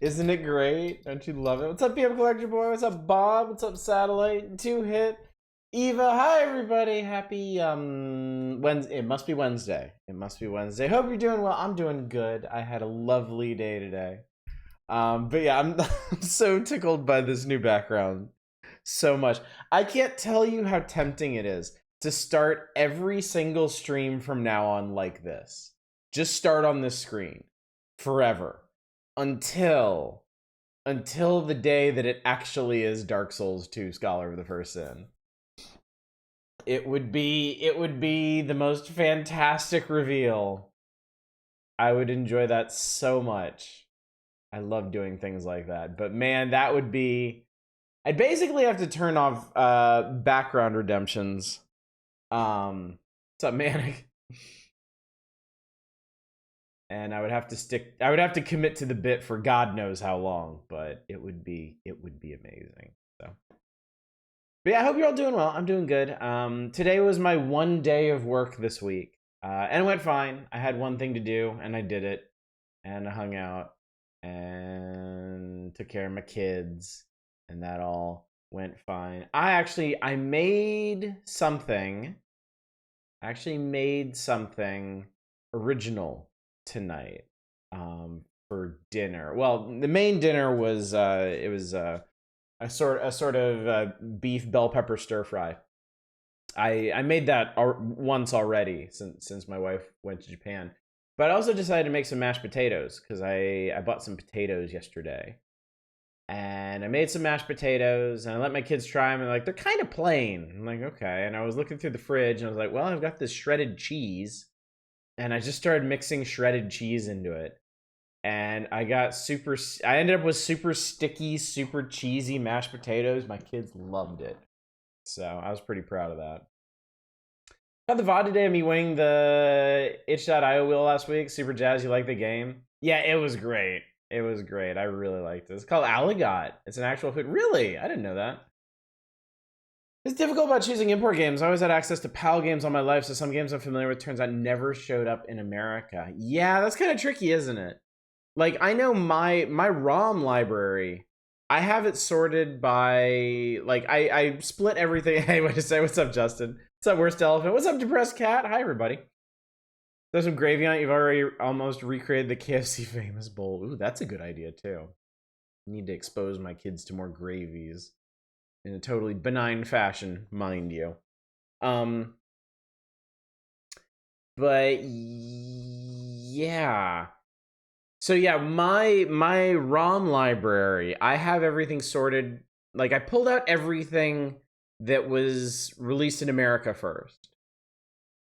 Isn't it great? Don't you love it? What's up, PM Collector Boy? What's up, Bob? What's up, Satellite? Two Hit. Eva, hi everybody. Happy Wednesday. It must be Wednesday. It must be Wednesday. Hope you're doing well. I'm doing good. I had a lovely day today. But yeah, I'm so tickled by this new background so much. I can't tell you how tempting it is to start every single stream from now on like this. Just start on this screen forever until the day that it actually is Dark Souls 2 Scholar of the First Sin. It would be the most fantastic reveal. I would enjoy that so much. I love doing things like that. But man, that would be... I'd basically have to turn off background redemptions. What's up, Manic? And I would have to commit to the bit for God knows how long, but it would be amazing. So, but yeah, I hope you're all doing well. I'm doing good. Today was my one day of work this week, and it went fine. I had one thing to do, and I did it, and I hung out and took care of my kids, and that all went fine. I made something. I actually made something original tonight for dinner. Well, the main dinner was it was a sort of beef bell pepper stir fry. I made that once already since my wife went to Japan. But I also decided to make some mashed potatoes because I bought some potatoes yesterday. And I made some mashed potatoes and I let my kids try them and they're kind of plain. I'm like, okay. And I was looking through the fridge and I was like, well, I've got this shredded cheese. And I just started mixing shredded cheese into it. And I ended up with super sticky, super cheesy mashed potatoes. My kids loved it. So I was pretty proud of that. Got the VOD today of me winning the itch.io wheel last week. Super Jazz, you like the game? Yeah, it was great. It was great. I really liked it. It's called Aligot. It's an actual food. Really? I didn't know that. It's difficult about choosing import games. I always had access to PAL games all my life, so some games I'm familiar with turns out never showed up in America. Yeah, that's kind of tricky, isn't it? Like, I know my ROM library, I have it sorted by, like, I split everything. Hey, what to say? What's up, Justin? What's up, Worst Elephant? What's up, Depressed Cat? Hi, everybody. There's some gravy on it. You've already almost recreated the KFC famous bowl. Ooh, that's a good idea, too. I need to expose my kids to more gravies in a totally benign fashion, mind you. But yeah. So yeah, my ROM library, I have everything sorted. Like, I pulled out everything that was released in America first.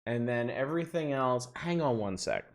And then everything else, hang on one sec.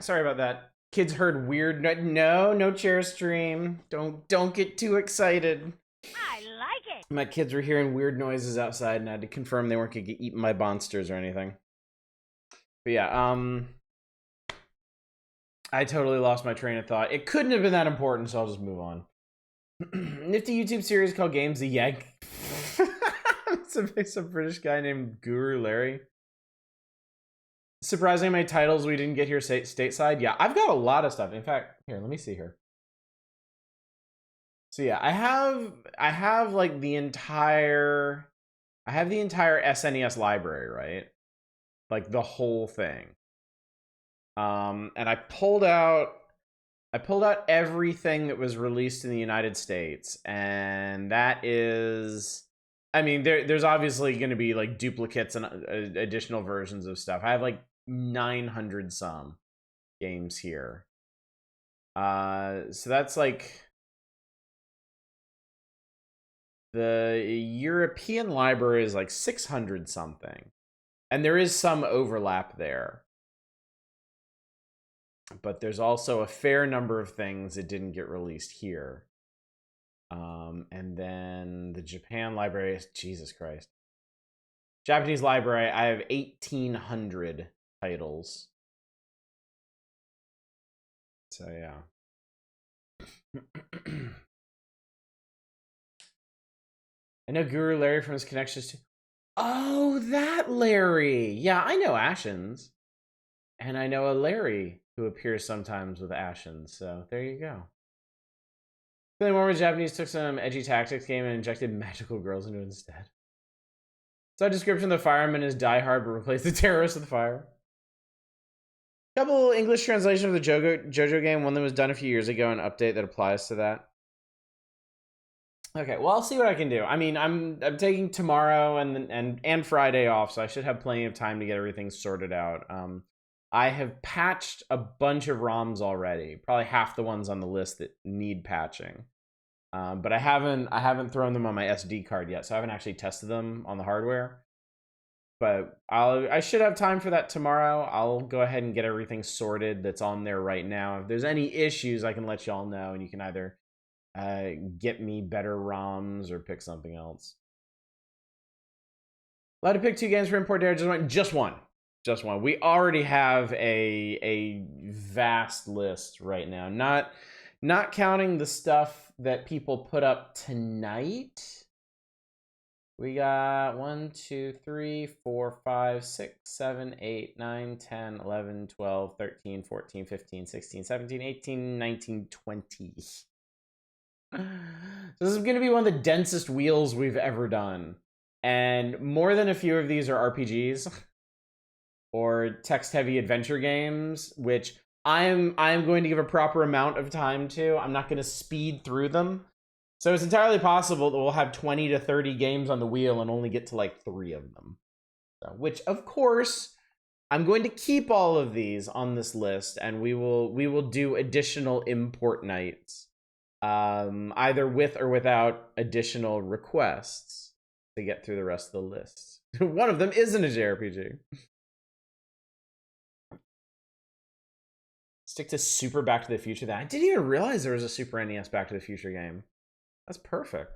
Sorry about that. Kids heard weird. No chair stream. Don't get too excited. I like it. My kids were hearing weird noises outside, and I had to confirm they weren't gonna get eaten by monsters or anything. But yeah, I totally lost my train of thought. It couldn't have been that important, so I'll just move on. Nifty YouTube series called Games the Yank. It's a British guy named Guru Larry. Surprisingly many titles we didn't get here stateside. Yeah, I've got a lot of stuff. In fact, here, let me see here. So yeah, I have like the entire I have the entire SNES library, right? Like the whole thing. And I pulled out everything that was released in the United States, and that is, I mean, there's obviously going to be like duplicates and additional versions of stuff. I have like 900 some games here. So that's like the European library is like 600 something, and there is some overlap there. But there's also a fair number of things that didn't get released here. And then the Japan library, Jesus Christ. Japanese library, I have 1,800 titles. So yeah. I know Guru Larry from his connections to. Oh, that Larry. Yeah, I know Ashens. And I know a Larry who appears sometimes with Ashens. So there you go. Feeling more when Japanese took some edgy tactics game and injected magical girls into it instead. So description: the fireman is Die Hard, but replace the terrorist with fire. Couple English translation of the JoJo game. One that was done a few years ago, an update that applies to that. Okay, well, I'll see what I can do. I mean, I'm taking tomorrow and Friday off, so I should have plenty of time to get everything sorted out. I have patched a bunch of ROMs already, probably half the ones on the list that need patching. But I haven't thrown them on my SD card yet, so I haven't actually tested them on the hardware. But I should have time for that tomorrow. I'll go ahead and get everything sorted that's on there right now. If there's any issues, I can let y'all know, and you can either get me better ROMs or pick something else. Allowed to pick 2 games for import there. Just one. We already have a vast list right now. Not counting the stuff that people put up tonight. We got 1, 2, 3, 4, 5, 6, 7, 8, 9, 10, 11, 12, 13, 14, 15, 16, 17, 18, 19, 20. This is going to be one of the densest wheels we've ever done. And more than a few of these are RPGs or text-heavy adventure games, which I'm going to give a proper amount of time to. I'm not going to speed through them. So it's entirely possible that we'll have 20 to 30 games on the wheel and only get to like 3 of them. So, which, of course, I'm going to keep all of these on this list, and we will do additional import nights, either with or without additional requests to get through the rest of the list. One of them isn't a JRPG. Stick to Super Back to the Future. That I didn't even realize there was a Super NES Back to the Future game. That's perfect.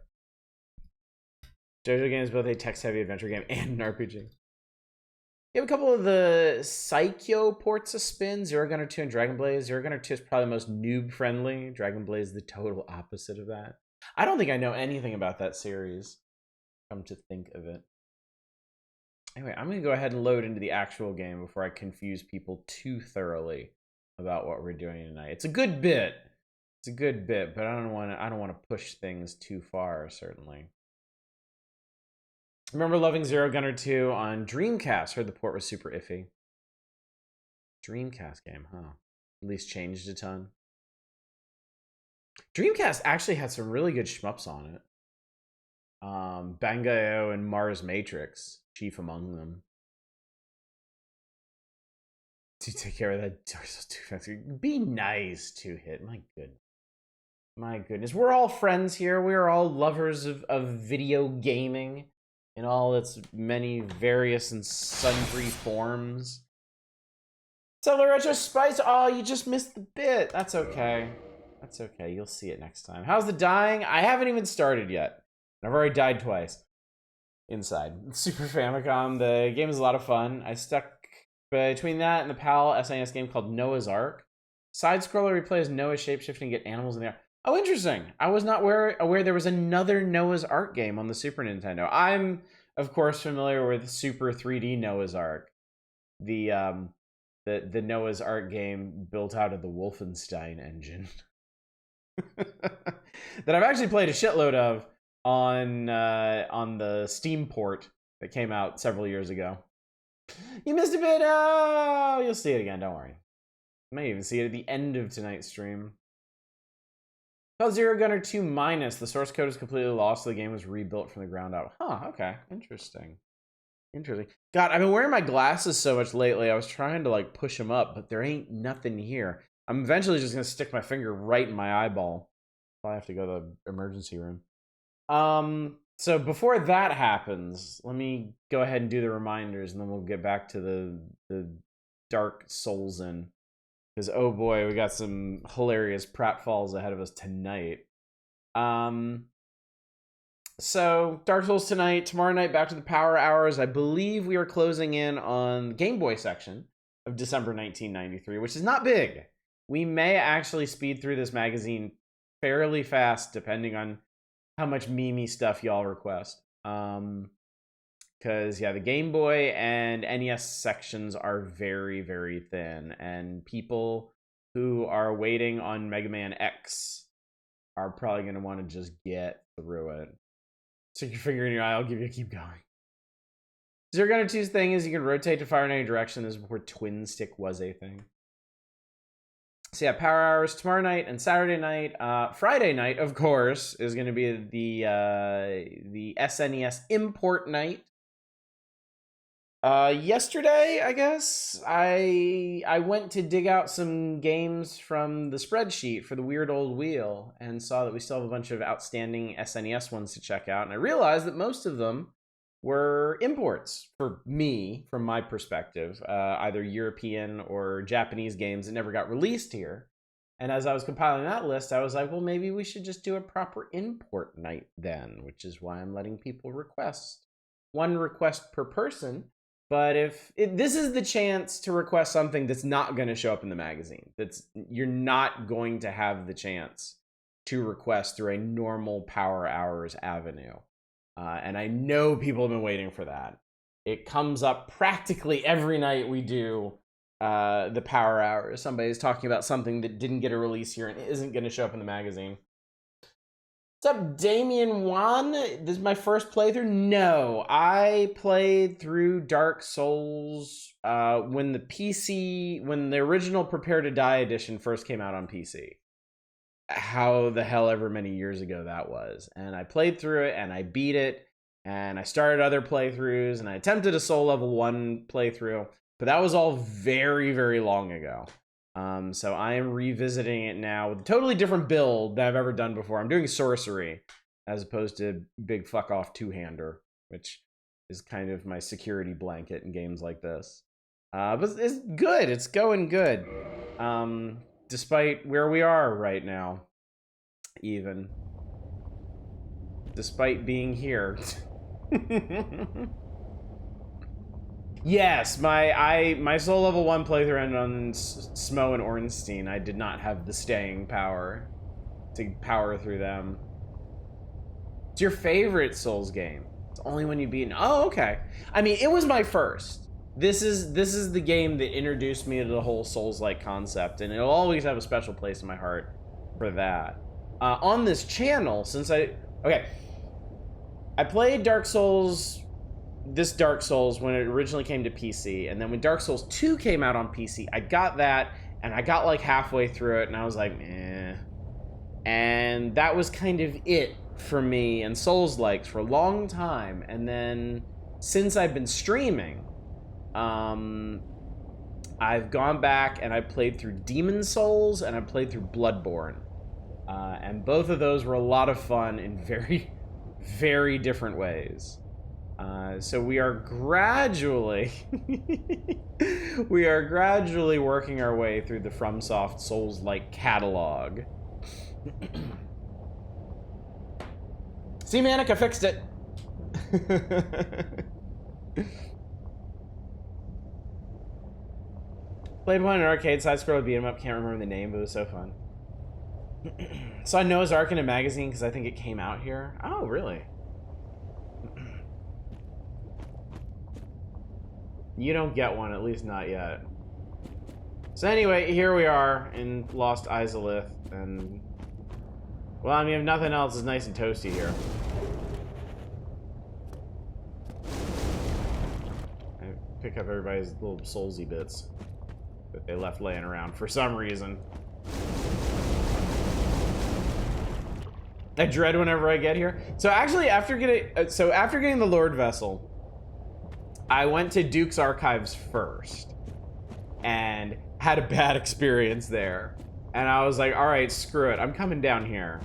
JoJo game is both a text-heavy adventure game and an RPG. You have a couple of the Psycho ports of Spin, Zero Gunner 2 and Dragon Blaze. Zero Gunner 2 is probably the most noob-friendly. Dragon Blaze is the total opposite of that. I don't think I know anything about that series, come to think of it. Anyway, I'm going to go ahead and load into the actual game before I confuse people too thoroughly about what we're doing tonight. It's a good bit. It's a good bit, but I don't want to push things too far, certainly. I remember loving Zero Gunner 2 on Dreamcast. Heard the port was super iffy. Dreamcast game, huh? At least changed a ton. Dreamcast actually had some really good shmups on it. Bangai-O and Mars Matrix, chief among them. To take care of that Dark Souls 2 factory. Be nice, 2-hit. My goodness. My goodness. We're all friends here. We're all lovers of video gaming in all its many various and sundry forms. So Retro Spice, oh, you just missed the bit. That's okay. That's okay. You'll see it next time. How's the dying? I haven't even started yet. I've already died twice. Inside. Super Famicom. The game is a lot of fun. I stuck between that and the PAL SNES game called Noah's Ark. Side-scroller replays Noah shapeshifting and get animals in the air. Oh, interesting. I was not aware there was another Noah's Ark game on the Super Nintendo. I'm, of course, familiar with Super 3D Noah's Ark. The Noah's Ark game built out of the Wolfenstein engine. that I've actually played a shitload of on the Steam port that came out several years ago. You missed a bit. Oh, you'll see it again. Don't worry. You might even see it at the end of tonight's stream. Called Zero Gunner 2 minus. The source code is completely lost, so the game was rebuilt from the ground up. Huh, okay. Interesting. Interesting. God, I've been wearing my glasses so much lately. I was trying to like push them up, but there ain't nothing here. I'm eventually just gonna stick my finger right in my eyeball. I have to go to the emergency room. So before that happens, let me go ahead and do the reminders, and then we'll get back to the Dark Souls in. Because, oh boy, we got some hilarious pratfalls ahead of us tonight. So, Dark Souls tonight. Tomorrow night, back to the Power Hours. I believe we are closing in on the Game Boy section of December 1993, which is not big. We may actually speed through this magazine fairly fast, depending on how much meme stuff y'all request. Because, yeah, the Game Boy and NES sections are very, very thin. And people who are waiting on Mega Man X are probably going to want to just get through it. Stick your finger in your eye, I'll give you a keep going. Zero Gunner 2's thing is you can rotate to fire in any direction. This is before Twin Stick was a thing. So yeah, Power Hours tomorrow night and Saturday night. Friday night, of course, is going to be the SNES import night. Yesterday, I guess, I went to dig out some games from the spreadsheet for the Weird Old Wheel and saw that we still have a bunch of outstanding SNES ones to check out. And I realized that most of them were imports for me, from my perspective, either European or Japanese games that never got released here. And as I was compiling that list, I was like, well, maybe we should just do a proper import night then, which is why I'm letting people request. One request per person. But this is the chance to request something that's not going to show up in the magazine. You're not going to have the chance to request through a normal Power Hours avenue. And I know people have been waiting for that. It comes up practically every night we do the Power Hours. Somebody's talking about something that didn't get a release here and isn't going to show up in the magazine. What's up, Damien Wan? This is my first playthrough? No, I played through Dark Souls when the original Prepare to Die edition first came out on PC. How the hell ever many years ago that was. And I played through it, and I beat it, and I started other playthroughs, and I attempted a Soul Level 1 playthrough, but that was all very, very long ago. So I am revisiting it now with a totally different build than I've ever done before. I'm doing sorcery as opposed to big fuck off two-hander, which is kind of my security blanket in games like this. But it's good. It's going good. Despite where we are right now, even. Despite being here. Yes, my Soul Level 1 playthrough ended on Smo and Ornstein. I did not have the staying power to power through them. It's your favorite Souls game. It's the only one you've beaten. Oh, okay. I mean, it was my first. This is the game that introduced me to the whole Souls-like concept, and it'll always have a special place in my heart for that. On this channel, since I played this Dark Souls when it originally came to PC, and then when Dark Souls 2 came out on PC, I got that, and I got like halfway through it, and I was like, eh. And that was kind of it for me and Souls-likes for a long time. And then since I've been streaming, I've gone back and I played through Demon Souls and I played through Bloodborne. And both of those were a lot of fun in very, very different ways. So we are gradually working our way through the FromSoft Souls-like catalog. See, Manic, I fixed it. Played one in an arcade side-scroll beat 'em up. Can't remember the name, but it was so fun. Saw Noah's Ark in a magazine because I think it came out here. Oh, really? You don't get one, at least not yet. So anyway, here we are in Lost Izalith, and Well, I mean, if nothing else, it's nice and toasty here. I pick up everybody's little soulsy bits that they left laying around for some reason. I dread whenever I get here. So actually, after getting the Lord Vessel, I went to Duke's Archives first and had a bad experience there. And I was like, all right, screw it. I'm coming down here.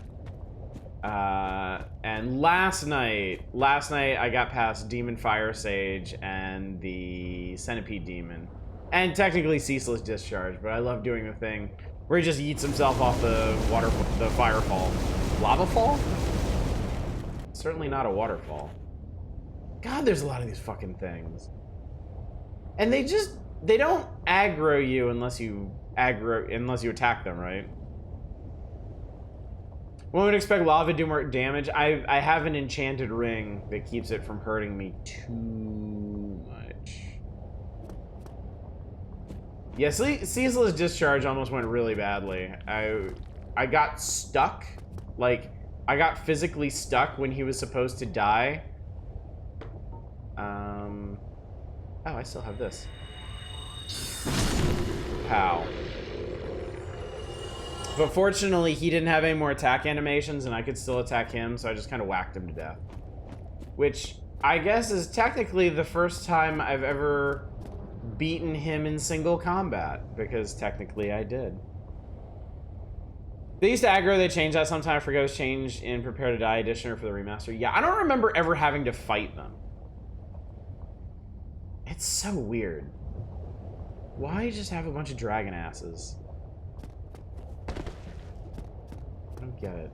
And last night I got past Demon Fire Sage and the Centipede Demon. And technically Ceaseless Discharge, but I love doing the thing where he just yeets himself off the firefall. Lava fall? Certainly not a waterfall. God, there's a lot of these fucking things. And they don't aggro you unless you attack them, right? One would expect lava to do more damage. I have an enchanted ring that keeps it from hurting me too much. Yeah, Ceaseless Discharge almost went really badly. I got stuck. Like, I got physically stuck when he was supposed to die. Oh, I still have this. Pow. But fortunately, he didn't have any more attack animations, and I could still attack him, so I just kind of whacked him to death. Which, I guess, is technically the first time I've ever beaten him in single combat, because technically I did. They used to aggro, they changed that sometime. I forget it was changed in Prepare to Die Edition or for the remaster. Yeah, I don't remember ever having to fight them. It's so weird. Why just have a bunch of dragon asses? I don't get it.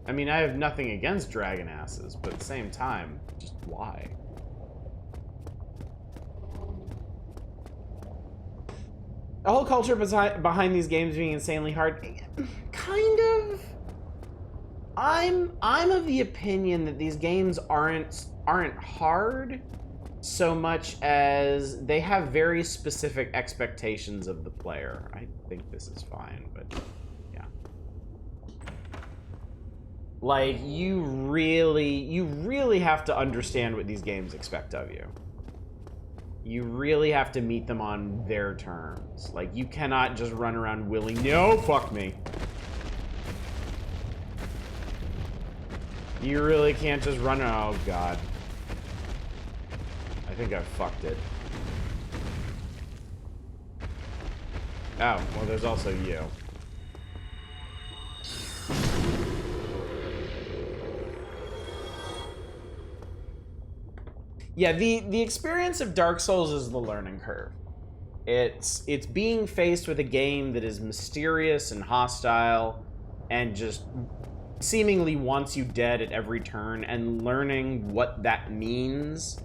I mean, I have nothing against dragon asses, but at the same time, just why? The whole culture behind these games being insanely hard, kind of. I'm of the opinion that these games aren't hard so much as they have very specific expectations of the player. I think this is fine, but yeah. Like, you really have to understand what these games expect of you. You really have to meet them on their terms. Like, you cannot just run around willing. No, fuck me. You really can't just run. Oh, God. I think I fucked it. Oh, well, there's also you. Yeah, the experience of Dark Souls is the learning curve. It's being faced with a game that is mysterious and hostile and just seemingly wants you dead at every turn, and learning what that means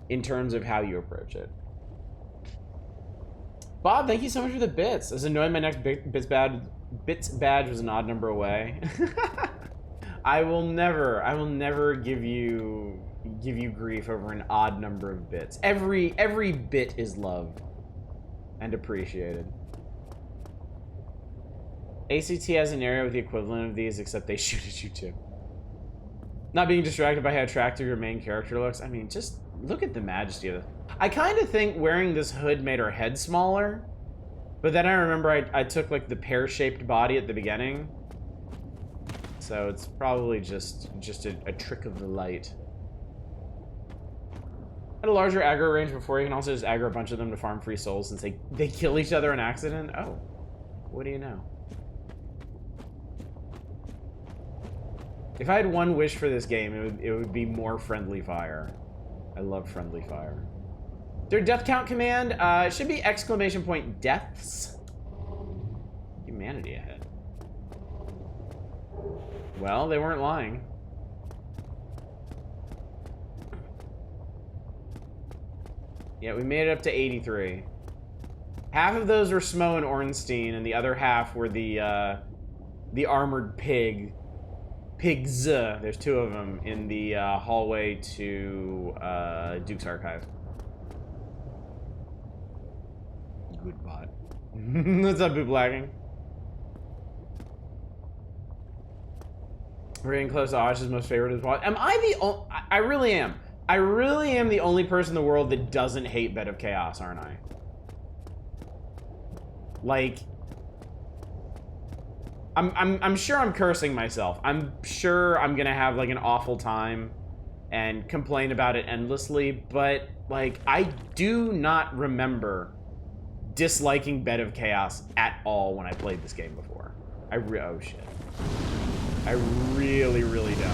in terms of how you approach it. Bob, thank you so much for the bits. As annoying my next bits badge was an odd number away. I will never give you grief over an odd number of bits. Every bit is loved and appreciated. ACT has an area with the equivalent of these, except they shoot at you too. Not being distracted by how attractive your main character looks. I mean, just look at the majesty of it. I kind of think wearing this hood made her head smaller, but then I remember I took like the pear-shaped body at the beginning, so it's probably just a trick of the light. At a larger aggro range before, you can also just aggro a bunch of them to farm free souls since they kill each other on accident. Oh, what do you know? If I had one wish for this game, it would be more friendly fire. I love friendly fire. Their death count command it should be ! deaths. Humanity ahead. Well, they weren't lying. Yeah, we made it up to 83. Half of those were Smo and Ornstein, and the other half were the armored pigs. There's two of them in the hallway to Duke's Archive. Good bot. What's up, bootlagging? We're getting close to Osh's most favorite as well. Am I the only... I really am. I really am the only person in the world that doesn't hate Bed of Chaos, aren't I? Like... I'm sure I'm cursing myself. I'm sure I'm gonna have, like, an awful time and complain about it endlessly, but, like, I do not remember disliking Bed of Chaos at all when I played this game before. Oh, shit. I really, really don't.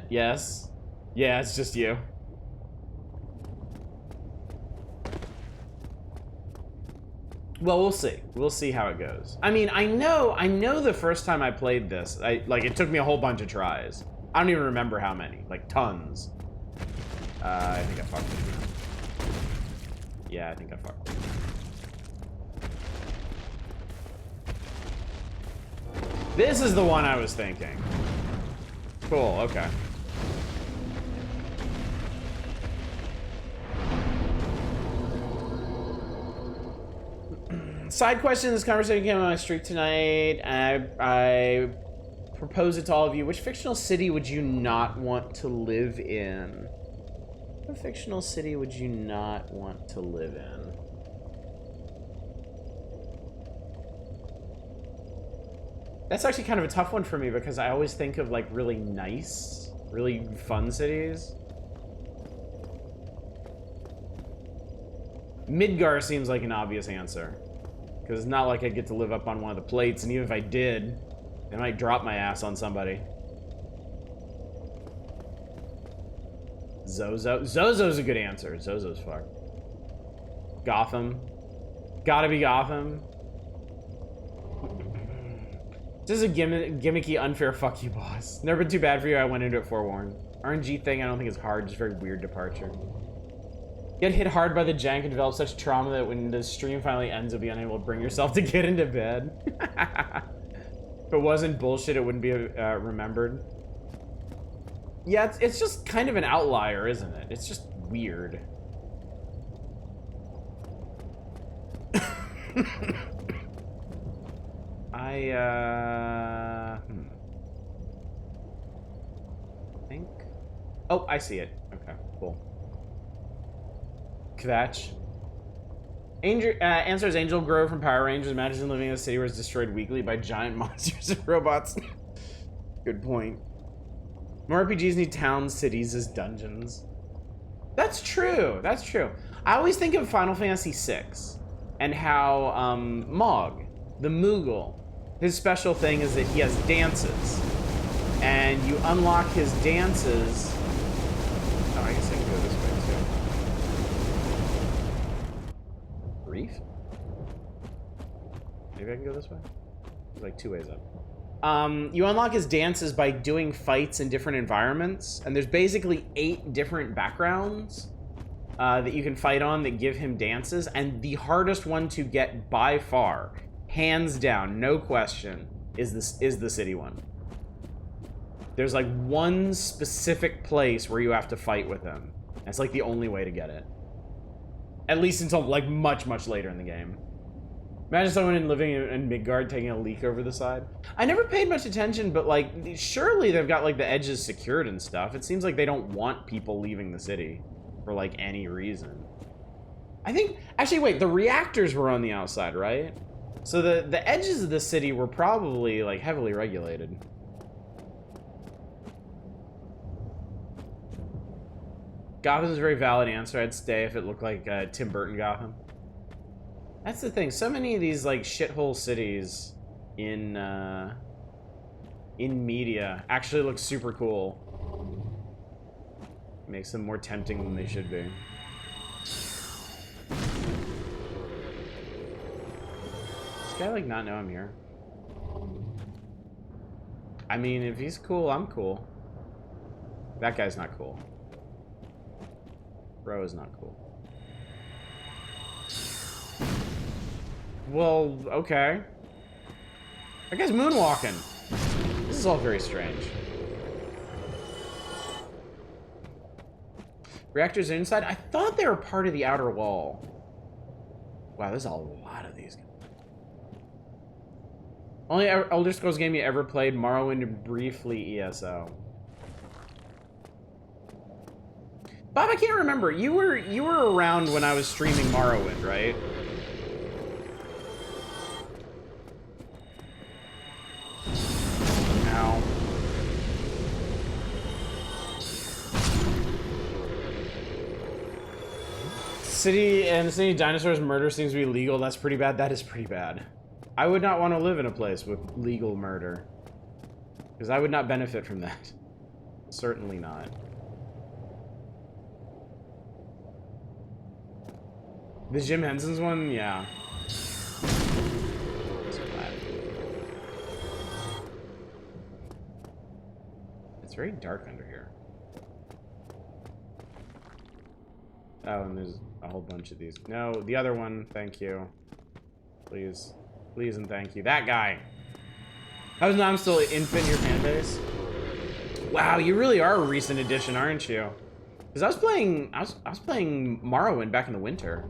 Yes. Yeah, it's just you. Well, we'll see. We'll see how it goes. I mean, I know the first time I played this, like, it took me a whole bunch of tries. I don't even remember how many. Like, tons. I think I fucked with you. Yeah, I think I fucked with you. This is the one I was thinking. Cool, okay. Side question, this conversation came on my streak tonight. I propose it to all of you. Which fictional city would you not want to live in? What fictional city would you not want to live in? That's actually kind of a tough one for me because I always think of, like, really nice, really fun cities. Midgar seems like an obvious answer. Because it's not like I get to live up on one of the plates, and even if I did, they might drop my ass on somebody. Zozo? Zozo's a good answer. Zozo's fucked. Gotham. Gotta be Gotham. This is a gimmicky, unfair fuck you, boss. Never been too bad for you, I went into it forewarned. RNG thing, I don't think it's hard, just very weird departure. Get hit hard by the jank and develop such trauma that when the stream finally ends, you'll be unable to bring yourself to get into bed. If it wasn't bullshit, it wouldn't be remembered. Yeah, it's just kind of an outlier, isn't it? It's just weird. I think... Oh, I see it. Okay, cool. Kvatch. Answer is Angel Grove from Power Rangers. Imagine living in a city where it's destroyed weekly by giant monsters and robots. Good point. More RPGs need towns, cities as dungeons. That's true. That's true. I always think of Final Fantasy VI and how Mog, the Moogle, his special thing is that he has dances. And you unlock his dances. Oh, I guess I can go this way too. Brief? Maybe I can go this way? There's like 2 ways up. You unlock his dances by doing fights in different environments, and there's basically 8 different backgrounds that you can fight on that give him dances, and the hardest one to get by far, hands down, no question, is the city one. There's like one specific place where you have to fight with him. That's like the only way to get it. At least until like much, much later in the game. Imagine someone living in Midgard taking a leak over the side. I never paid much attention, but like, surely they've got like the edges secured and stuff. It seems like they don't want people leaving the city for like any reason. I think, actually wait, the reactors were on the outside, right? So the edges of the city were probably like heavily regulated. Gotham's a very valid answer. I'd stay if it looked like Tim Burton Gotham. That's the thing. So many of these like shithole cities in media actually look super cool. Makes them more tempting than they should be. Does this guy like not know I'm here? I mean, if he's cool, I'm cool. That guy's not cool. Bro is not cool. Well, okay. That guy's moonwalking. This is all very strange. Reactors are inside? I thought they were part of the outer wall. Wow, there's a lot of these. Only Elder Scrolls game you ever played, Morrowind and briefly ESO. Bob, I can't remember. You were around when I was streaming Morrowind, right? Ow. City dinosaurs murder seems to be legal. That's pretty bad. That is pretty bad. I would not want to live in a place with legal murder. Because I would not benefit from that. Certainly not. The Jim Henson's one? Yeah. It's very dark under here. Oh, and there's a whole bunch of these. No, the other one. Thank you. Please. Please and thank you. That guy. I'm still infant in your fan base? Wow, you really are a recent addition, aren't you? Because I was playing Morrowind back in the winter.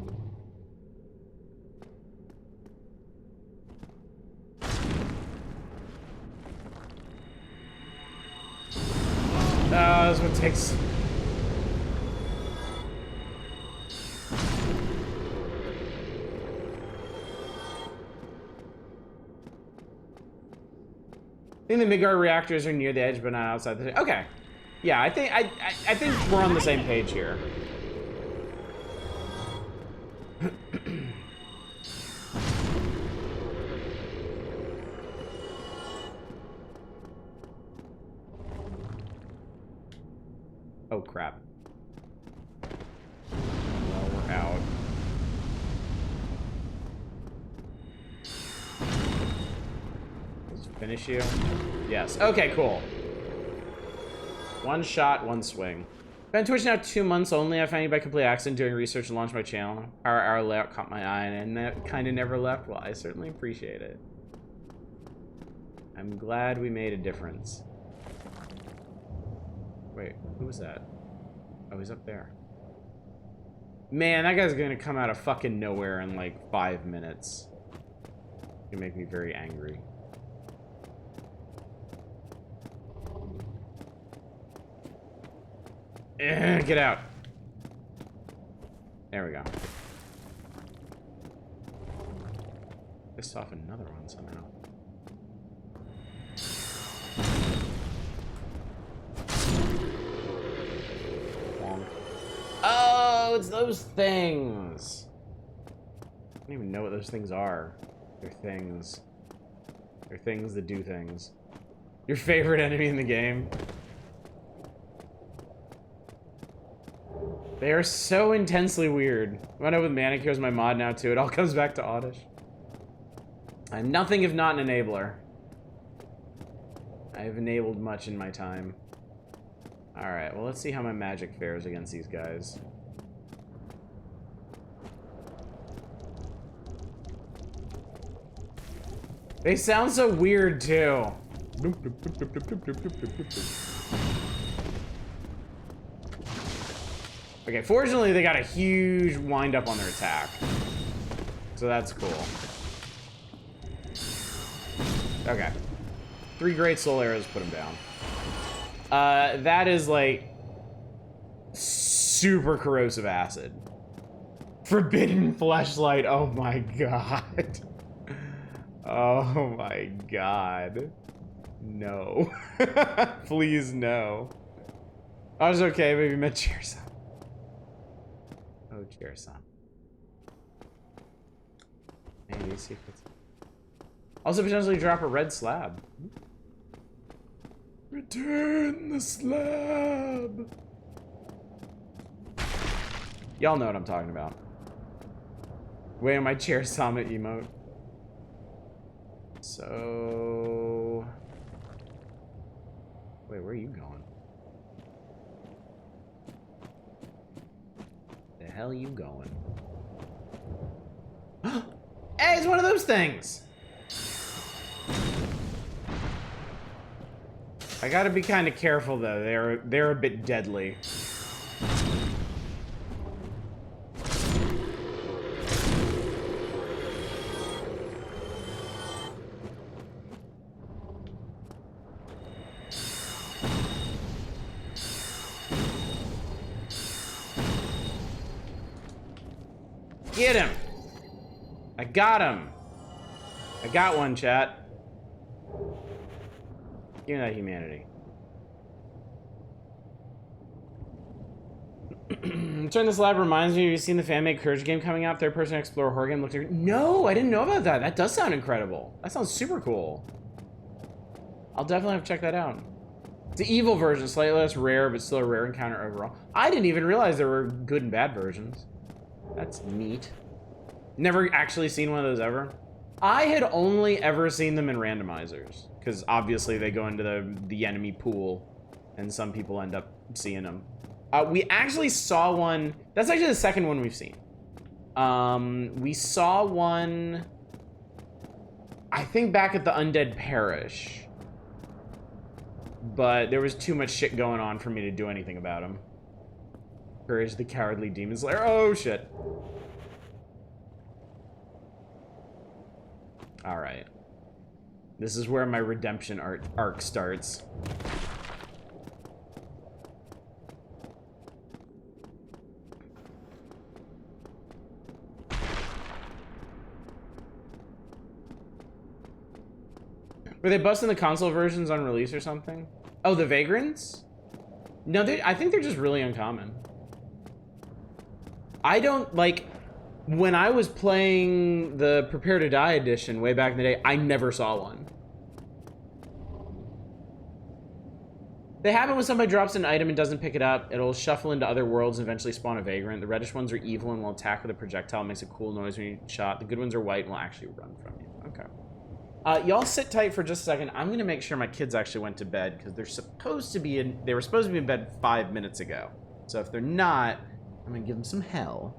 That's what it takes. I think the Midgard reactors are near the edge, but not outside the. Okay, yeah, I think we're on the same page here. Oh crap! Well, we're out. Finish you? Yes. Okay, cool. One shot, one swing. Been Twitch now 2 months only. I found you by complete accident doing research and launched my channel. Our layout caught my eye and that kind of never left. Well, I certainly appreciate it. I'm glad we made a difference. Wait, who was that? Oh, he's up there. Man, that guy's gonna come out of fucking nowhere in like 5 minutes. It's gonna make me very angry. Get out. There we go. Pissed off another one somehow. Long. Oh, it's those things. I don't even know what those things are. They're things. They're things that do things. Your favorite enemy in the game? They are so intensely weird. I know with Manicure's my mod now too. It all comes back to Oddish. I'm nothing if not an enabler. I have enabled much in my time. Alright, well let's see how my magic fares against these guys. They sound so weird too. Okay, fortunately they got a huge wind up on their attack. So that's cool. Okay. 3 great soul arrows put him down. That is like super corrosive acid. Forbidden fleshlight. Oh my god. Oh my god. No. Please no. I was okay, maybe meant cheers. Oh, cheers, son. Hey, these secrets. Also potentially drop a red slab. Return the slab. Y'all know what I'm talking about. Wait on my chair summit emote. So... Wait, where are you going? The hell are you going? Hey, it's one of those things! I gotta be kind of careful though. They're a bit deadly. Get him! I got him! I got one, chat. Give me that humanity. Turn this lab reminds me, have you seen the fan-made Courage game coming out? Third-person explorer horror game. Looks like... No, I didn't know about that. That does sound incredible. That sounds super cool. I'll definitely have to check that out. It's the evil version, slightly less rare, but still a rare encounter overall. I didn't even realize there were good and bad versions. That's neat. Never actually seen one of those ever. I had only ever seen them in randomizers, because obviously they go into the enemy pool, and some people end up seeing them. We actually saw one. That's actually the second one we've seen. We saw one, I think, back at the Undead Parish. But there was too much shit going on for me to do anything about him. Courage the Cowardly Demon Slayer. Oh, shit. Alright. This is where my redemption arc starts. Were they busting the console versions on release or something? Oh, the Vagrants? No, I think they're just really uncommon. I don't, like, when I was playing the Prepare to Die edition way back in the day, I never saw one. They happen when somebody drops an item and doesn't pick it up. It'll shuffle into other worlds and eventually spawn a Vagrant. The reddish ones are evil and will attack with a projectile. It makes a cool noise when you shot. The good ones are white and will actually run from you. Okay. Y'all sit tight for just a second. I'm gonna make sure my kids actually went to bed because they were supposed to be in bed 5 minutes ago. So if they're not, I'm gonna give them some hell.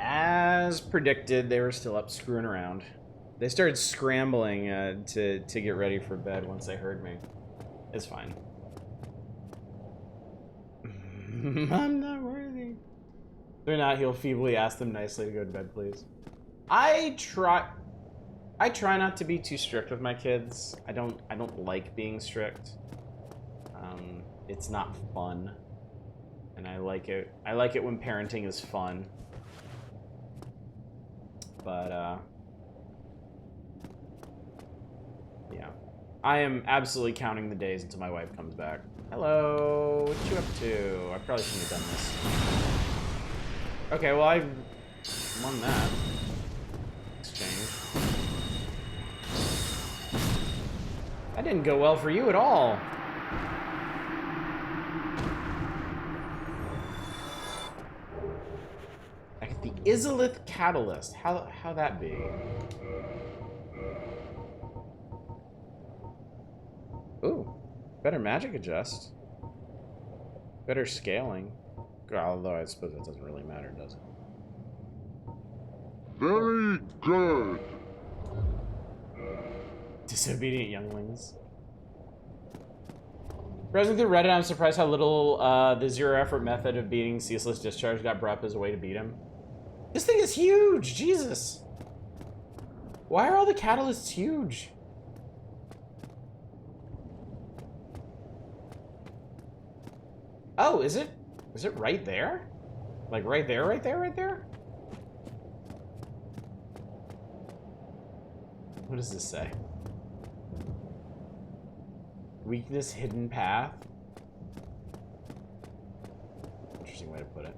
As predicted, they were still up screwing around. They started scrambling to get ready for bed once they heard me. It's fine. I'm not worthy. If they're not, he'll feebly ask them nicely to go to bed, please. I try not to be too strict with my kids. I don't like being strict. It's not fun. And I like it when parenting is fun. But, yeah. I am absolutely counting the days until my wife comes back. Hello, what you up to? I probably shouldn't have done this. Okay, well, I won that. Exchange. That didn't go well for you at all. The Izalith Catalyst. How that be? Ooh. Better magic adjust. Better scaling. Although I suppose it doesn't really matter, does it? Very good. Disobedient younglings. Browsing through Reddit, I'm surprised how little the zero effort method of beating Ceaseless Discharge got brought up as a way to beat him. This thing is huge! Jesus! Why are all the catalysts huge? Oh, is it? Is it right there? Like right there, right there, right there? What does this say? Weakness, hidden path. Interesting way to put it.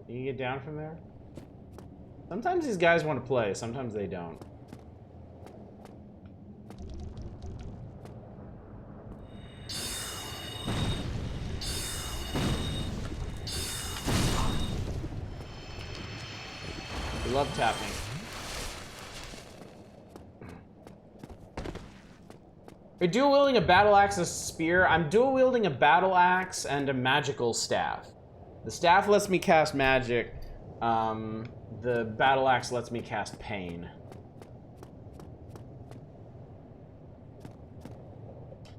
Can you get down from there? Sometimes these guys want to play, sometimes they don't. We love tapping. You're dual wielding a battle axe and a spear. I'm dual wielding a battle axe and a magical staff. The staff lets me cast magic. The battle axe lets me cast pain.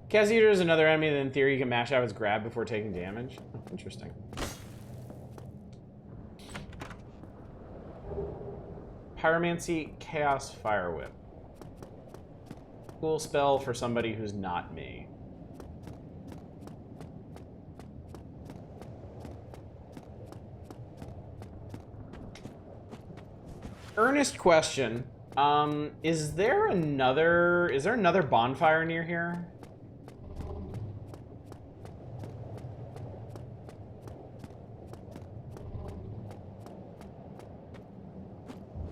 Chaos Eater is another enemy that in theory you can mash out with grab before taking damage. Oh, interesting. Pyromancy Chaos Fire Whip. Cool spell for somebody who's not me. Earnest question. Is there another bonfire near here?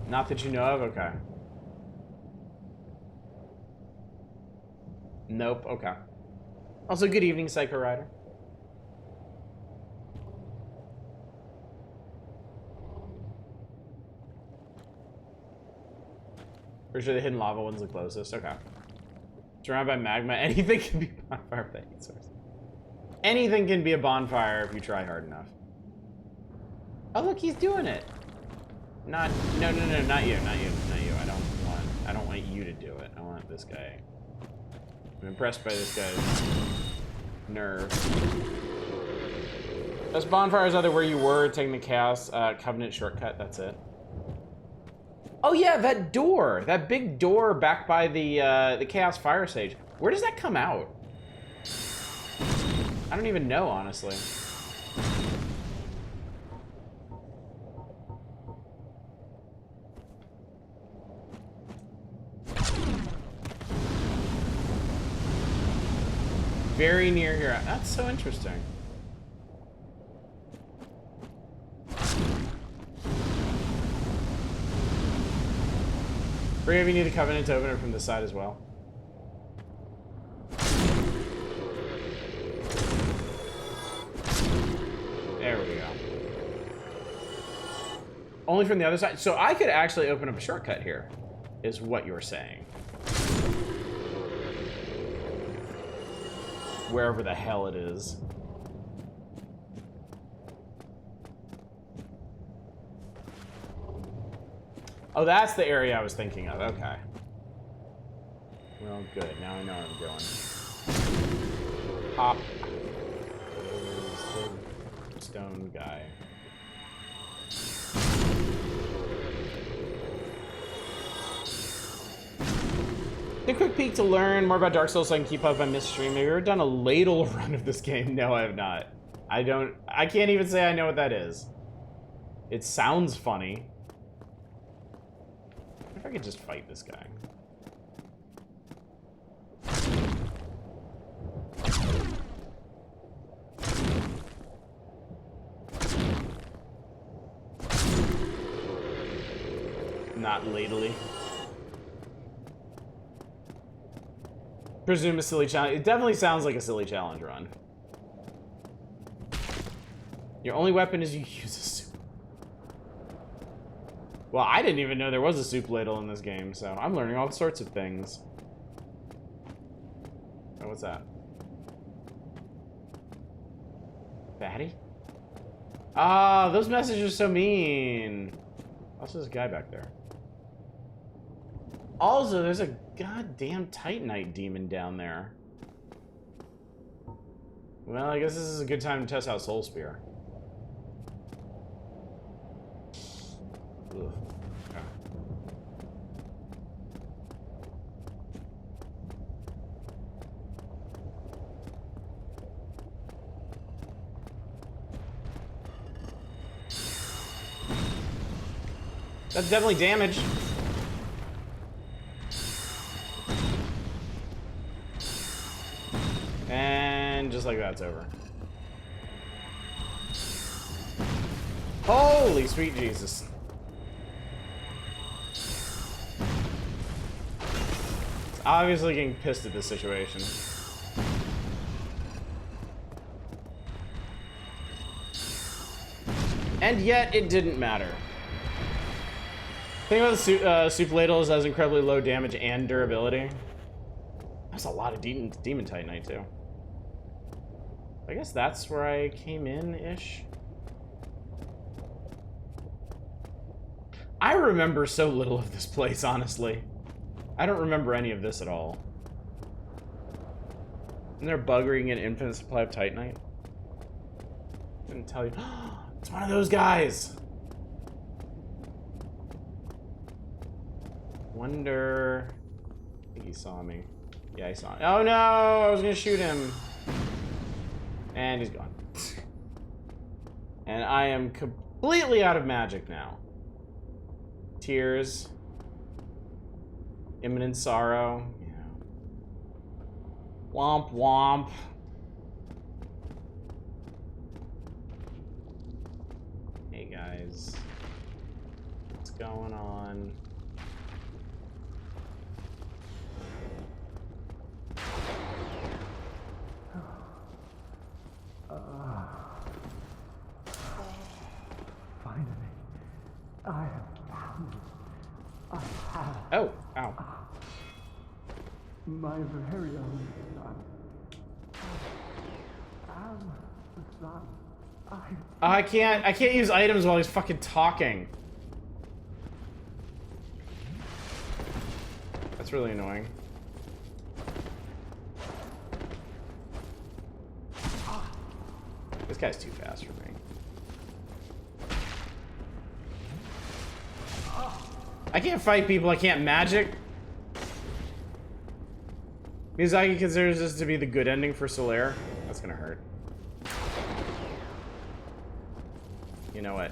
Not that you know of? Okay. Nope, okay. Also, good evening, Psycho Rider. Pretty sure the hidden lava one's the closest. Okay. Surrounded by magma. Anything can be a bonfire with heat source. Anything can be a bonfire if you try hard enough. Oh, look, he's doing it. No, not you. I don't want you to do it. I want this guy. I'm impressed by this guy's nerve. Those bonfires are where you were taking the Chaos Covenant shortcut. That's it. Oh yeah, that door, that big door back by the Chaos Fire Stage. Where does that come out? I don't even know, honestly. Very near here. That's so interesting. Bring if you need a Covenant to open it from this side as well. There we go. Only from the other side? So I could actually open up a shortcut here, is what you're saying. Wherever the hell it is. Oh, that's the area I was thinking of. Okay. Well, good. Now I know where I'm going. Hop. There's the stone guy. A quick peek to learn more about Dark Souls so I can keep up on Mist Stream. Have you ever done a ladle run of this game? No, I have not. I can't even say I know what that is. It sounds funny. If I could just fight this guy. Not ladily. Presume a silly challenge. It definitely sounds like a silly challenge run. Your only weapon is you use a soup. Well, I didn't even know there was a soup ladle in this game, so I'm learning all sorts of things. Oh, what's that? Fatty? Ah, those messages are so mean. Also, there's a guy back there. Also, there's a goddamn Titanite demon down there. Well, I guess this is a good time to test out Soul Spear. Ugh. Okay. That's definitely damage. And just like that, it's over. Holy sweet Jesus. It's obviously getting pissed at this situation. And yet, it didn't matter. The thing about the soup ladle is it has incredibly low damage and durability. That's a lot of demon titanite too. I guess that's where I came in-ish. I remember so little of this place, honestly. I don't remember any of this at all. Isn't there a bug where you can get an infinite supply of titanite? Couldn't tell you. It's one of those guys! Wonder... I think he saw me. Yeah, he saw me. Oh no! I was gonna shoot him. And he's gone. And I am completely out of magic now. Tears. Imminent sorrow. Yeah. Womp womp. Hey guys. What's going on? Finally, I have found it. I have. Oh, ow. My very own son. I am the son. I can't use items while he's fucking talking. That's really annoying. This guy's too fast for me. I can't fight people, I can't magic. Miyazaki considers this to be the good ending for Solaire. That's gonna hurt. You know what?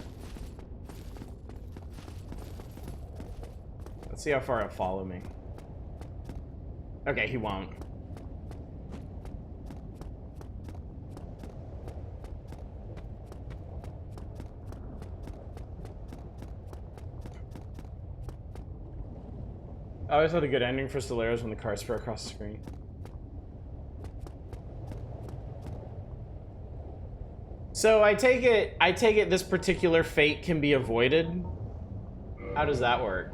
Let's see how far he'll follow me. Okay, he won't. I always thought a good ending for Solaire is when the cars spray across the screen. So I take it this particular fate can be avoided. How does that work?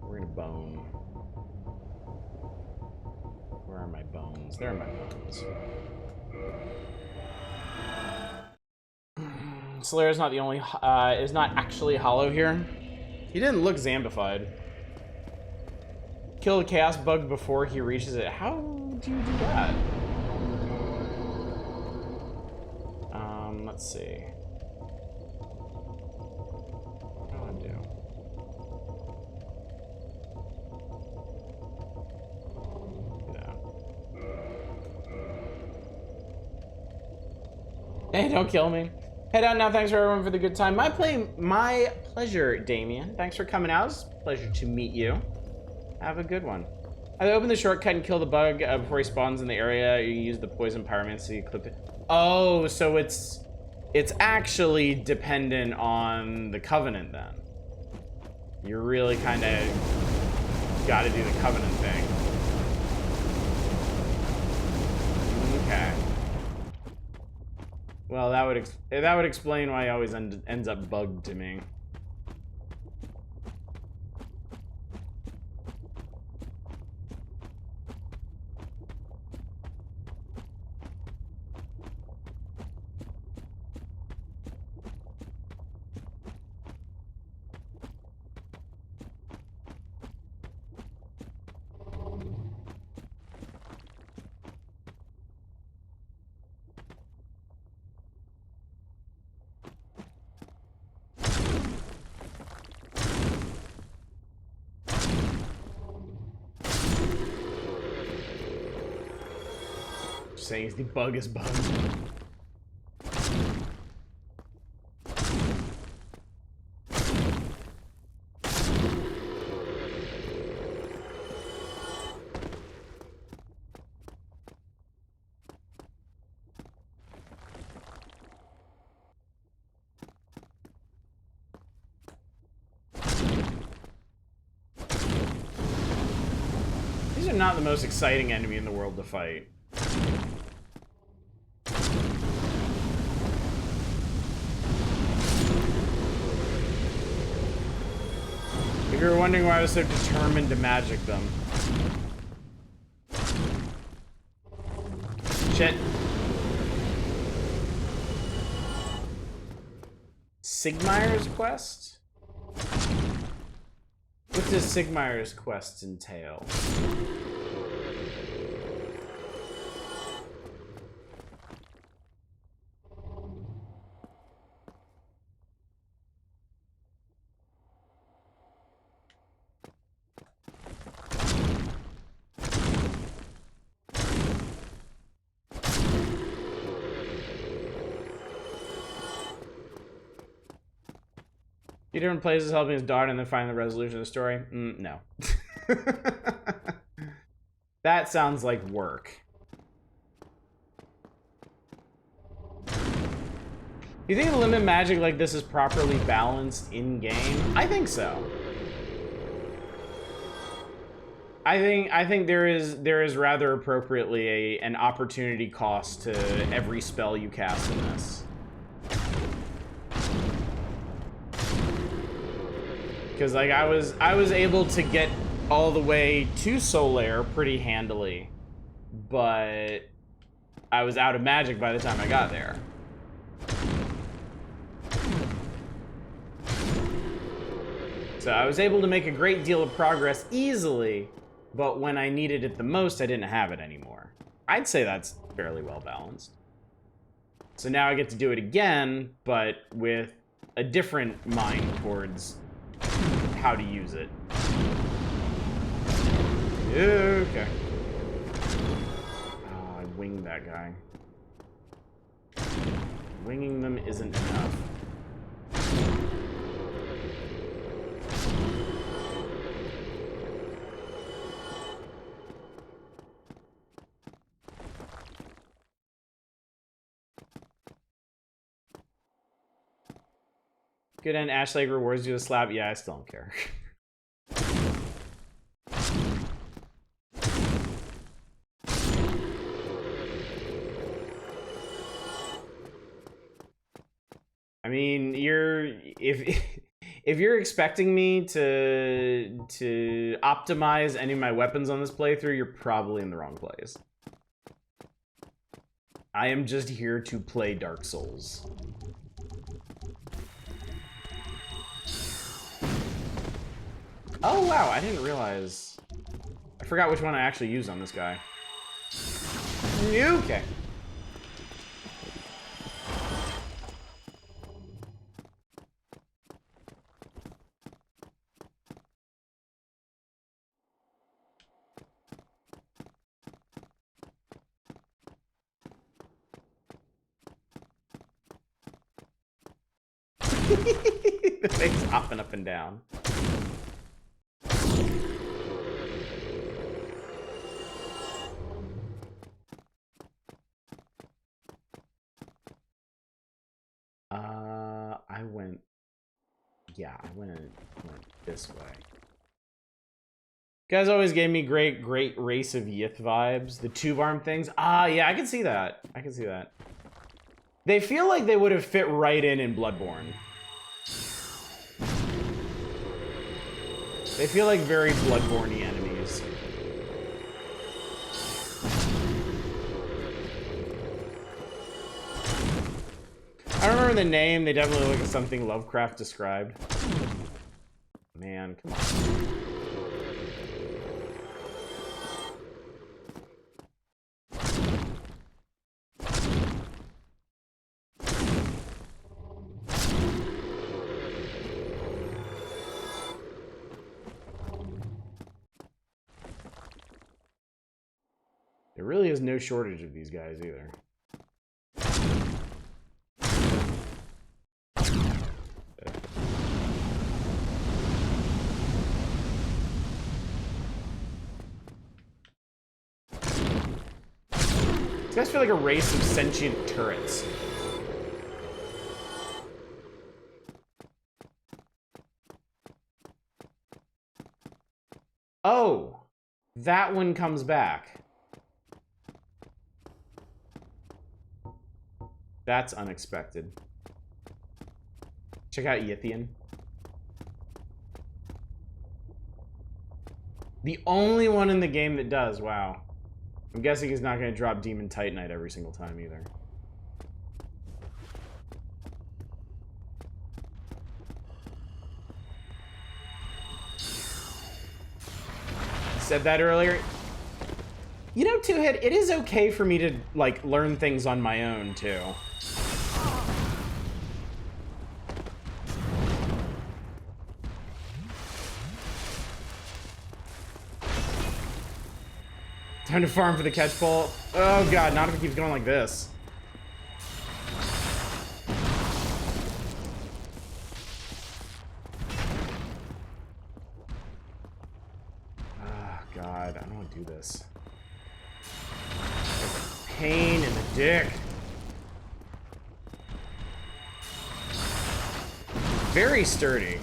We're gonna bone. Where are my bones? There are my bones. Solaire's not the only is not actually hollow here. He didn't look zombified. Kill the chaos bug before he reaches it. How do you do that? Let's see. What do I do? Do that. Hey, don't kill me. Head out now. Thanks for everyone for the good time. My pleasure, Damien. Thanks for coming out. It's a pleasure to meet you. Have a good one. I open the shortcut and kill the bug before he spawns in the area. You use the poison pyromancy clip it. Oh, so it's actually dependent on the covenant then. You really kind of got to do the covenant thing. Okay. Well, that would explain why he always ends up bugged to me. saying is the bug is bugged. These are not the most exciting enemy in the world to fight. If you're wondering why I was so determined to magic them. Shit. Sigmire's quest? What does Sigmire's quest entail? Few different places helping his daughter and then find the resolution of the story? No. That sounds like work. You think limit magic like this is properly balanced in-game? I think so. I think there is rather appropriately an opportunity cost to every spell you cast in this. Because like I was able to get all the way to Solaire pretty handily, but I was out of magic by the time I got there. So I was able to make a great deal of progress easily, but when I needed it the most, I didn't have it anymore. I'd say that's fairly well balanced. So now I get to do it again, but with a different mind towards how to use it. Okay. Oh, I winged that guy. Winging them isn't enough. Good end, Ashley rewards you a slap. Yeah, I still don't care. I mean, if you're expecting me to optimize any of my weapons on this playthrough, you're probably in the wrong place. I am just here to play Dark Souls. Oh wow, I didn't realize. I forgot which one I actually used on this guy. Okay. The thing's hopping up and down. I went this way. You guys always gave me great Race of Yith vibes. The tube arm things. Ah, yeah, I can see that. I can see that. They feel like they would have fit right in Bloodborne. They feel like very Bloodborne-y enemies. I don't remember the name. They definitely look like something Lovecraft described. Man, come on. There really is no shortage of these guys either. These guys feel like a race of sentient turrets. Oh, that one comes back. That's unexpected. Check out Yithian. The only one in the game that does, wow. I'm guessing he's not going to drop Demon Titanite every single time either. Said that earlier. You know, Two Head, it is okay for me to, like, learn things on my own, too. Time to farm for the catch pole. Oh god, not if it keeps going like this. Oh god, I don't want to do this. Pain in the dick. Very sturdy.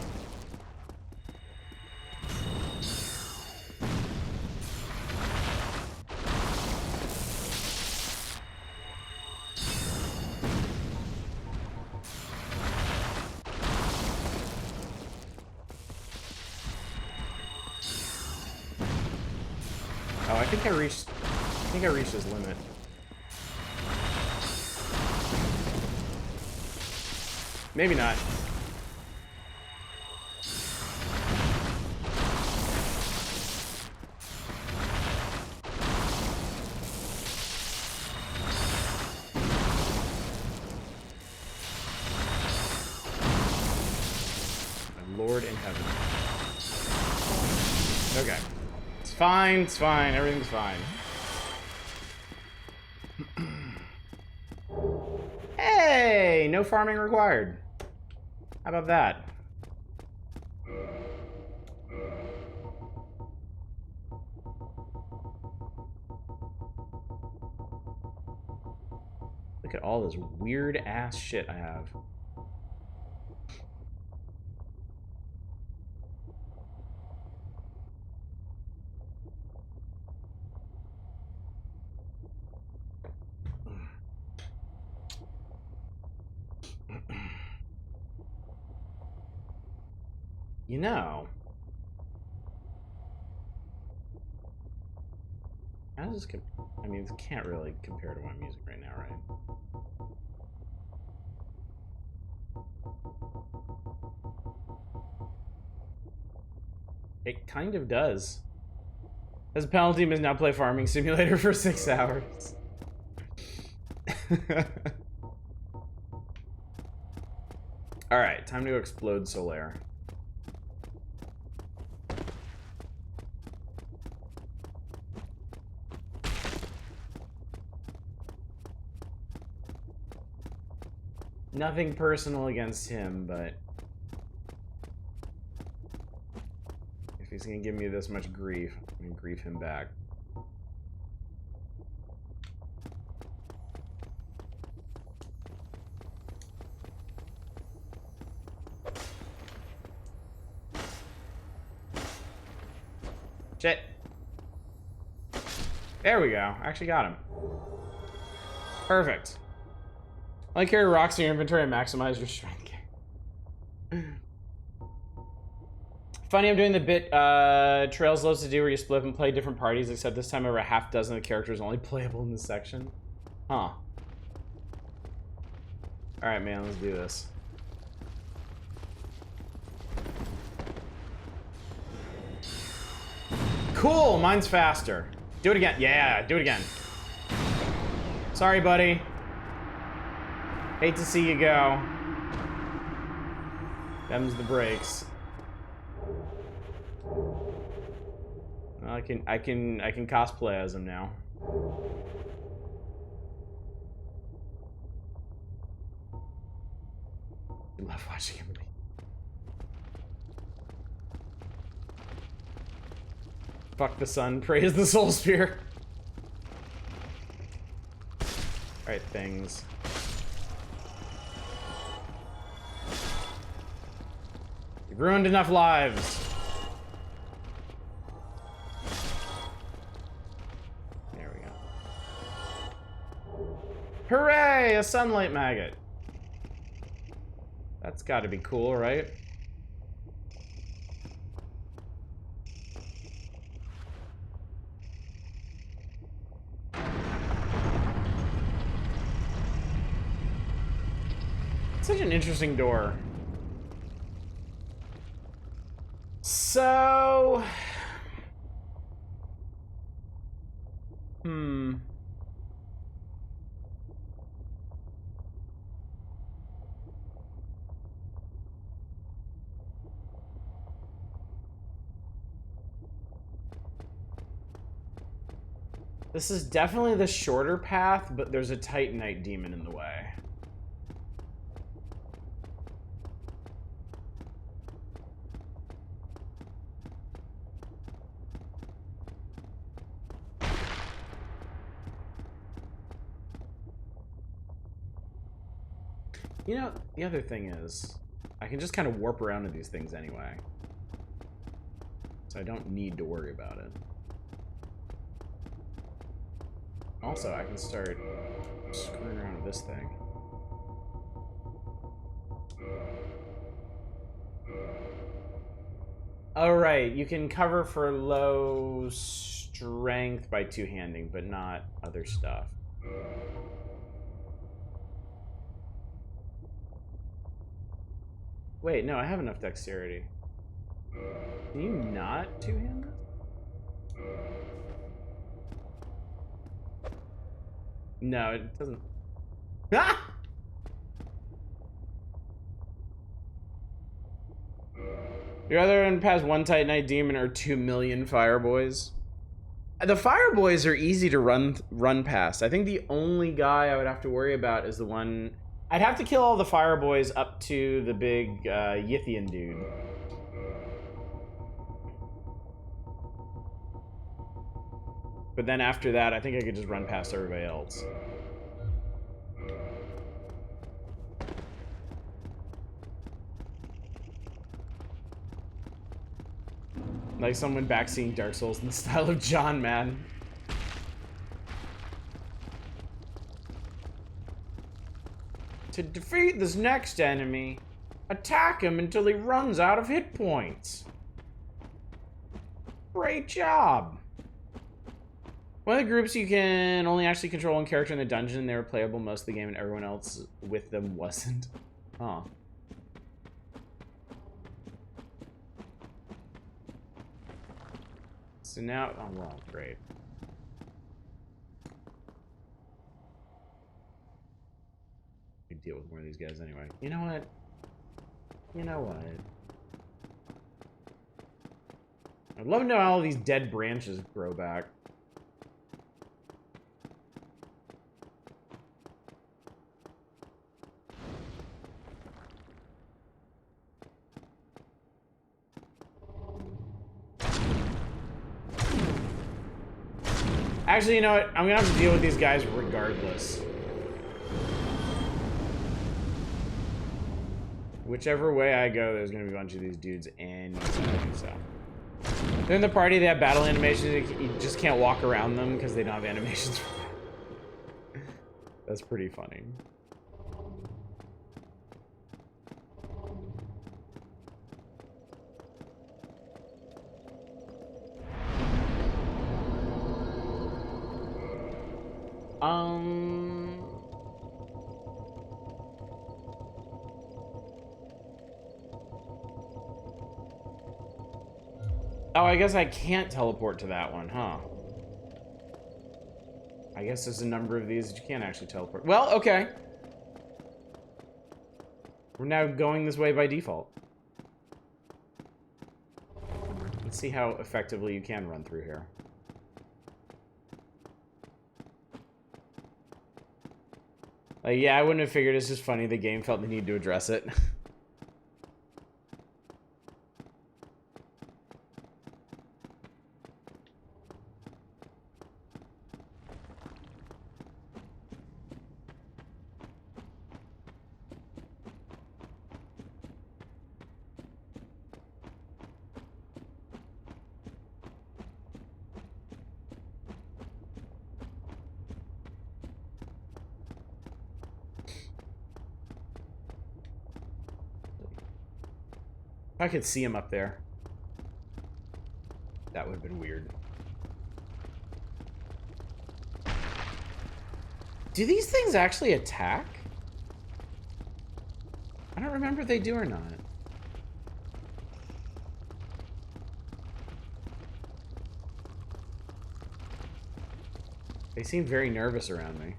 Oh, I think I reached his limit. Maybe not. My Lord in heaven. Okay. It's fine, everything's fine. Hey, no farming required. How about that? Look at all this weird ass shit I have. You know, how does this I mean, this can't really compare to my music right now, right? It kind of does. As a penalty, must now play Farming Simulator for 6 hours. Alright, time to go explode Solaire. Nothing personal against him, but if he's gonna give me this much grief, I'm gonna grief him back. Shit. There we go. Actually got him. Perfect. Only carry rocks in your inventory and maximize your strength. Funny, I'm doing the bit Trails loves to do where you split up and play different parties, except this time over half dozen of the characters only playable in this section. Huh. Alright, man, let's do this. Cool, mine's faster. Do it again. Yeah, do it again. Sorry, buddy. Hate to see you go. Them's the breaks. Well, I can cosplay as him now. I love watching him leave. Fuck the sun, praise the soul spear. Alright, things. You've ruined enough lives. There we go. Hooray! A sunlight maggot. That's gotta be cool, right? Such an interesting door. So... This is definitely the shorter path, but there's a Titanite demon in the way. You know, the other thing is, I can just kind of warp around to these things anyway. So I don't need to worry about it. Also, I can start screwing around with this thing. Oh, right. You can cover for low strength by two-handing, but not other stuff. Wait, no, I have enough dexterity. Can you not two-hand this? No, it doesn't. Ah! You rather run past one Titanite demon or 2 million Fireboys? The Fireboys are easy to run past. I think the only guy I would have to worry about is the one... I'd have to kill all the Fireboys up to the big Yithian dude. But then after that, I think I could just run past everybody else. Like someone backseeing Dark Souls in the style of John, man. To defeat this next enemy, attack him until he runs out of hit points. Great job. One of the groups you can only actually control one character in the dungeon. They were playable most of the game and everyone else with them wasn't. Huh. So now, oh well, great. We deal with more of these guys anyway. You know what? You know what? I'd love to know how all these dead branches grow back. Actually, you know what? I'm gonna have to deal with these guys regardless. Whichever way I go, there's gonna be a bunch of these dudes anyway, so. They're in the party, they have battle animations, you just can't walk around them because they don't have animations for that. That's pretty funny. Oh, I guess I can't teleport to that one, huh? I guess there's a number of these that you can't actually teleport. Well, okay. We're now going this way by default. Let's see how effectively you can run through here. Like, yeah, I wouldn't have figured. It's just funny. The game felt the need to address it. If I could see him up there, that would have been weird. Do these things actually attack? I don't remember if they do or not. They seem very nervous around me.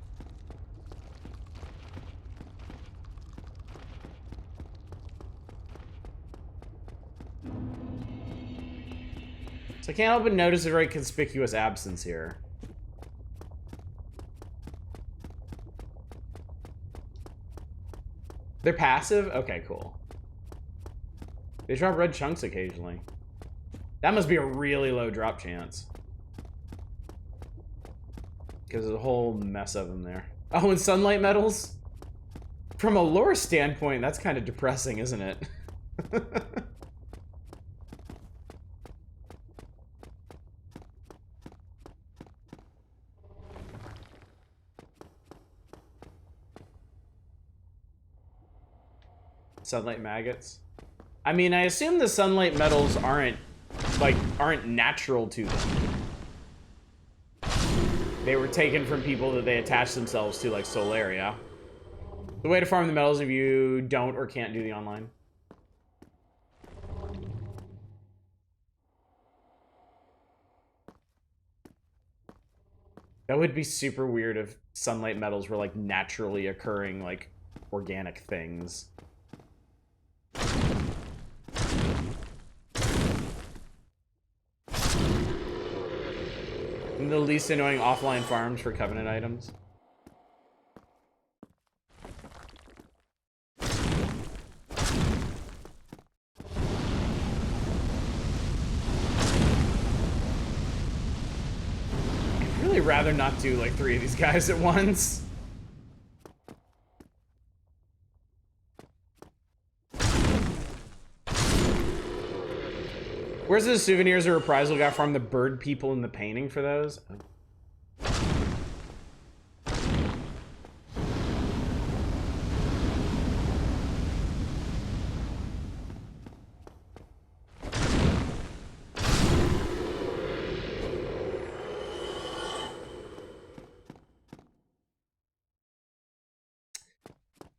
So I can't help but notice a very conspicuous absence here. They're passive? Okay, cool. They drop red chunks occasionally. That must be a really low drop chance. Because there's a whole mess of them there. Oh, and sunlight metals? From a lore standpoint, that's kind of depressing, isn't it? Sunlight maggots. I mean, I assume the sunlight metals aren't natural to them. They were taken from people that they attached themselves to, like Solaria. The way to farm the metals if you don't or can't do the online. That would be super weird if sunlight metals were like naturally occurring, like organic things. And the least annoying offline farms for Covenant items. I'd really rather not do like 3 of these guys at once. Where's the souvenirs or reprisal? Got from the bird people in the painting for those? Oh.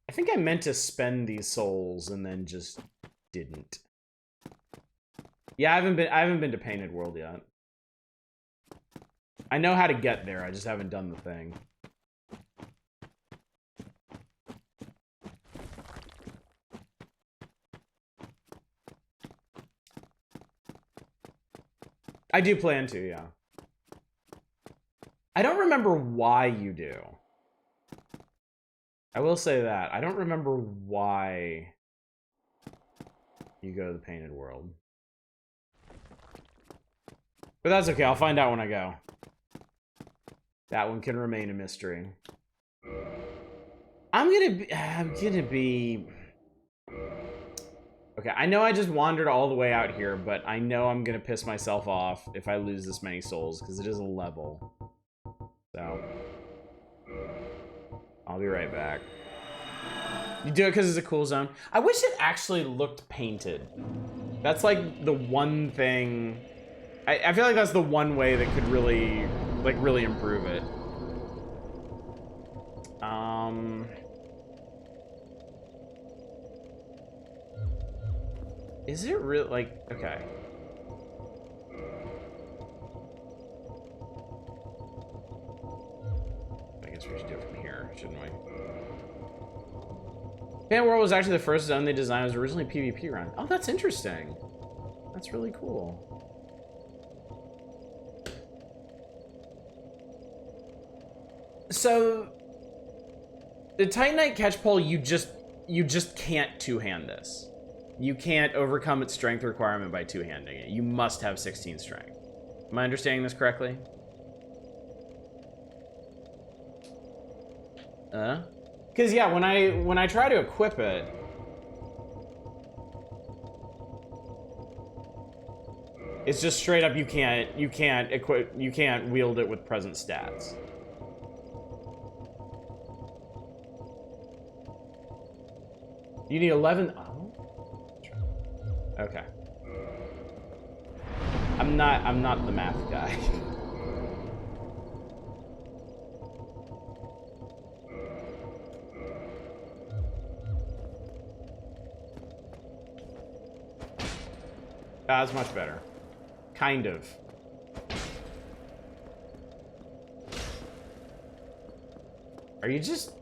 I think I meant to spend these souls and then just didn't. Yeah, I haven't been to Painted World yet. I know how to get there, I just haven't done the thing. I do plan to, yeah. I don't remember why you do. I will say that. I don't remember why you go to the Painted World. But that's okay, I'll find out when I go. That one can remain a mystery. I'm gonna be... Okay, I know I just wandered all the way out here, but I know I'm gonna piss myself off if I lose this many souls, because it is a level. So... I'll be right back. You do it because it's a cool zone. I wish it actually looked painted. That's like the one thing... I feel like that's the one way that could really, like, really improve it. Is it really, like, okay. I guess we should do it from here, shouldn't we? Painted World was actually the first zone they designed. It was originally a PvP run. Oh, that's interesting. That's really cool. So, The Titanite catch pole, you just can't two-hand this. You can't overcome its strength requirement by two-handing it. You must have 16 strength. Am I understanding this correctly? Because yeah, when I try to equip it, it's just straight up you can't wield it with present stats. You need 11. Oh. Okay. I'm not the math guy. That's much better. Kind of. Are you just...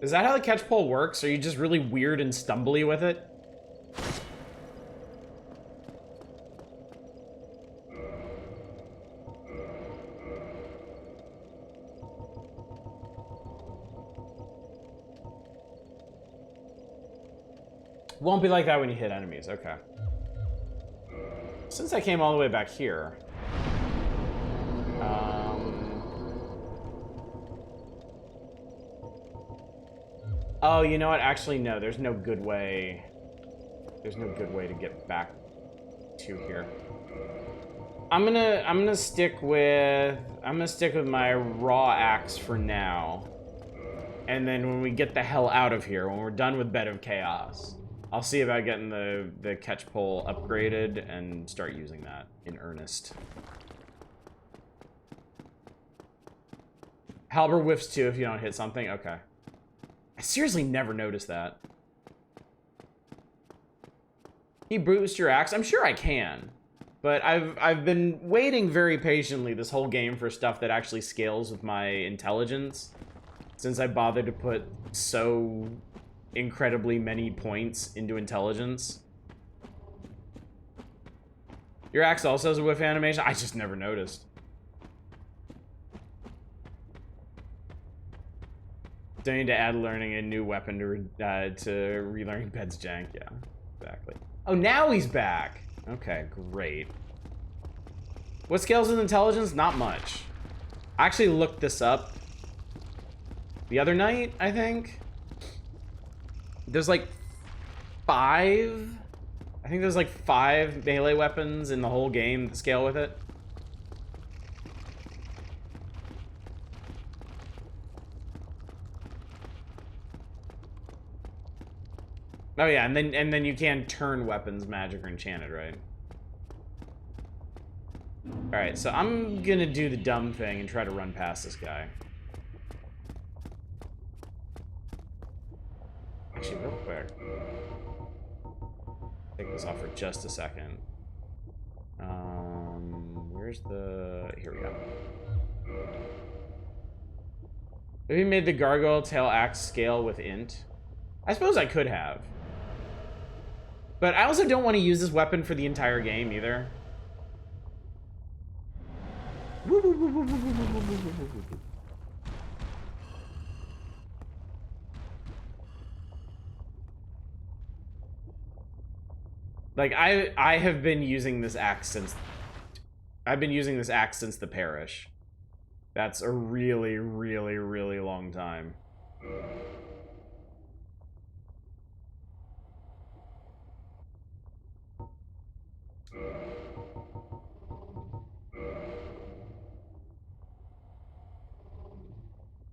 Is that how the catch pole works? Are you just really weird and stumbly with it? Won't be like that when you hit enemies. Okay. Since I came all the way back here... Oh, you know what? Actually, no. There's no good way... There's no good way to get back to here. I'm gonna stick with my raw axe for now. And then when we get the hell out of here, when we're done with Bed of Chaos, I'll see about getting the catch pole upgraded and start using that in earnest. Halberd whiffs too if you don't hit something. Okay. I seriously never noticed that. Can you boost your axe? I'm sure I can. But I've been waiting very patiently this whole game for stuff that actually scales with my intelligence. Since I bothered to put so incredibly many points into intelligence. Your axe also has a whiff animation? I just never noticed. Don't need to add learning a new weapon to relearning Bed's jank. Yeah, exactly. Oh, now he's back. Okay, great. What scales with intelligence? Not much. I actually looked this up the other night, I think. There's like 5... I think there's like 5 melee weapons in the whole game that scale with it. Oh yeah, and then you can turn weapons magic or enchanted, right? Alright, so I'm gonna do the dumb thing and try to run past this guy. Actually, real quick. Take this off for just a second. Where's the... Here we go. Have you made the gargoyle tail axe scale with int? I suppose I could have. But I also don't want to use this weapon for the entire game either. Like I have been using this axe since the parish. That's a really, really, really long time.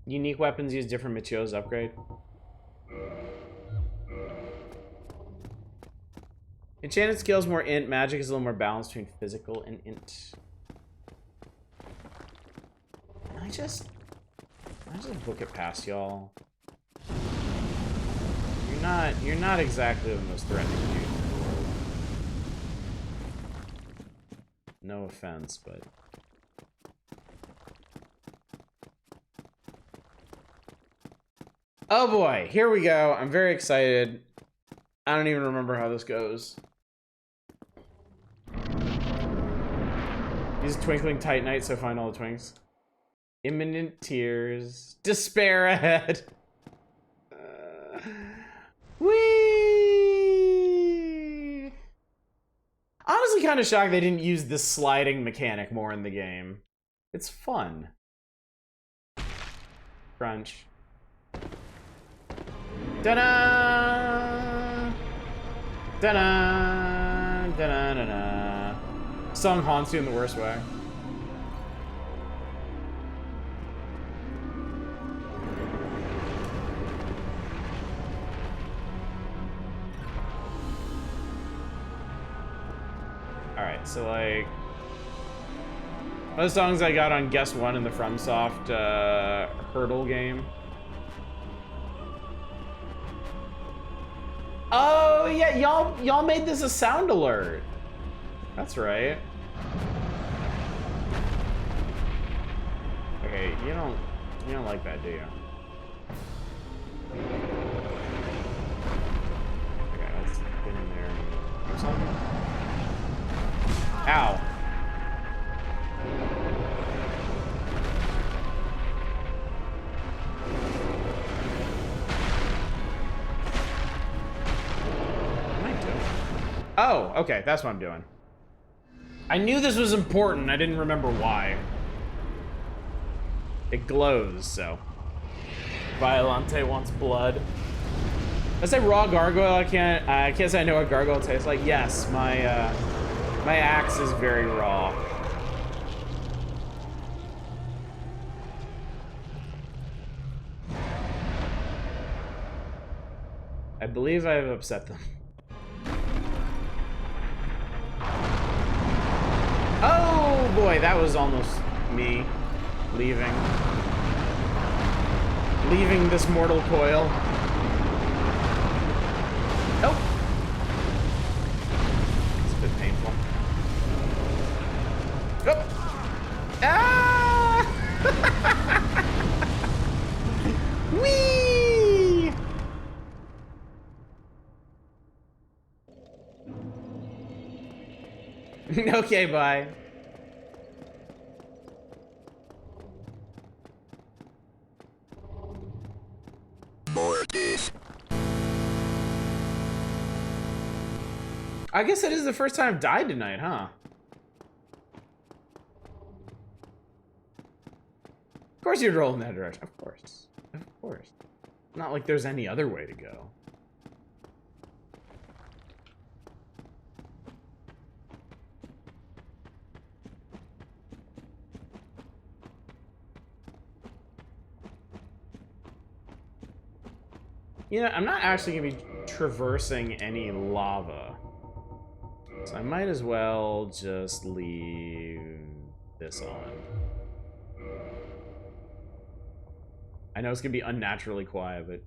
Unique weapons use different materials to upgrade. Enchanted skills more int. Magic is a little more balanced between physical and int. I just book it past y'all. You're not exactly the most threatening dude in the world. No offense, but oh boy, here we go. I'm very excited. I don't even remember how this goes. Use Twinkling Titanite so find all the twinks. Imminent tears. Despair ahead. Whee! Honestly, kind of shocked they didn't use this sliding mechanic more in the game. It's fun. Crunch. Da-da! Da-da! Da-da-da-da. Song haunts you in the worst way. Alright, so like... those songs I got on Guess One in the FromSoft Hurdle game. Oh yeah, y'all made this a sound alert. That's right. Okay, you don't like that, do you? Okay, let's get in there and do something. Ow. What am I doing? Oh, okay, that's what I'm doing. I knew this was important, I didn't remember why. It glows, so. Violante wants blood. I say raw gargoyle, I can't say I know what gargoyle tastes like. Yes, my my axe is very raw. I believe I have upset them. Oh boy, that was almost me leaving this mortal coil. Nope. It's a bit painful. Oh. Ah! Whee! Okay, bye. I guess that is the first time I've died tonight, huh? Of course you'd roll in that direction. Of course. Of course. Not like there's any other way to go. You know, I'm not actually going to be traversing any lava. So I might as well just leave this on. I know it's going to be unnaturally quiet, but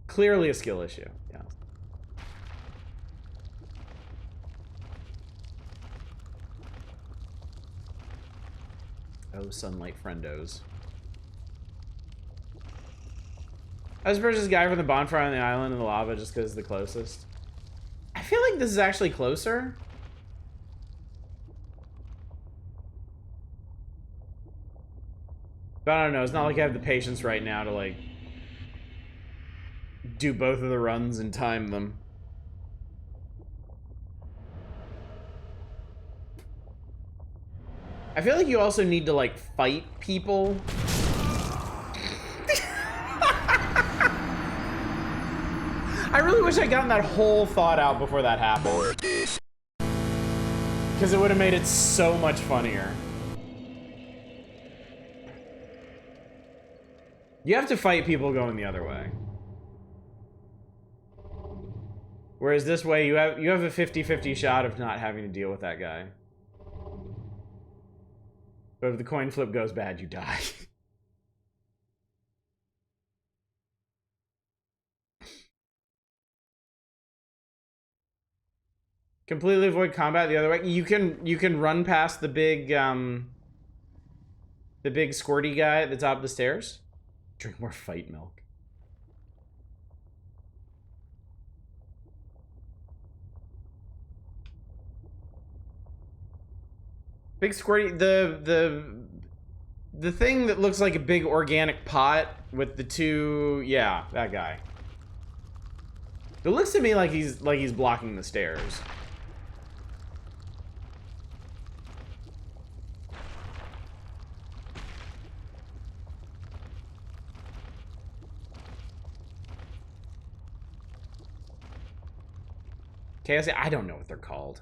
clearly a skill issue. Yeah. Oh, sunlight friendos. I was versus this guy from the bonfire on the island in the lava just because it's the closest. I feel like this is actually closer. But I don't know, it's not like I have the patience right now to like do both of the runs and time them. I feel like you also need to like fight people. I really wish I'd gotten that whole thought out before that happened. Because it would have made it so much funnier. You have to fight people going the other way. Whereas this way, you have a 50-50 shot of not having to deal with that guy. But if the coin flip goes bad, you die. Completely avoid combat the other way. You can run past the big squirty guy at the top of the stairs. Drink more fight milk. Big squirty, the the thing that looks like a big organic pot with the two, yeah, that guy. It looks to me like he's blocking the stairs. Chaos, I don't know what they're called.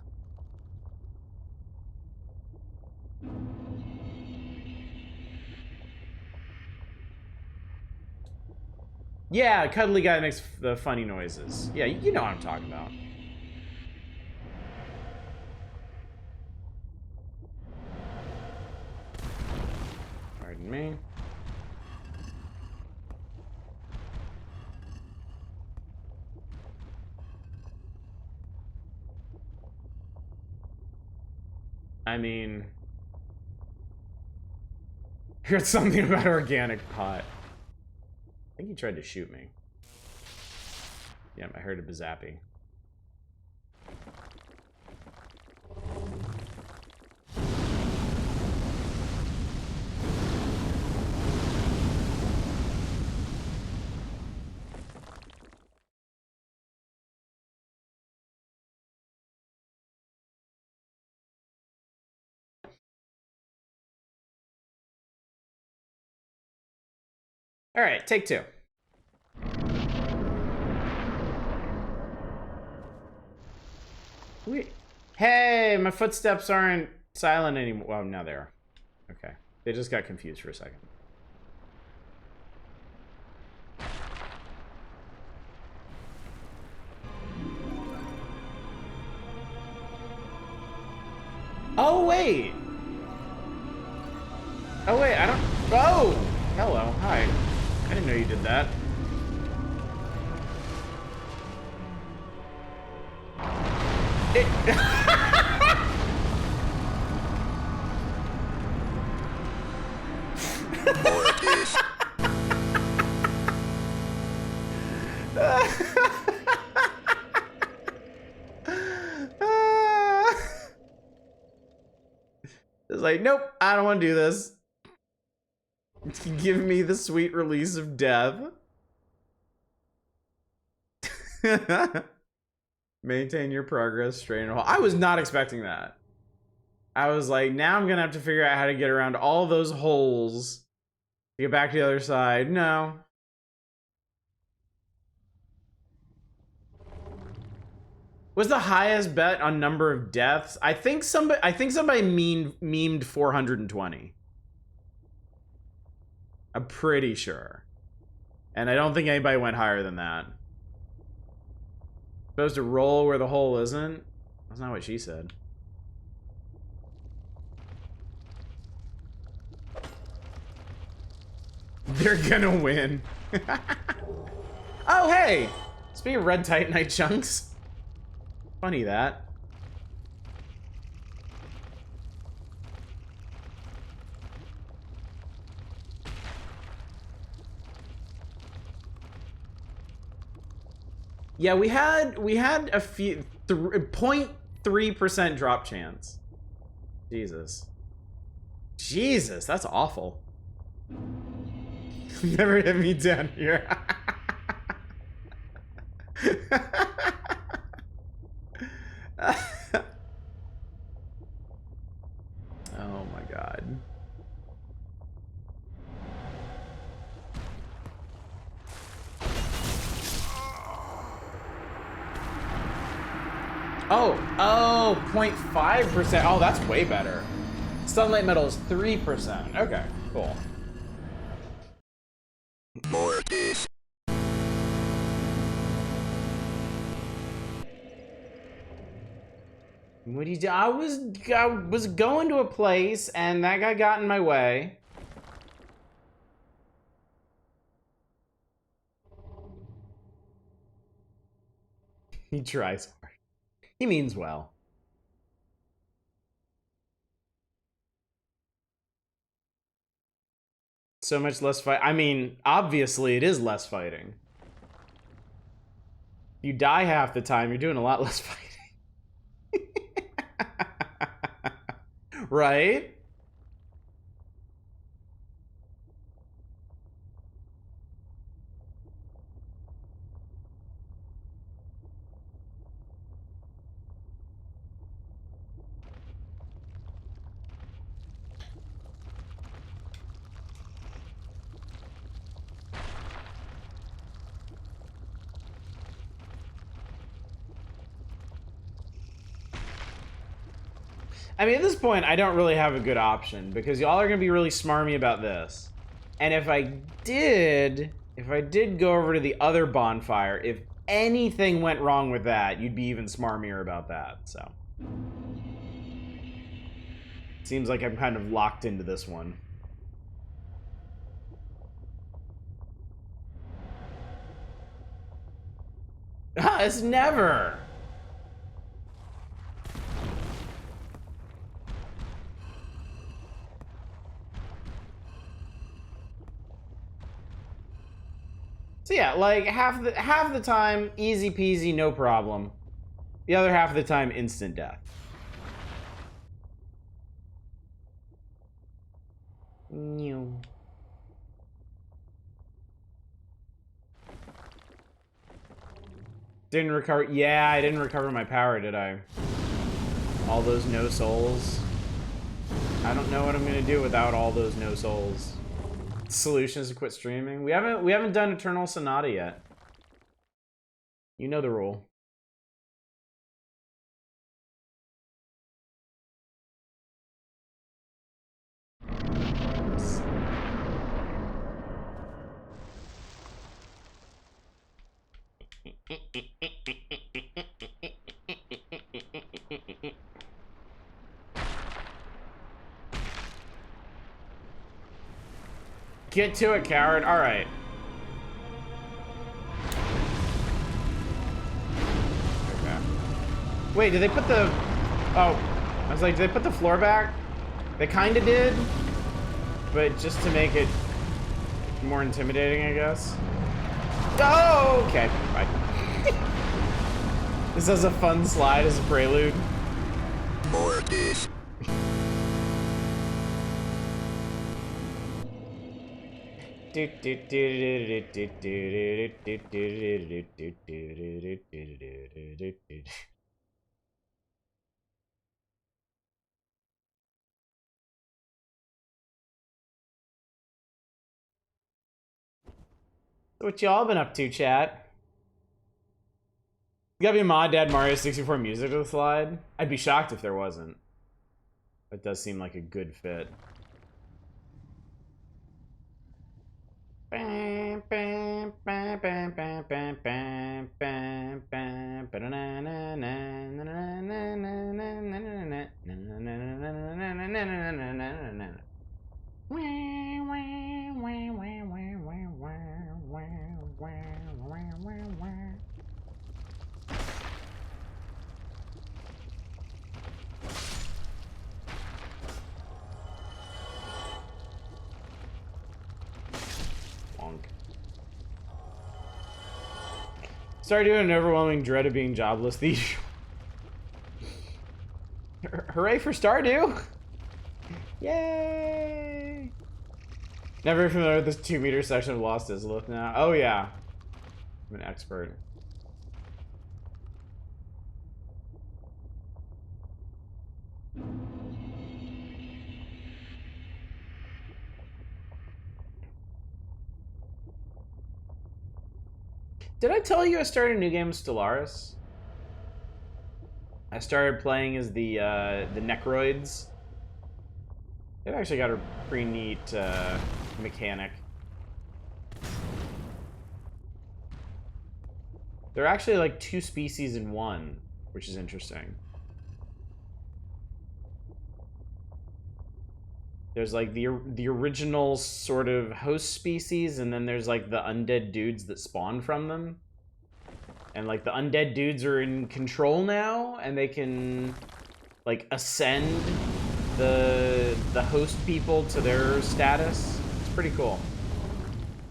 Yeah, cuddly guy makes the funny noises. Yeah, you know what I'm talking about. Pardon me. I mean, heard something about organic pot. I think he tried to shoot me. Yeah, I heard a bazappy. All right, take two. Wait. Hey, my footsteps aren't silent anymore. Well, now they are. Okay. They just got confused for a second. Oh, wait. Oh, wait, I don't... Oh! Hello, hi. I didn't know you did that. It's like, nope, I don't want to do this. Give me the sweet release of death. Maintain your progress, straight in a hole. I was not expecting that. I was like, now I'm gonna have to figure out how to get around all those holes to get back to the other side. No. Was the highest bet on number of deaths? I think somebody memed 420. I'm pretty sure. And I don't think anybody went higher than that. Supposed to roll where the hole isn't? That's not what she said. They're gonna win. Oh, hey! Speaking of red titanite chunks. Funny that. Yeah, we had a few 0.3% drop chance. Jesus. Jesus, that's awful. Never hit me down here. Oh my god. Oh, 0.5%. Oh, that's way better. Sunlight metal is 3%. Okay, cool. Mortis. What do you do? I was going to a place and that guy got in my way. He tries hard. He means well. So much less fight. I mean, obviously it is less fighting. You die half the time, you're doing a lot less fighting. Right? I mean, at this point, I don't really have a good option because y'all are gonna be really smarmy about this. And if I did go over to the other bonfire, if anything went wrong with that, you'd be even smarmier about that, so. Seems like I'm kind of locked into this one. It's never! So yeah, like half the time, easy peasy, no problem. The other half of the time, instant death. New. Didn't recover. Yeah, I didn't recover my power, did I? All those no souls. I don't know what I'm gonna do without all those no souls. Solution is to quit streaming. We haven't done Eternal Sonata yet. You know the rule. Get to it, coward. All right. Okay. Wait, did they put the... Oh, I was like, did they put the floor back? They kind of did, but just to make it more intimidating, I guess. Oh, okay. Bye. This has a fun slide as a prelude. More of this. What y'all been up to, chat? You gotta be a mod to add Mario 64 music to the slide? I'd be shocked if there wasn't. That does seem like a good fit. Start doing an overwhelming dread of being jobless. Hooray for Stardew! Yay! Never familiar with this 2-meter section of Lost Izalith now. Oh yeah, I'm an expert. Did I tell you I started a new game of Stellaris? I started playing as the Necroids. They've actually got a pretty neat mechanic. They're actually like 2 species in one, which is interesting. There's like the original sort of host species, and then there's like the undead dudes that spawn from them. And like the undead dudes are in control now, and they can like ascend the host people to their status. It's pretty cool.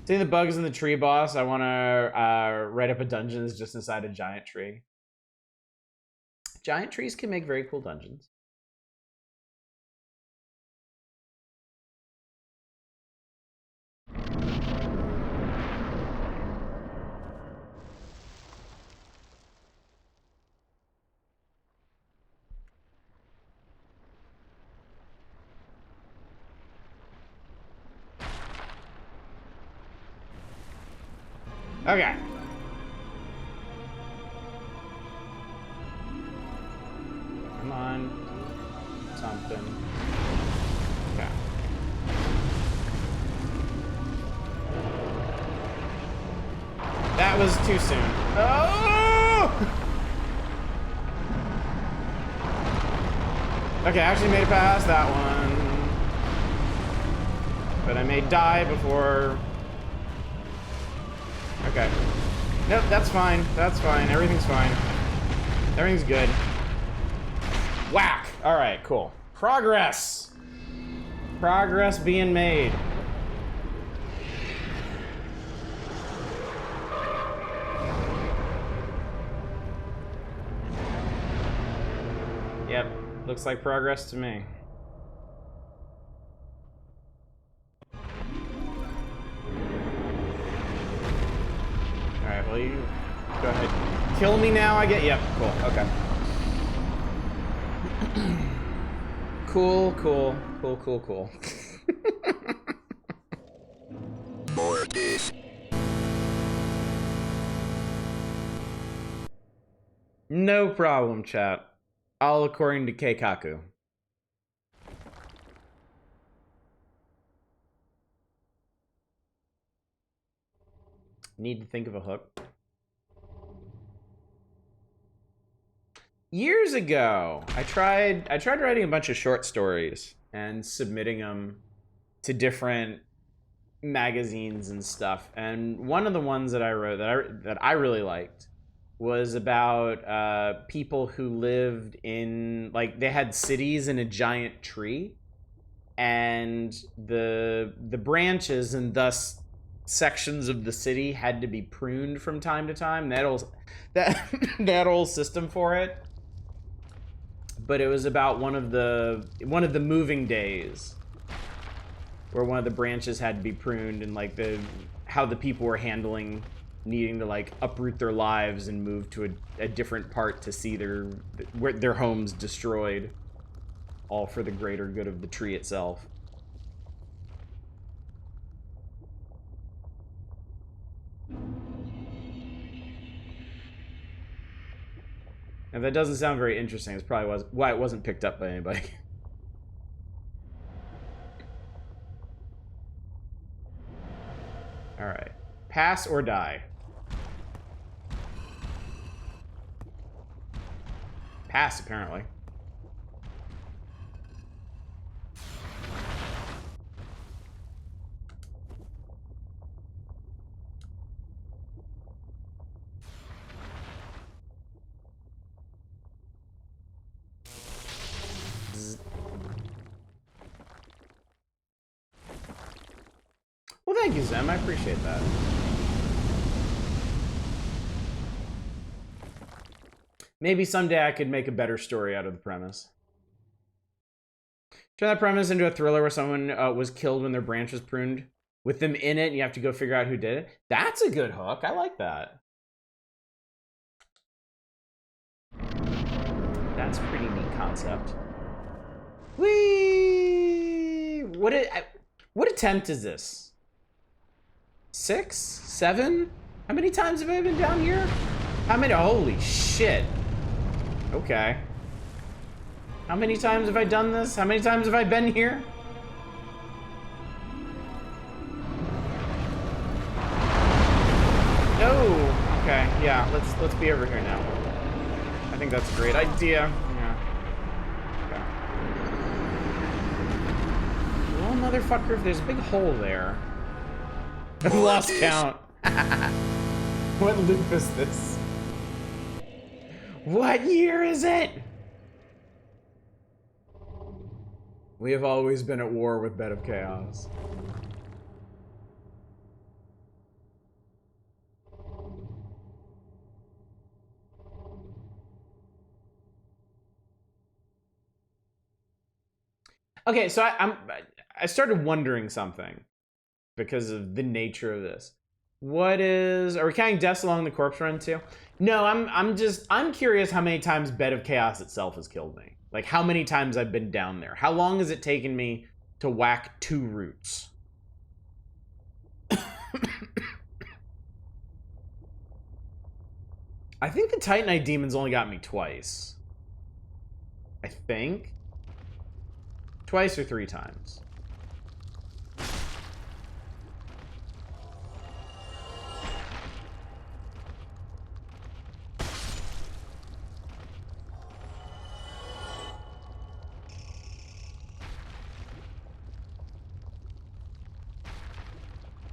Seeing the bugs in the tree boss, I want to write up a dungeon that's just inside a giant tree. Giant trees can make very cool dungeons. Okay. Come on. that was too soon. Oh! Okay, I actually made it past that one. But I may die before... Okay. Nope, that's fine. That's fine. Everything's fine. Everything's good. Whack! Alright, cool. Progress! Progress being made. Yep, looks like progress to me. Alright, well you go ahead. Kill me now, I get. Yep, cool, okay. Cool. Mortis. No problem, chat. All according to Keikaku. Need to think of a hook. Years ago, I tried writing a bunch of short stories and submitting them to different magazines and stuff. And one of the ones that I wrote that I really liked was about people who lived in, like, they had cities in a giant tree, and the branches and thus sections of the city had to be pruned from time to time. That whole system for it. But it was about one of the moving days where one of the branches had to be pruned, and like how the people were handling needing to like uproot their lives and move to a different part to see their homes destroyed, all for the greater good of the tree itself. If that doesn't sound very interesting, it's probably why it wasn't picked up by anybody. All right, pass or die. Pass, apparently. Well, thank you, Zem. I appreciate that. Maybe someday I could make a better story out of the premise. Turn that premise into a thriller where someone was killed when their branch was pruned, with them in it, and you have to go figure out who did it. That's a good hook. I like that. That's a pretty neat concept. Whee! What attempt is this? 6? 7? How many times have I been down here? How many? Holy shit. Okay. How many times have I done this? How many times have I been here? No. Okay, yeah, let's be over here now. I think that's a great idea. Yeah. Okay. Well, motherfucker, if there's a big hole there. I lost count. What loop is this? What year is it? We have always been at war with Bed of Chaos. Okay, so I started wondering something because of the nature of this. Are we counting deaths along the corpse run too? No, I'm curious how many times Bed of Chaos itself has killed me. Like how many times I've been down there. How long has it taken me to whack 2 roots? I think the Titanite demons only got me twice. I think. Twice or 3 times.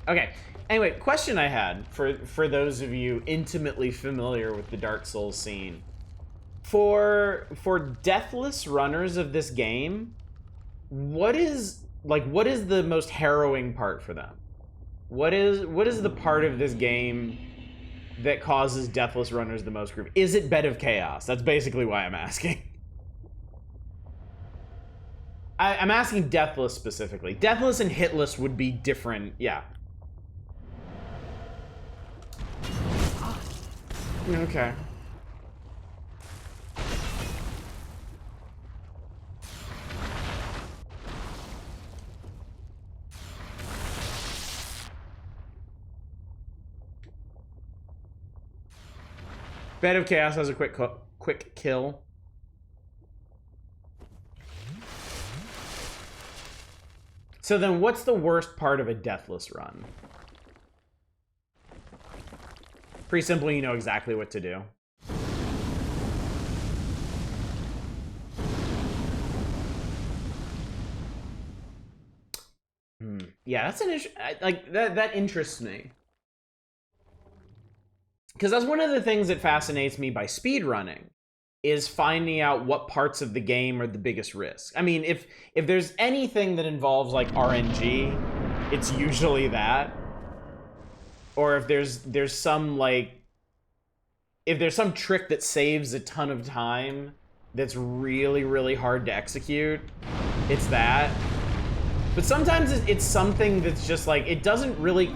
Okay. Anyway, question I had for those of you intimately familiar with the Dark Souls scene. For deathless runners of this game, what is the most harrowing part for them? What is the part of this game that causes deathless runners the most grief? Is it Bed of Chaos? That's basically why I'm asking. I'm asking Deathless specifically. Deathless and Hitless would be different, yeah. Okay. Bed of Chaos has a quick kill. So then what's the worst part of a Deathless run? Pretty simple, you know exactly what to do. Yeah, that's an issue. Like, that interests me. Because that's one of the things that fascinates me by speedrunning, is finding out what parts of the game are the biggest risk. I mean, if there's anything that involves, like, RNG, it's usually that. Or if there's some, like... If there's some trick that saves a ton of time that's really, really hard to execute, it's that. But sometimes it's something that's just, like, it doesn't really...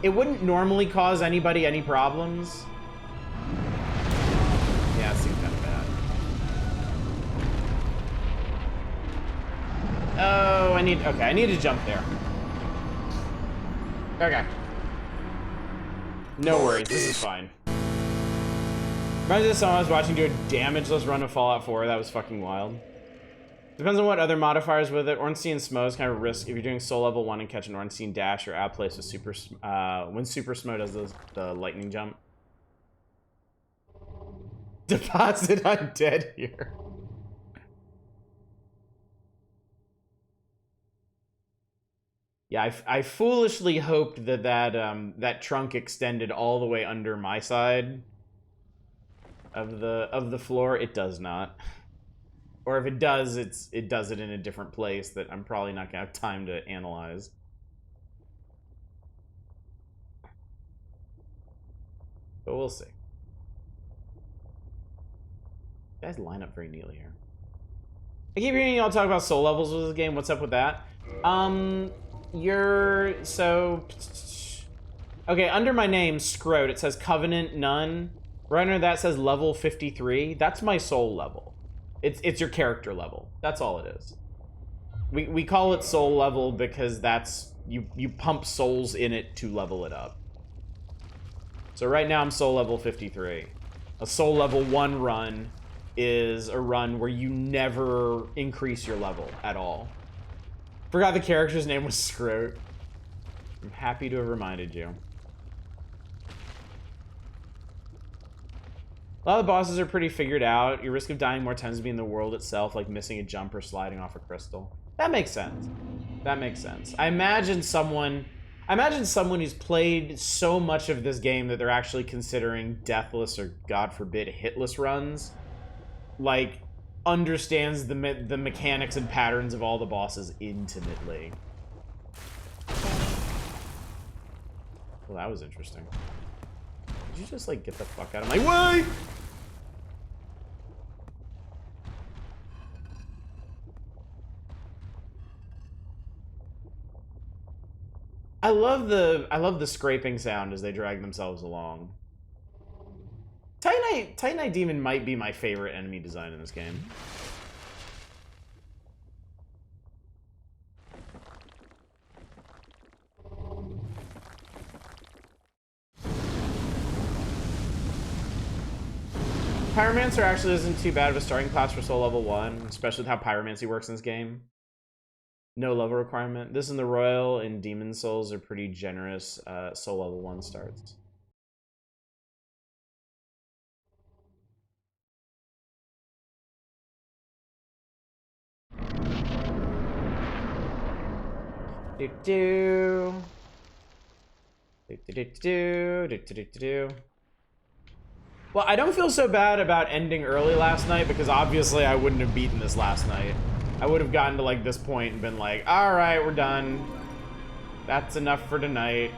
It wouldn't normally cause anybody any problems. Yeah, it seems kind of bad. Oh, I need to jump there. Okay. No worries, this is fine. Reminds me of someone I was watching do a damageless run of Fallout 4. That was fucking wild. Depends on what other modifiers with it. Ornstein Smo is kind of a risk if you're doing soul level 1 and catch an Ornstein dash or outplace with super when Super Smo does the lightning jump. Deposit undead here. Yeah, I foolishly hoped that trunk extended all the way under my side of the floor. It does not. Or if it does, it does it in a different place that I'm probably not gonna have time to analyze. But we'll see. You guys line up very neatly here. I keep hearing y'all talk about soul levels with this game. What's up with that? Okay, under my name, Scroat, it says Covenant None. Right under that says level 53. That's my soul level. It's your character level. That's all it is. We call it soul level because that's you pump souls in it to level it up. So right now I'm soul level 53. A soul level 1 run is a run where you never increase your level at all. Forgot the character's name was Scroat. I'm happy to have reminded you. A lot of the bosses are pretty figured out. Your risk of dying more tends to be in the world itself, like missing a jump or sliding off a crystal. That makes sense. That makes sense. I imagine someone who's played so much of this game that they're actually considering deathless or, God forbid, hitless runs, like, understands the mechanics and patterns of all the bosses intimately. Well, that was interesting. Did you just, like, get the fuck out of my way? I love the scraping sound as they drag themselves along. Titanite Demon might be my favorite enemy design in this game. Pyromancer actually isn't too bad of a starting class for soul level 1, especially with how pyromancy works in this game. No level requirement. This and the Royal and Demon Souls are pretty generous soul level 1 starts. Do. Well, I don't feel so bad about ending early last night because obviously I wouldn't have beaten this last night. I would have gotten to like this point and been like, all right, we're done. That's enough for tonight.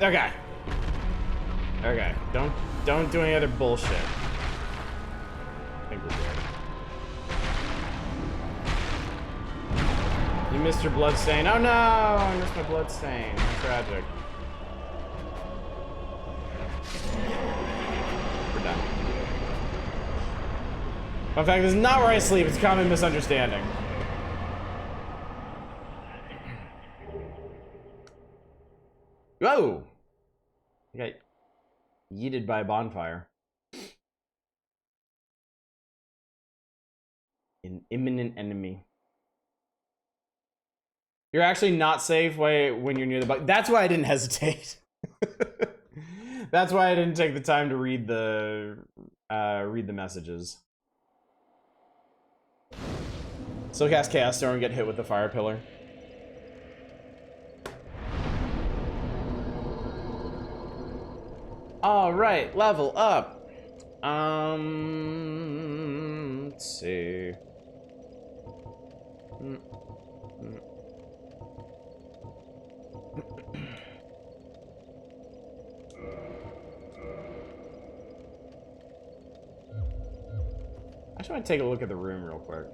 Okay. Okay. Don't do any other bullshit. I think we're good. You missed your bloodstain. Oh no! I missed my bloodstain. How tragic. We're done. In fact, this is not where I sleep. It's a common misunderstanding. Whoa! I got yeeted by a bonfire. An imminent enemy. You're actually not safe when you're near the bug. That's why I didn't hesitate. That's why I didn't take the time to read the messages. Still cast Chaos Storm and get hit with the fire pillar. All right, level up. Let's see. I just want to take a look at the room real quick.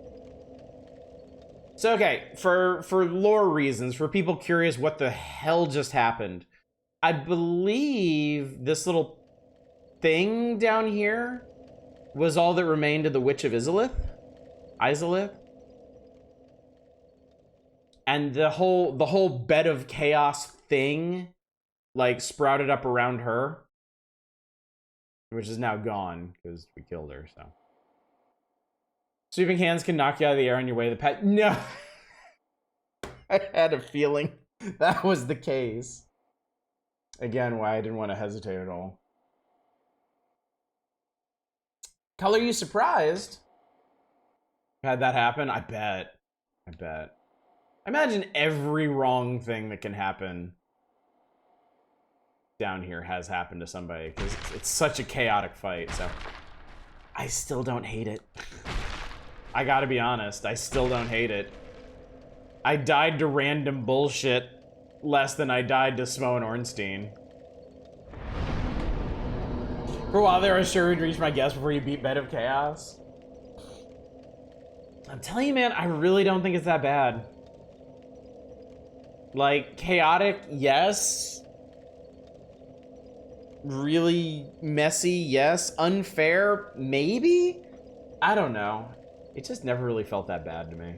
So, okay, for lore reasons, for people curious what the hell just happened, I believe this little thing down here was all that remained of the Witch of Izalith. And the whole bed of chaos thing, like, sprouted up around her, which is now gone because we killed her. So, sweeping hands can knock you out of the air on your way to the pet. No, I had a feeling that was the case. Again, why I didn't want to hesitate at all. Color you surprised? Had that happen? I bet. Imagine every wrong thing that can happen down here has happened to somebody, because it's such a chaotic fight, so. I still don't hate it. I gotta be honest, I still don't hate it. I died to random bullshit less than I died to Smo and Ornstein. For a while there, I was sure we'd reach my guess before you beat Bed of Chaos. I'm telling you, man, I really don't think it's that bad. Like, chaotic, yes. Really messy, yes. Unfair, maybe? I don't know. It just never really felt that bad to me.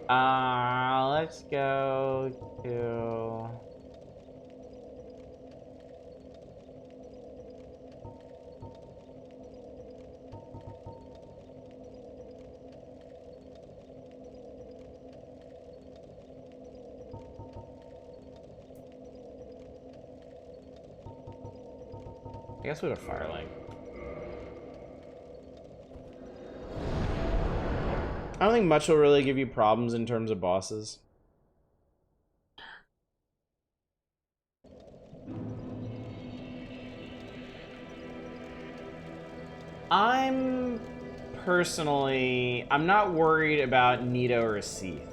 Let's go to... I guess with a Firelight. I don't think much will really give you problems in terms of bosses. I'm not worried about Nito or Seath.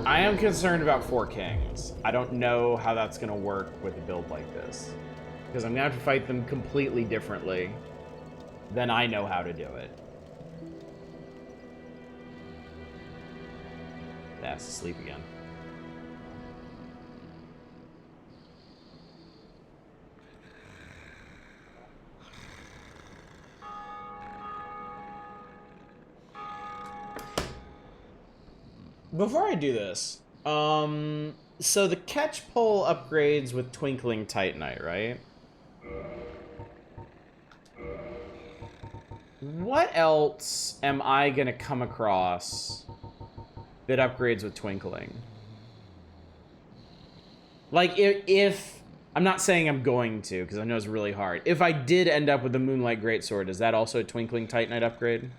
I am concerned about Four Kings. I don't know how that's going to work with a build like this, because I'm going to have to fight them completely differently than I know how to do it. That's asleep again. Before I do this, so the catch pull upgrades with Twinkling Titanite, right? What else am I gonna come across that upgrades with Twinkling? Like, if I'm not saying I'm going to, because I know it's really hard. If I did end up with the Moonlight Greatsword, is that also a Twinkling Titanite upgrade?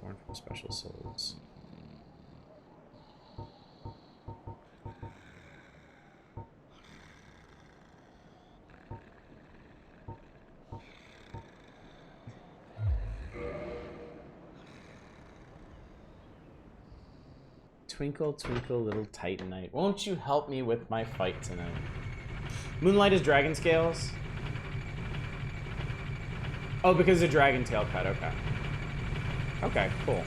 Born from special souls. Twinkle, twinkle, little Titanite. Won't you help me with my fight tonight? Moonlight is dragon scales? Oh, because of dragon tail cut. Okay. Okay, cool.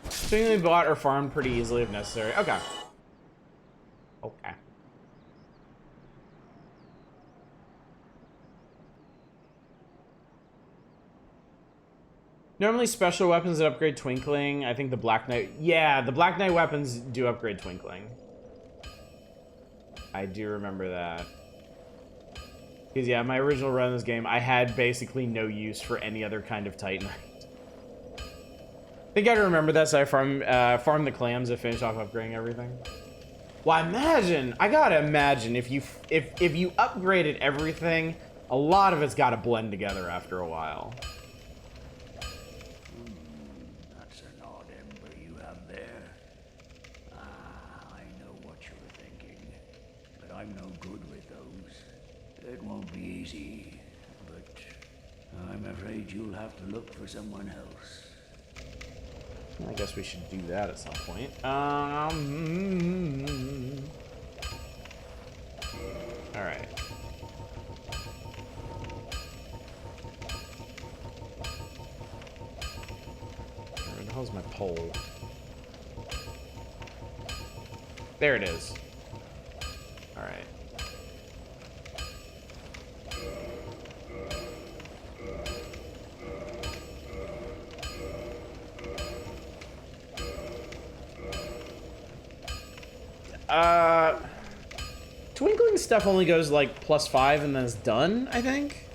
Something we bought or farmed pretty easily if necessary. Okay. Okay. Normally special weapons that upgrade Twinkling. I think the Black Knight... Yeah, the Black Knight weapons do upgrade Twinkling. I do remember that. Because, yeah, my original run of this game, I had basically no use for any other kind of Titanite. I think I remember that, so I farmed the clams to finish off upgrading everything. Well, I gotta imagine if you upgraded everything, a lot of it's gotta blend together after a while. That's an odd ember you have there. Ah, I know what you're thinking, but I'm no good with those. It won't be easy, but I'm afraid you'll have to look for someone else. I guess we should do that at some point. Alright. Where the hell's my pole? There it is. Alright. Twinkling stuff only goes like +5 and then it's done, I think?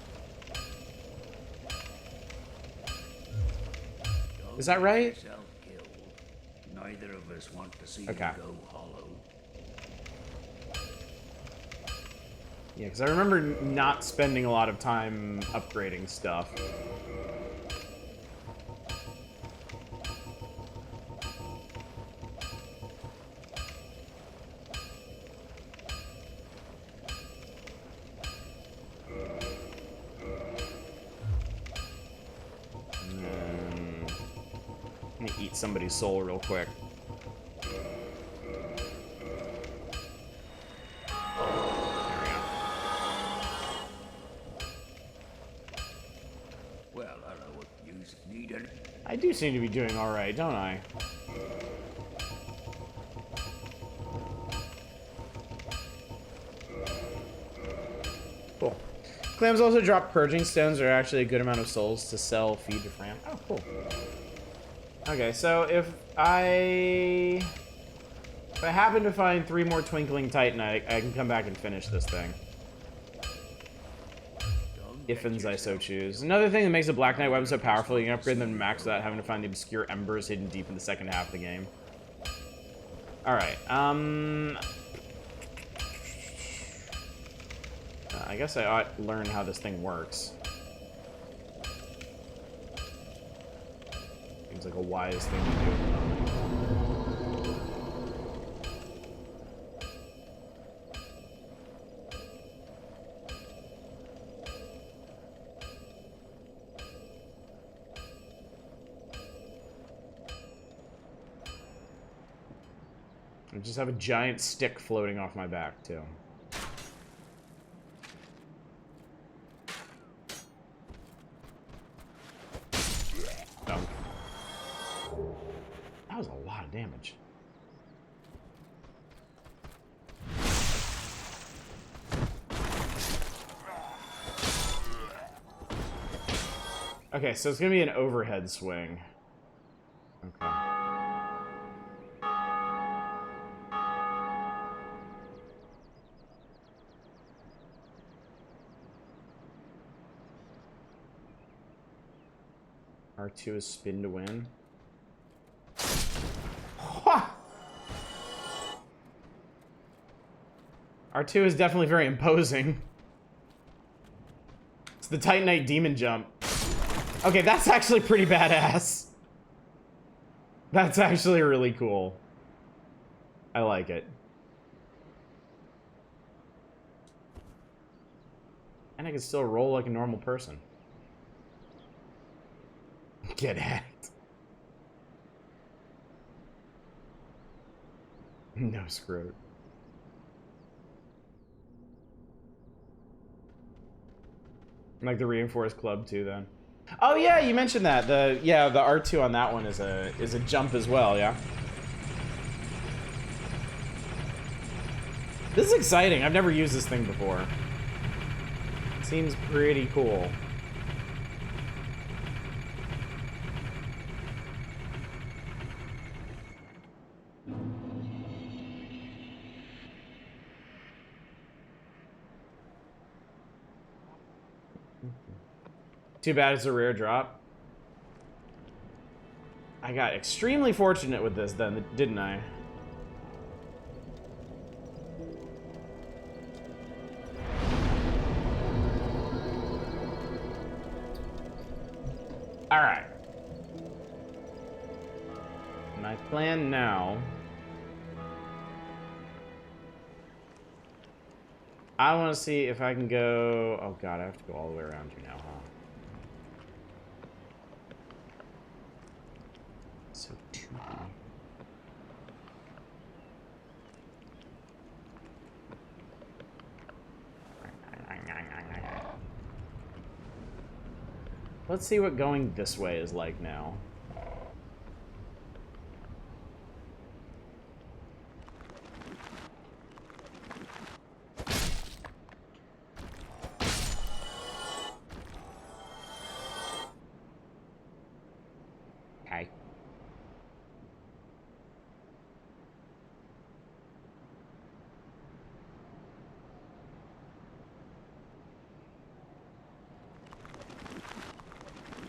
Is that right? Neither of us want to see Okay. you go hollow. Yeah, because I remember not spending a lot of time upgrading stuff. Let me eat somebody's soul real quick. There we go. Well, I don't know what you needed. I do seem to be doing alright, don't I? Cool. Clams also drop purging stones, are actually a good amount of souls to sell, feed to Fran. Oh, cool. Okay, so if I happen to find 3 more Twinkling Titanite, I can come back and finish this thing. If and I so choose. Another thing that makes a Black Knight weapon so powerful, you can upgrade them to max without having to find the obscure embers hidden deep in the second half of the game. Alright, I guess I ought to learn how this thing works. Seems like a wise thing to do. I just have a giant stick floating off my back, too. of damage. Okay, so it's gonna be an overhead swing. Okay. R2 is spin to win. R2 is definitely very imposing. It's the Titanite demon jump. Okay, that's actually pretty badass. That's actually really cool. I like it. And I can still roll like a normal person. Get hacked. No screw. Like the reinforced club too, then. Oh yeah, you mentioned that. The R2 on that one is a jump as well, yeah. This is exciting. I've never used this thing before. Seems pretty cool. Too bad it's a rare drop. I got extremely fortunate with this then, didn't I? Alright. My plan now... I want to see if I can go... Oh god, I have to go all the way around you now, huh? So too. Let's see what going this way is like now. Okay.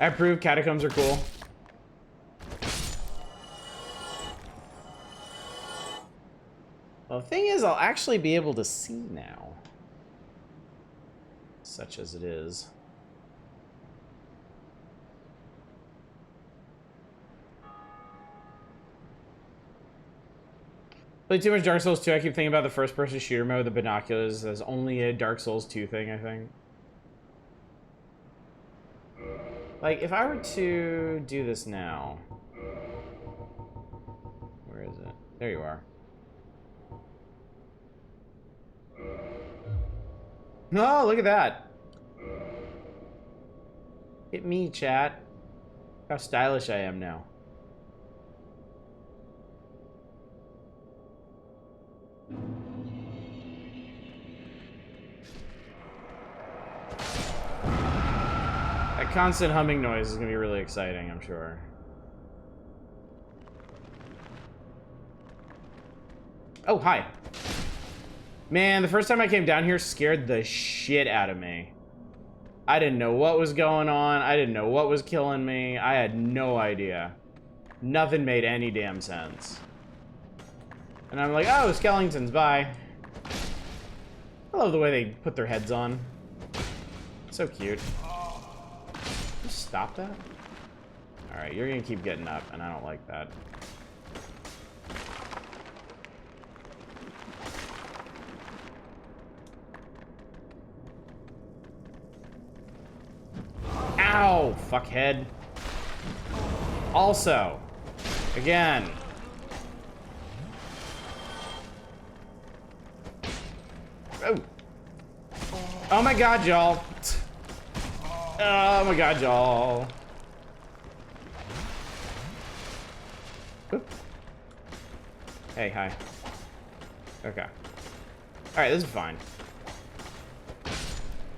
I approve. Catacombs are cool. Well, the thing is, I'll actually be able to see now. Such as it is. Played too much Dark Souls 2. I keep thinking about the first-person shooter mode, the binoculars. There's only a Dark Souls 2 thing, I think. Like, if I were to do this now... Where is it? There you are. Oh, look at that! Hit me, chat. How stylish I am now. That constant humming noise is gonna be really exciting, I'm sure. Oh, hi. Man, the first time I came down here scared the shit out of me. I didn't know what was going on. I didn't know what was killing me. I had no idea. Nothing made any damn sense. And I'm like, oh, skeletons, bye. I love the way they put their heads on. So cute. Just stop that? Alright, you're gonna keep getting up, and I don't like that. Ow, fuckhead. Also, again. Oh. Oh my god, y'all. Oh my god, y'all. Hey, hi. Okay. Alright, this is fine.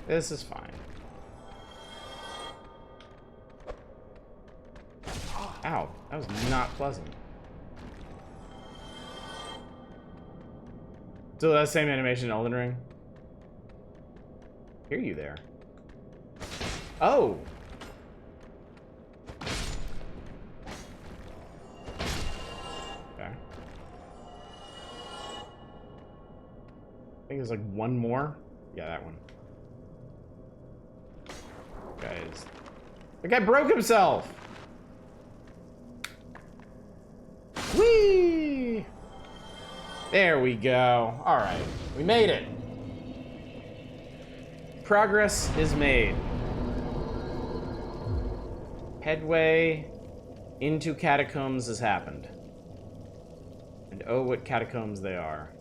This is fine. Ow, that was not pleasant. So that same animation in Elden Ring? Hear you there. Oh! Okay. I think there's like one more. Yeah, that one. Guys. The guy broke himself! Whee! There we go. Alright. We made it. Progress is made. Headway into catacombs has happened. And oh, what catacombs they are.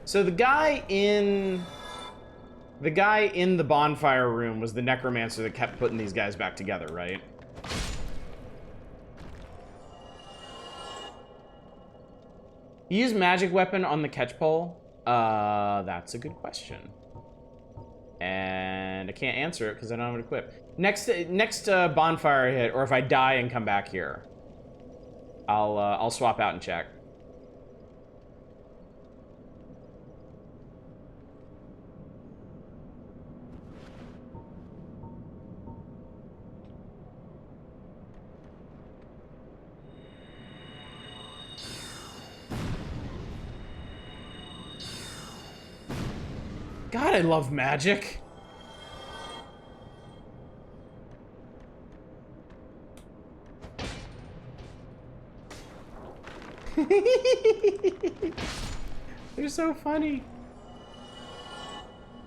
So the guy in the bonfire room was the necromancer that kept putting these guys back together, right? You use magic weapon on the catch pole? That's a good question. And I can't answer it because I don't have it equipped. Next bonfire hit, or if I die and come back here, I'll swap out and check. God, I love magic. They're so funny.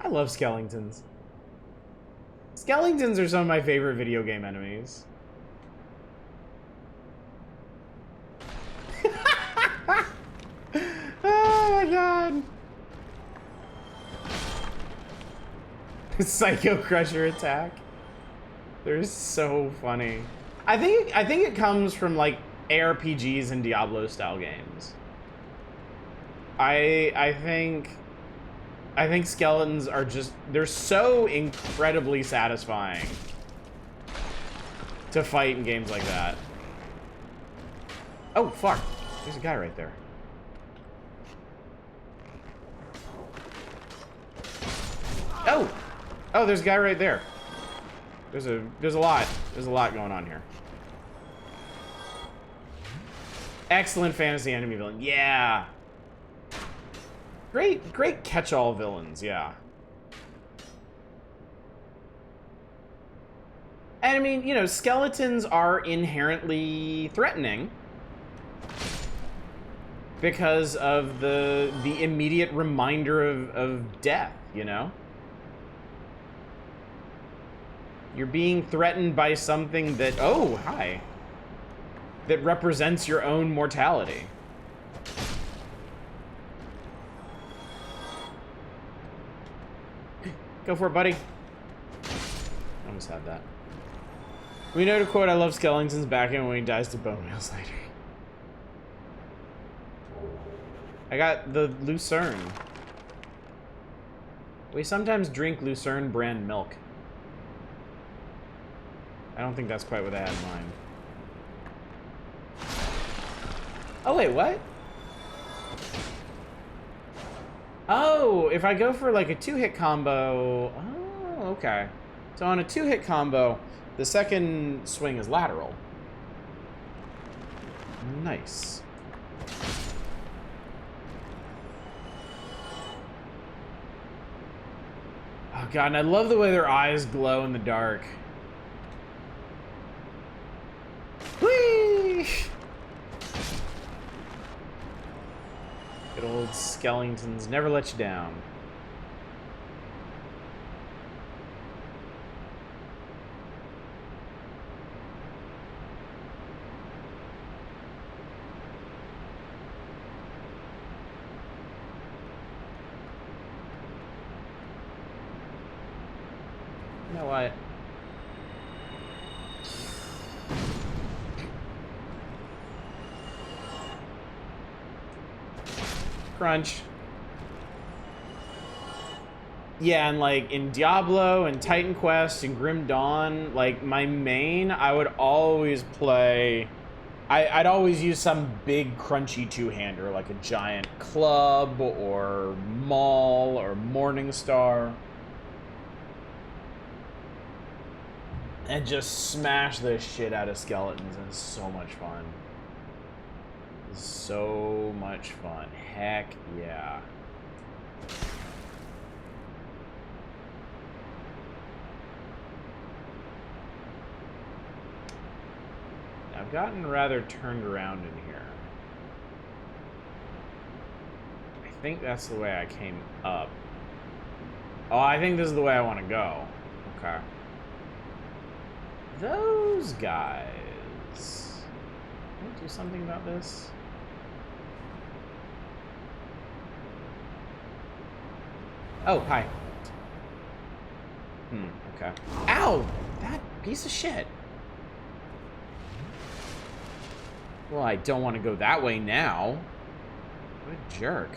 I love skeletons. Skeletons are some of my favorite video game enemies. Oh my god. Psycho Crusher attack. They're so funny. I think it comes from like ARPGs and Diablo style games. I think skeletons are just, they're so incredibly satisfying to fight in games like that. Oh fuck. There's a guy right there. Oh! Oh, there's a guy right there. There's a lot going on here. Excellent fantasy enemy villain. Yeah. Great catch-all villains, yeah. And I mean, you know, skeletons are inherently threatening because of the immediate reminder of death, you know? You're being threatened by something that, oh, hi, that represents your own mortality. Go for it, buddy. Almost had that. We know to quote, I love skeletons back in when he dies to bone wheels later. I got the Lucerne. We sometimes drink Lucerne brand milk. I don't think that's quite what I had in mind. Oh, wait, what? Oh, if I go for like a 2-hit combo... Oh, okay. So on a 2-hit combo, the second swing is lateral. Nice. Oh god, and I love the way their eyes glow in the dark. Whee! Good old skeletons never let you down. know what? Crunch. Yeah, and like in Diablo and Titan Quest and Grim Dawn, like my main, I would always play. I'd always use some big crunchy two-hander, like a giant club or maul or Morningstar, and just smash the shit out of skeletons. And it's so much fun. So much fun. Heck yeah. I've gotten rather turned around in here. I think that's the way I came up. Oh, I think this is the way I want to go. Okay. Those guys. Can I do something about this? Oh, hi. Okay. Ow! That piece of shit. Well, I don't want to go that way now. What a jerk.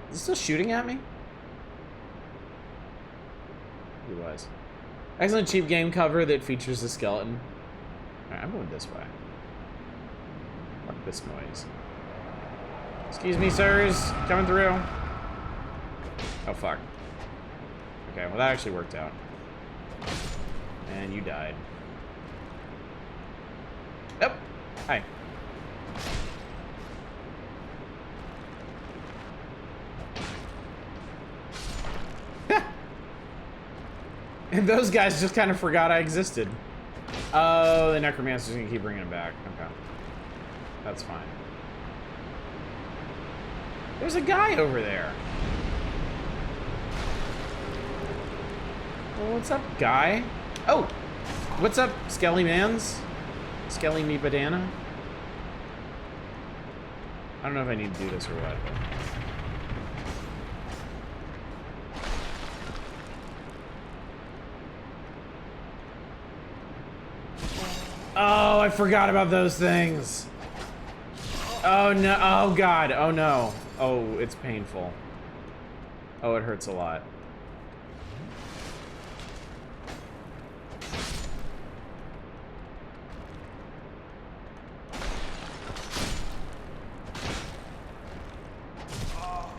Is he still shooting at me? He was. Excellent cheap game cover that features a skeleton. Alright, I'm going this way. Fuck this noise. Excuse me, sirs. Coming through. Oh, fuck. Okay, well that actually worked out. And you died. Yep. Hi. And those guys just kind of forgot I existed. Oh, the necromancer's gonna keep bringing it back. Okay. That's fine. There's a guy over there. Well, what's up, guy? Oh! What's up, Skelly Mans? Skelly me banana? I don't know if I need to do this or what. Oh, I forgot about those things. Oh no, oh god, oh no. Oh, it's painful. Oh, it hurts a lot.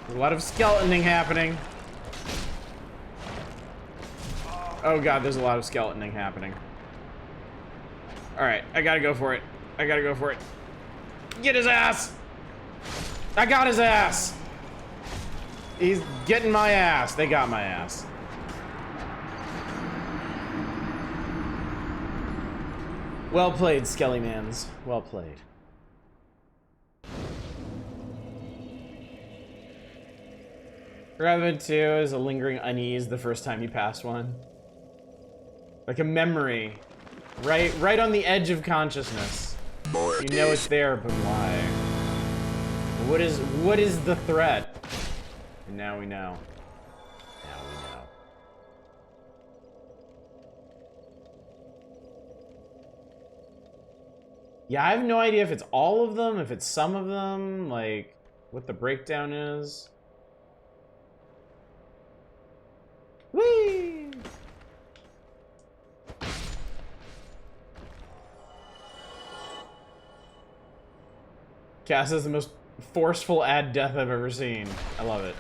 There's a lot of skeletoning happening. Oh god, there's a lot of skeletoning happening. Alright, I gotta go for it. I gotta go for it. Get his ass! I got his ass! He's getting my ass. They got my ass. Well played, Skellymans. Well played. Rather than 2 is a lingering unease the first time you passed one. Like a memory. Right on the edge of consciousness. You know it's there, but why? What is the threat? And now we know. Now we know. Yeah, I have no idea if it's all of them, if it's some of them, like what the breakdown is. Whee! Cass is the most forceful ad death I've ever seen. I love it.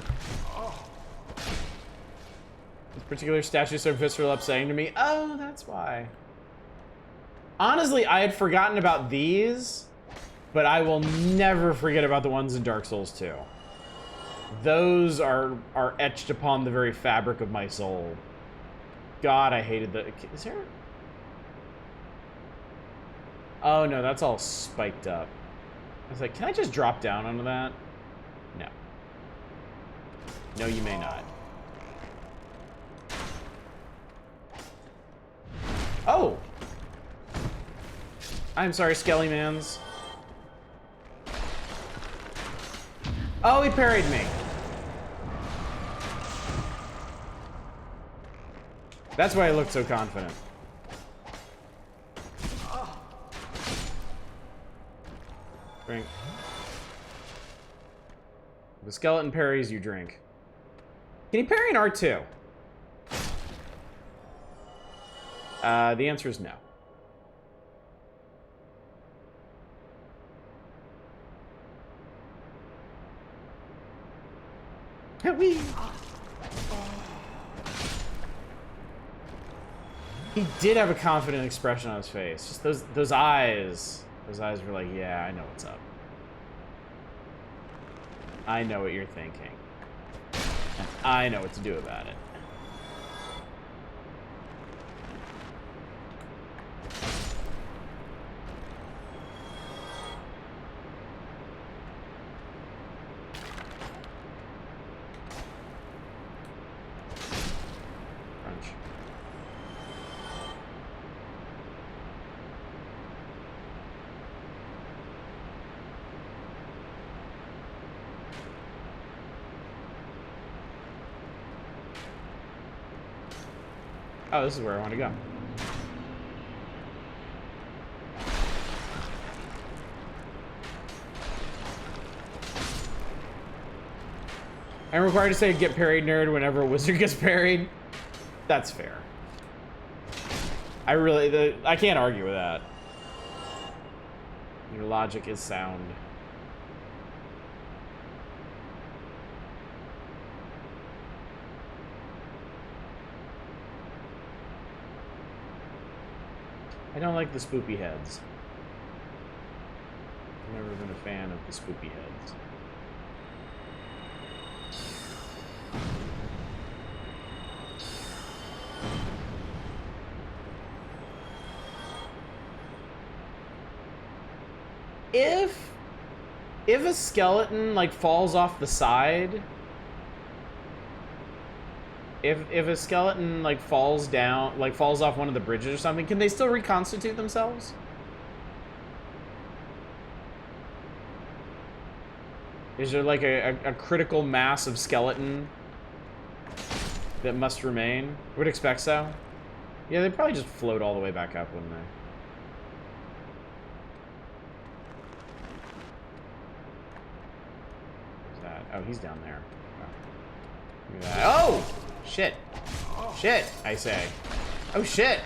This particular statue so visceral upsetting to me. Oh, that's why. Honestly, I had forgotten about these, but I will never forget about the ones in Dark Souls 2. Those are etched upon the very fabric of my soul. God, I hated the... Is there... Oh, no, that's all spiked up. I was like, can I just drop down onto that? No. No, you may not. Oh! I'm sorry, Skellymans. Oh, he parried me. That's why I looked so confident. Drink. The skeleton parries, you drink. Can he parry in R2? The answer is no. Whee! He did have a confident expression on his face. Just those eyes. Those eyes were like, yeah, I know what's up. I know what you're thinking. And I know what to do about it. Crunch. Oh, this is where I want to go. I'm required to say get parried, nerd, whenever a wizard gets parried. That's fair. I can't argue with that. Your logic is sound. I don't like the spoopy heads. I've never been a fan of the spoopy heads. If a skeleton like falls off the side, if a skeleton like falls down, like falls off one of the bridges or something, can they still reconstitute themselves? Is there like a critical mass of skeleton that must remain? I would expect so. Yeah, they'd probably just float all the way back up, wouldn't they? Oh, he's down there. Oh. Look at that. Oh! Shit. Shit, I say. Oh, shit.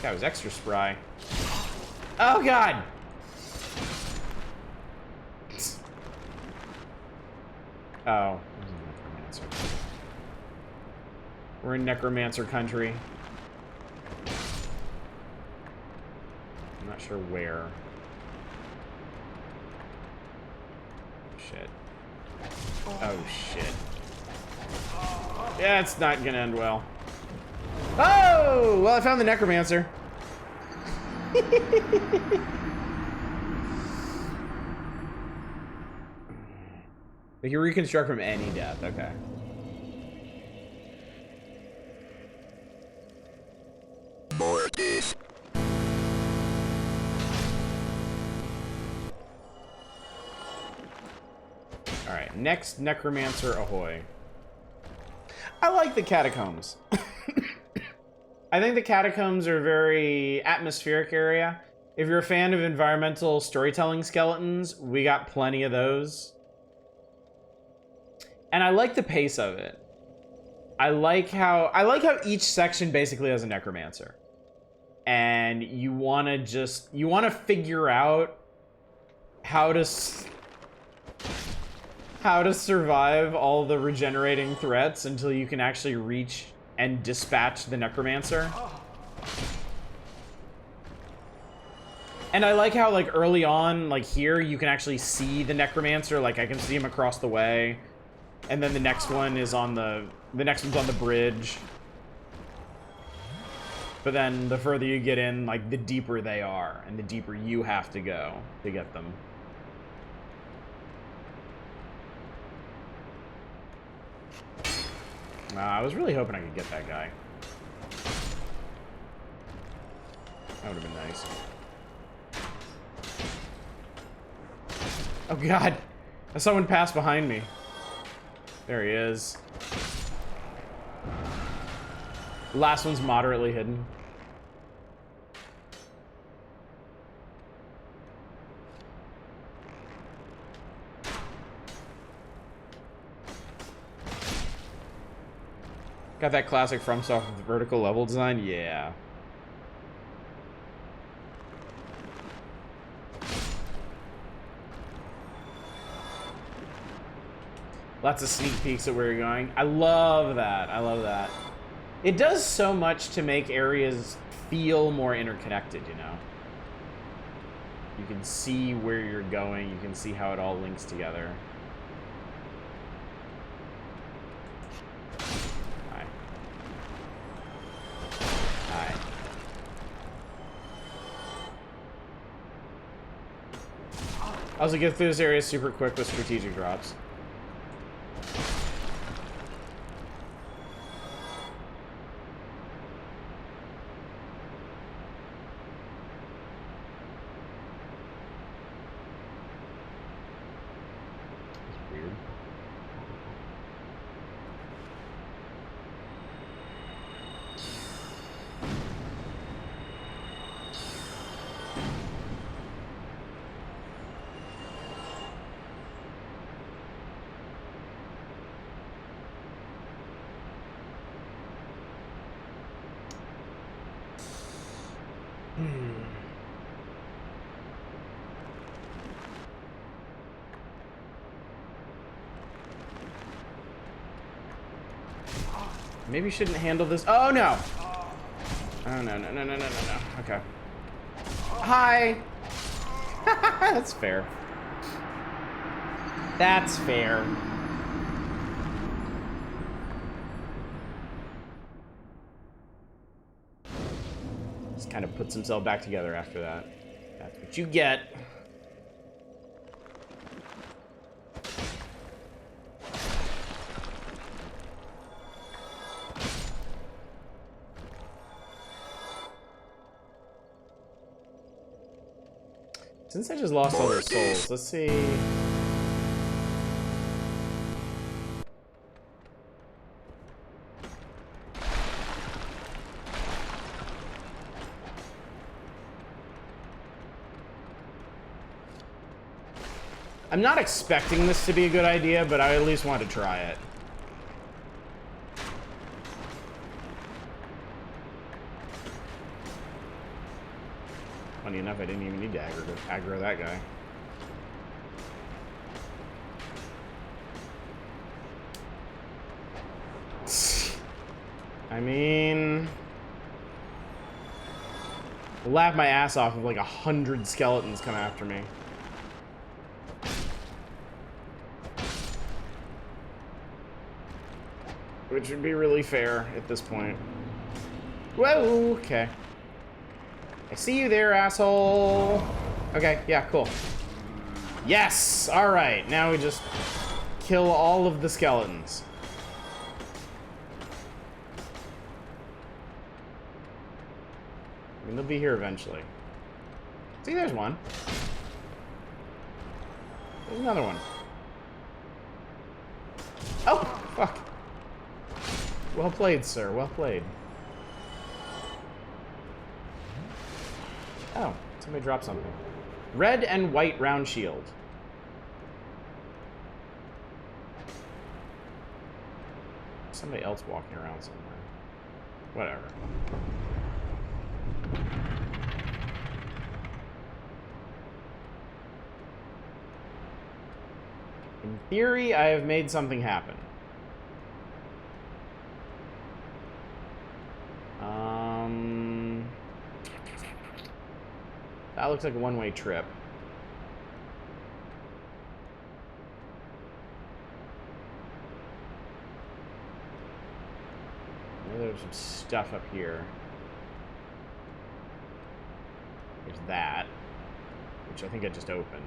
That was extra spry. Oh, God! Oh. Necromancer. We're in Necromancer country. I'm not sure where. Shit. Oh, shit. Yeah, it's not gonna end well. Oh! Well, I found the Necromancer. They can reconstruct from any death. Okay. Alright, next Necromancer ahoy. I like the catacombs. I think the catacombs are a very atmospheric area. If you're a fan of environmental storytelling skeletons, we got plenty of those. And I like the pace of it. I like how each section basically has a necromancer. And you want to figure out how to survive all the regenerating threats until you can actually reach and dispatch the necromancer. And I like how, like, early on, like here, you can actually see the necromancer. Like, I can see him across the way. And then the next one is on the next one's on the bridge. But then the further you get in, like, the deeper they are, and the deeper you have to go to get them. I was really hoping I could get that guy. That would have been nice. Oh god! Someone passed behind me. There he is. The last one's moderately hidden. Got that classic FromSoft vertical level design? Yeah. Lots of sneak peeks at where you're going. I love that. I love that. It does so much to make areas feel more interconnected, you know? You can see where you're going. You can see how it all links together. Hi. Hi. I also get through this area super quick with strategic drops. Weird. Maybe you shouldn't handle this. Oh, no. Oh, no, no, no, no, no, no, no. Okay. Hi. That's fair. That's fair. Just kind of puts himself back together after that. That's what you get. Since I just lost all those souls, let's see. I'm not expecting this to be a good idea, but I at least want to try it. Funny enough, I didn't even need to aggro that guy. I mean, I'll laugh my ass off if like 100 skeletons come after me. Which would be really fair at this point. Whoa, okay. I see you there, asshole. Okay, yeah, cool. Yes! Alright, now we just kill all of the skeletons. I mean, they'll be here eventually. See, there's one. There's another one. Oh, fuck. Well played, sir. Well played. Oh, somebody dropped something. Red and white round shield. Somebody else walking around somewhere. Whatever. In theory, I have made something happen. That looks like a one-way trip. I know there's some stuff up here. There's that, which I think I just opened.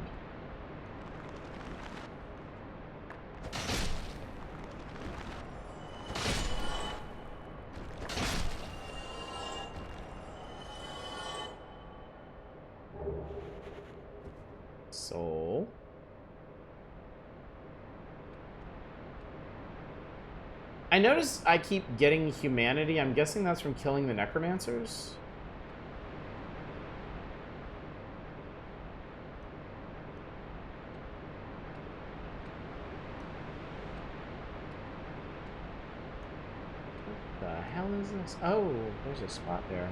Soul. I notice I keep getting humanity. I'm guessing that's from killing the necromancers. What the hell is this? Oh, there's a spot there.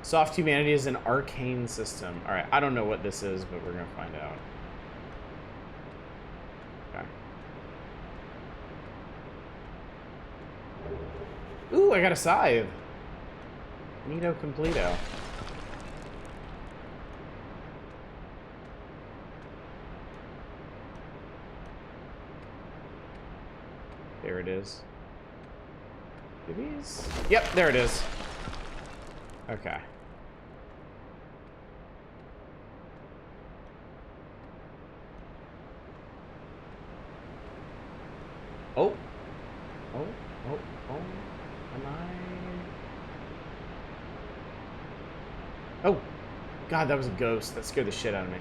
Soft humanity is an arcane system. All right, I don't know what this is, but we're gonna find out. Okay. Ooh, I got a scythe. Neato completo. There it is. Do these? Yep, there it is. Okay. Oh. Oh, oh, oh. Am I? Oh. God, that was a ghost. That scared the shit out of me.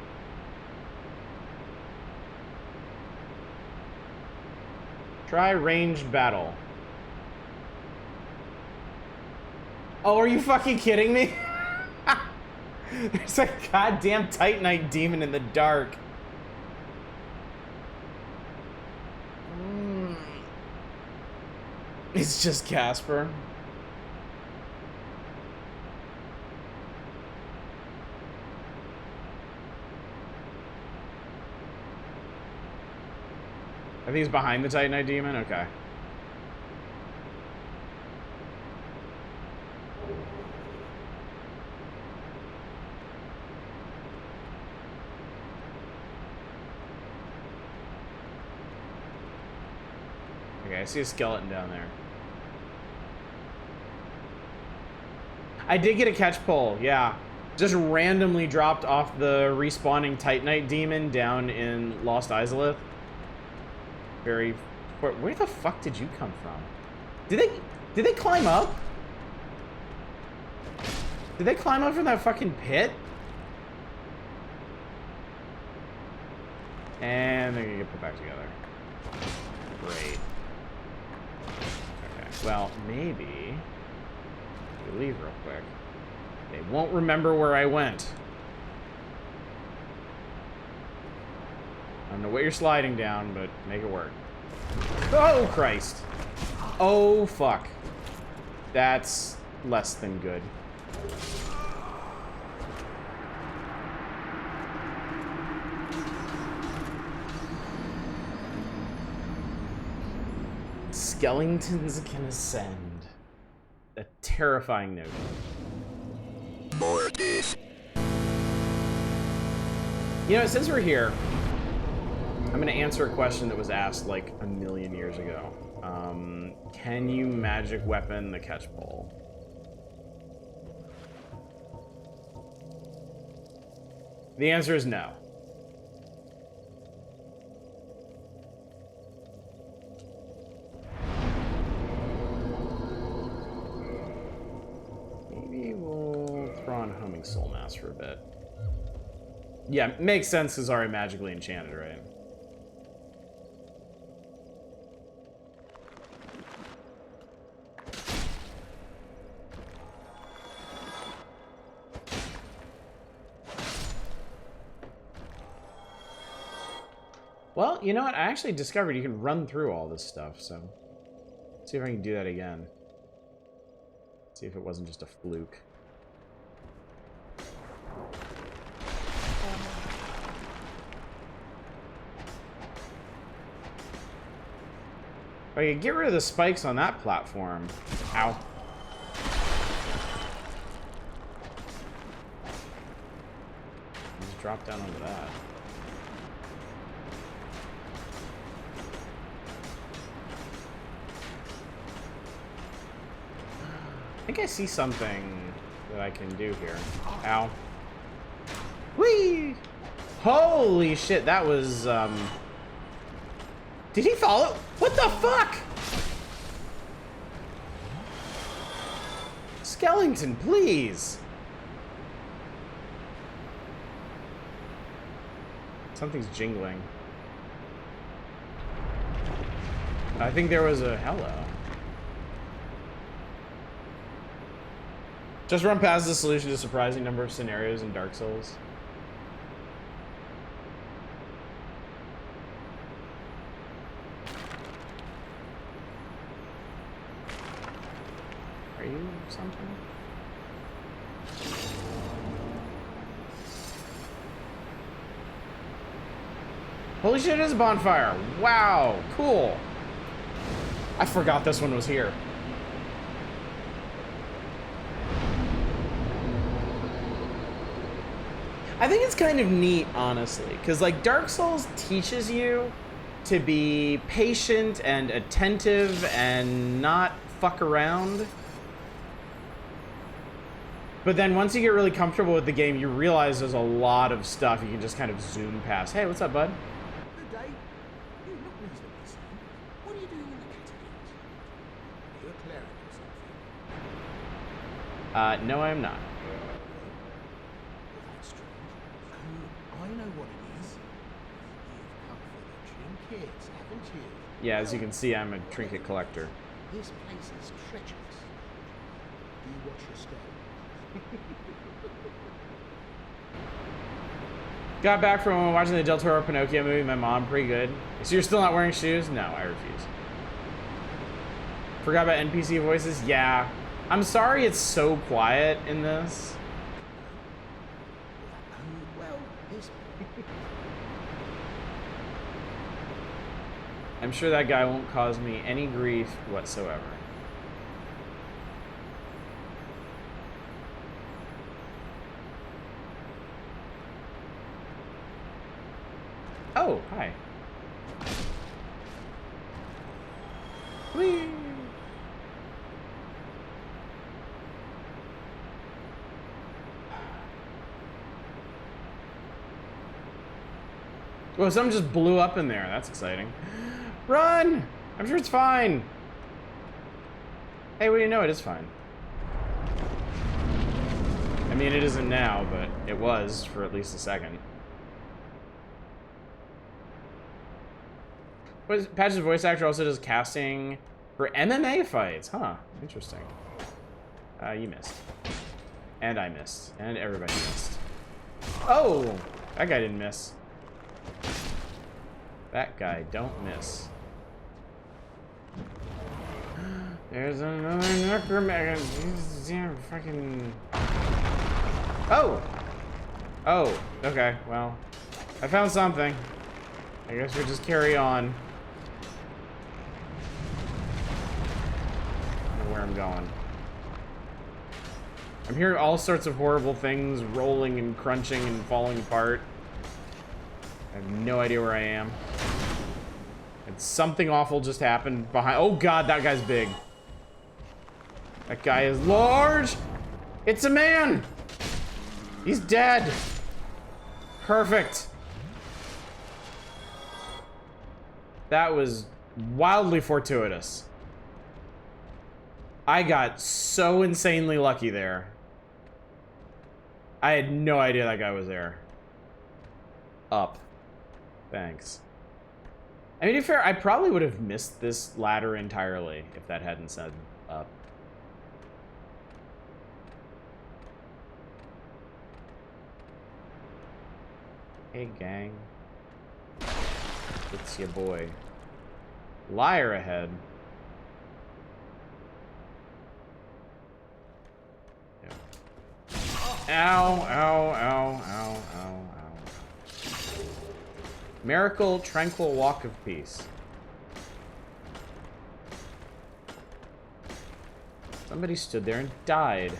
Try ranged battle. Oh, are you fucking kidding me? There's a goddamn Titanite demon in the dark. It's just Casper. I think he's behind the Titanite demon? Okay. Okay, I see a skeleton down there. I did get a catch pole, yeah. Just randomly dropped off the respawning Titanite demon down in Lost Izalith. Very... Where the fuck did you come from? Did they climb up? Did they climb up from that fucking pit? And they're gonna get put back together. Great. Okay, well, maybe... we leave real quick. They won't remember where I went. I don't know what you're sliding down, but make it work. Oh, Christ. Oh, fuck. That's less than good. Skeletons can ascend. A terrifying note. You know, since we're here, I'm going to answer a question that was asked like a million years ago. Can you magic weapon the catch pole? The answer is no. Maybe we'll throw on Homing Soul Mass for a bit. Yeah, makes sense because already magically enchanted, right? Well, you know what? I actually discovered you can run through all this stuff, so... let's see if I can do that again. See if it wasn't just a fluke. If I could get rid of the spikes on that platform. Ow. Just drop down onto that. I think I see something that I can do here. Ow. Whee! Holy shit, that was, Did he follow? What the fuck? Skeleton, please. Something's jingling. I think there was a hello. Just run past the solution to a surprising number of scenarios in Dark Souls. Are you something? Holy shit, it is a bonfire. Wow, cool. I forgot this one was here. I think it's kind of neat, honestly, because like Dark Souls teaches you to be patient and attentive and not fuck around. But then once you get really comfortable with the game, you realize there's a lot of stuff you can just kind of zoom past. Hey, what's up, bud? Good day. You look reasonably sane. What are you doing in the catacombs? Are you a cleric or something? No, I am not. Well, that's strange. Oh, I know what it is. You've come for the trinkets, haven't you? Yeah, as you can see, I'm a trinket collector. This place is treacherous. Do you watch your step? Got back from watching the Del Toro Pinocchio movie with my mom. Pretty good. So you're still not wearing shoes? No, I refuse. Forgot about NPC voices? Yeah. I'm sorry it's so quiet in this. Well, this... I'm sure that guy won't cause me any grief whatsoever. Oh, hi. Whee! Well, something just blew up in there. That's exciting. Run! I'm sure it's fine. Hey, what do you know? It is fine. I mean, it isn't now, but it was for at least a second. Patch's voice actor also does casting for MMA fights. Huh. Interesting. You missed. And I missed. And everybody missed. Oh! That guy didn't miss. That guy don't miss. There's another necromancer. Damn fucking... Oh! Oh, okay, well. I found something. I guess we just carry on. I don't know where I'm going. I'm hearing all sorts of horrible things rolling and crunching and falling apart. I have no idea where I am. And something awful just happened behind. Oh god, that guy's big. That guy is large. It's a man. He's dead. Perfect. That was wildly fortuitous. I got so insanely lucky there. I had no idea that guy was there. Up. Thanks. I mean, to be fair, I probably would have missed this ladder entirely if that hadn't said up. Hey, gang. It's your boy. Liar ahead. Yeah. Ow, ow, ow, ow, ow, ow. Miracle, tranquil walk of peace. Somebody stood there and died.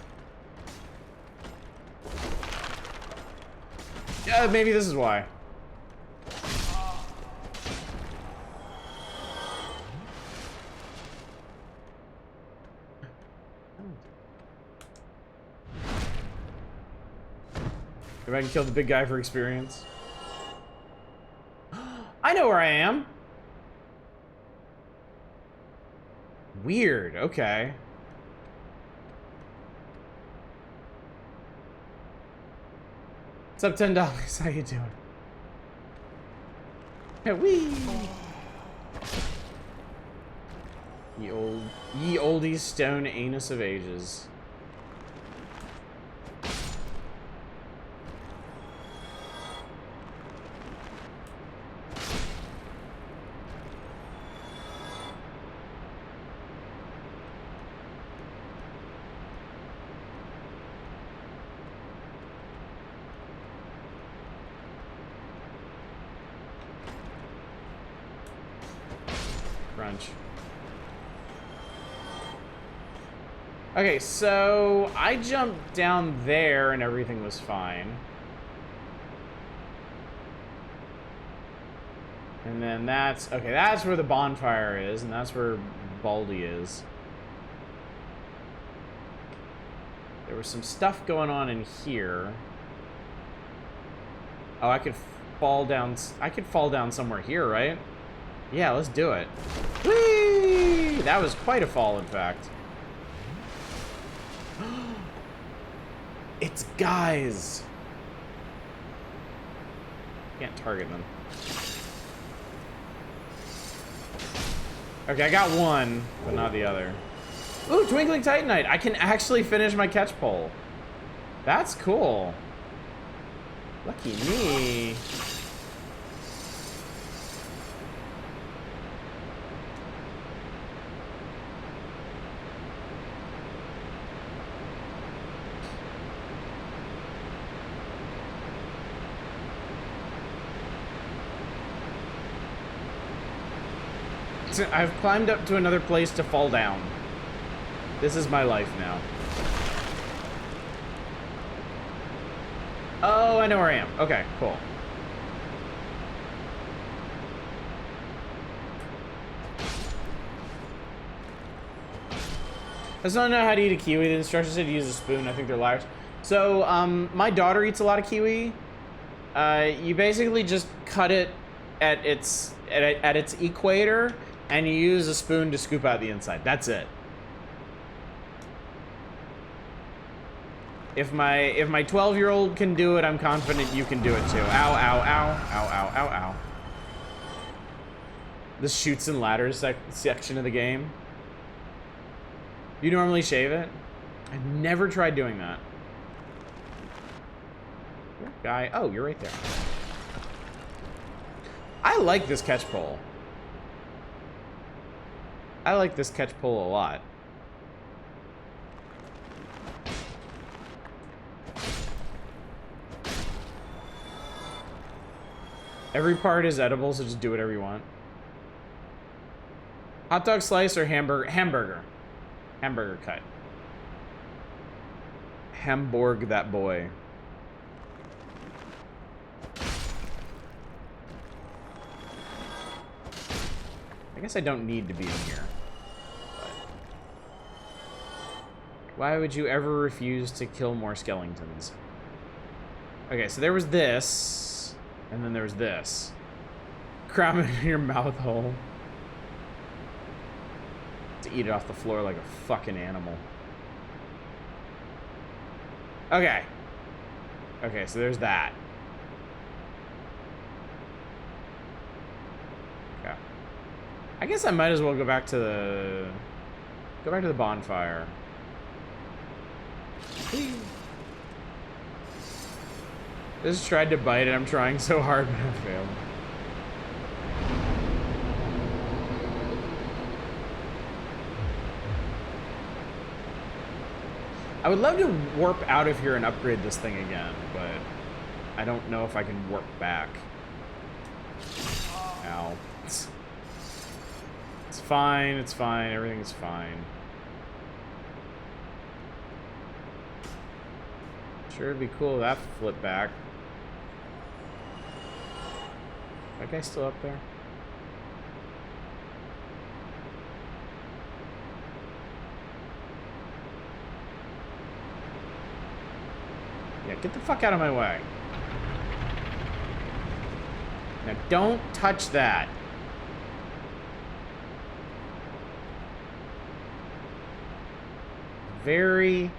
Yeah, maybe this is why. If I can kill the big guy for experience. I know where I am. Weird, okay. What's up, $10? How you doing? Yeah, wee. Ye oldie stone anus of ages. Crunch. Okay, so I jumped down there and everything was fine. And then that's... Okay, that's where the bonfire is, and that's where Baldy is. There was some stuff going on in here. Oh, I could fall down... I could fall down somewhere here, right? Yeah, let's do it. Whee! That was quite a fall, in fact. It's guys! Can't target them. Okay, I got one, but not the other. Ooh, Twinkling Titanite! I can actually finish my catch pole. That's cool. Lucky me. I've climbed up to another place to fall down. This is my life now. Oh, I know where I am. Okay, cool. I still don't know how to eat a kiwi. The instructions said to use a spoon. I think they're liars. So, my daughter eats a lot of kiwi. You basically just cut it at its equator, and you use a spoon to scoop out the inside. That's it. If my 12-year-old can do it, I'm confident you can do it too. Ow, ow, ow, ow, ow, ow, ow. The chutes and ladders section of the game. You normally shave it? I've never tried doing that. Guy, oh, you're right there. I like this catch pole. I like this catch pole a lot. Every part is edible, so just do whatever you want. Hot dog slice or hamburger? Hamburger. Hamburger cut. Hamburg that boy. I guess I don't need to be in here. But why would you ever refuse to kill more skeletons? Okay, so there was this, and then there was this. Cram it in your mouth hole. To eat it off the floor like a fucking animal. Okay. Okay, so there's that. Okay. I guess I might as well go back to the bonfire. Just tried to bite it. I'm trying so hard, but I failed. I would love to warp out of here and upgrade this thing again, but I don't know if I can warp back. Ow. It's fine, it's fine, everything's fine. Sure, it'd be cool if that flipped back. That guy's still up there? Yeah, get the fuck out of my way. Now, don't touch that. Very,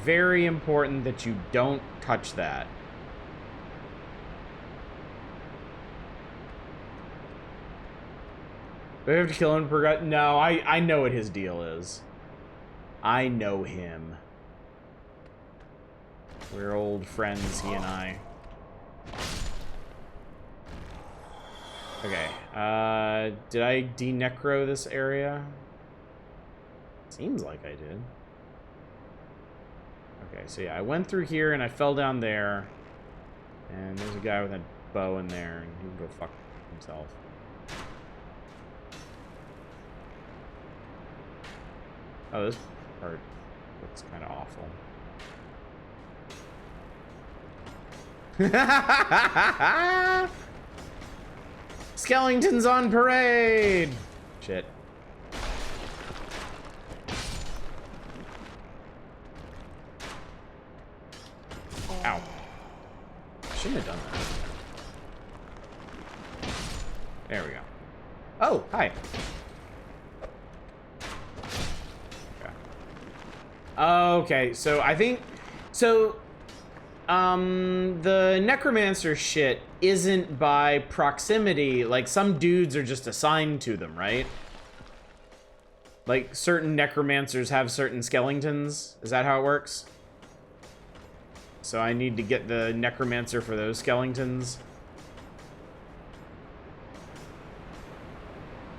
very important that you don't touch that. Do I have to kill him per... No, I know what his deal is. I know him. We're old friends, he and I. Okay, did I de-necro this area? Seems like I did. Okay, so yeah, I went through here and I fell down there. And there's a guy with a bow in there, and he can go fuck himself. Oh, this part looks kind of awful. Skeletons on parade! Shit. Ow. Shouldn't have done that. There we go. Oh, hi. Okay, so I think... So, the necromancer shit isn't by proximity. Like, some dudes are just assigned to them, right? Like, certain necromancers have certain skeletons. Is that how it works? So I need to get the necromancer for those skeletons.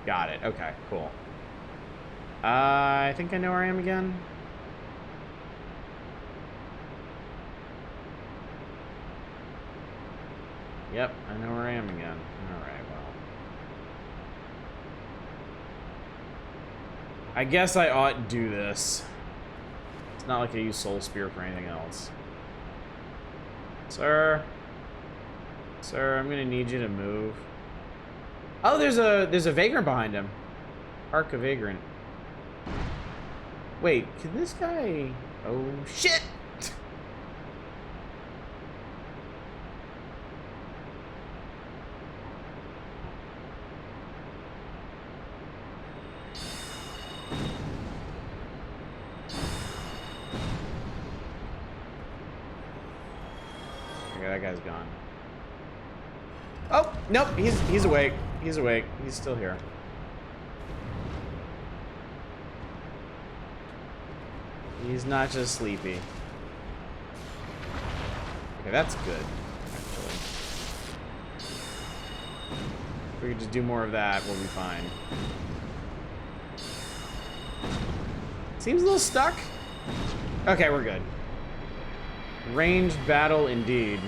Got it. Okay, cool. I think I know where I am again. Yep, I know where I am again. Alright, well. I guess I ought to do this. It's not like I use Soul Spear for anything else. Sir? Sir, I'm gonna need you to move. Oh, there's a vagrant behind him. Arc of Vagrant. Wait, can this guy... Oh, shit! Okay, that guy's gone. Oh, nope, he's awake. He's awake. He's still here. He's not just sleepy. Okay, that's good, actually. If we could just do more of that, we'll be fine. Seems a little stuck. Okay, we're good. Ranged battle indeed.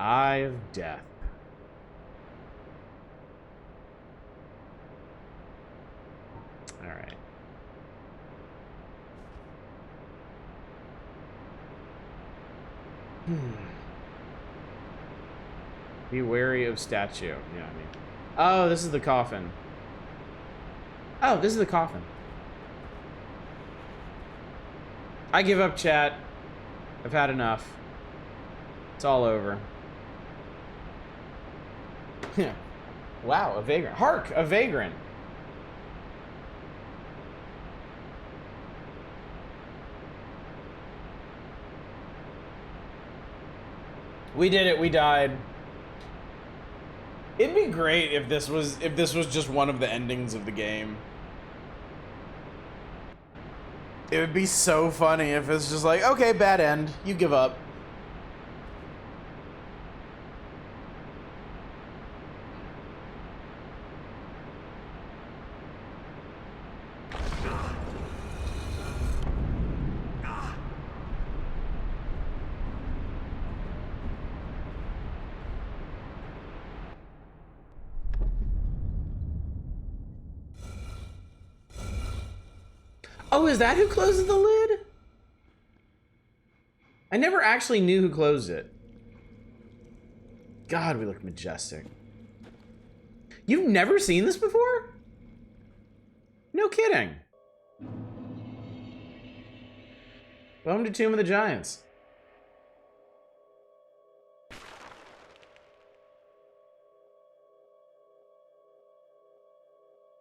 Eye of Death. All right. Be wary of statue. Yeah, I mean. Oh, this is the coffin. Oh, this is the coffin. I give up, chat. I've had enough. It's all over. Wow, a vagrant. Hark, a vagrant. We did it. We died. It'd be great if this was just one of the endings of the game. It would be so funny if it's just like, okay, bad end. You give up. Oh, is that who closes the lid? I never actually knew who closed it. God, we look majestic. You've never seen this before? No kidding. Welcome to Tomb of the Giants.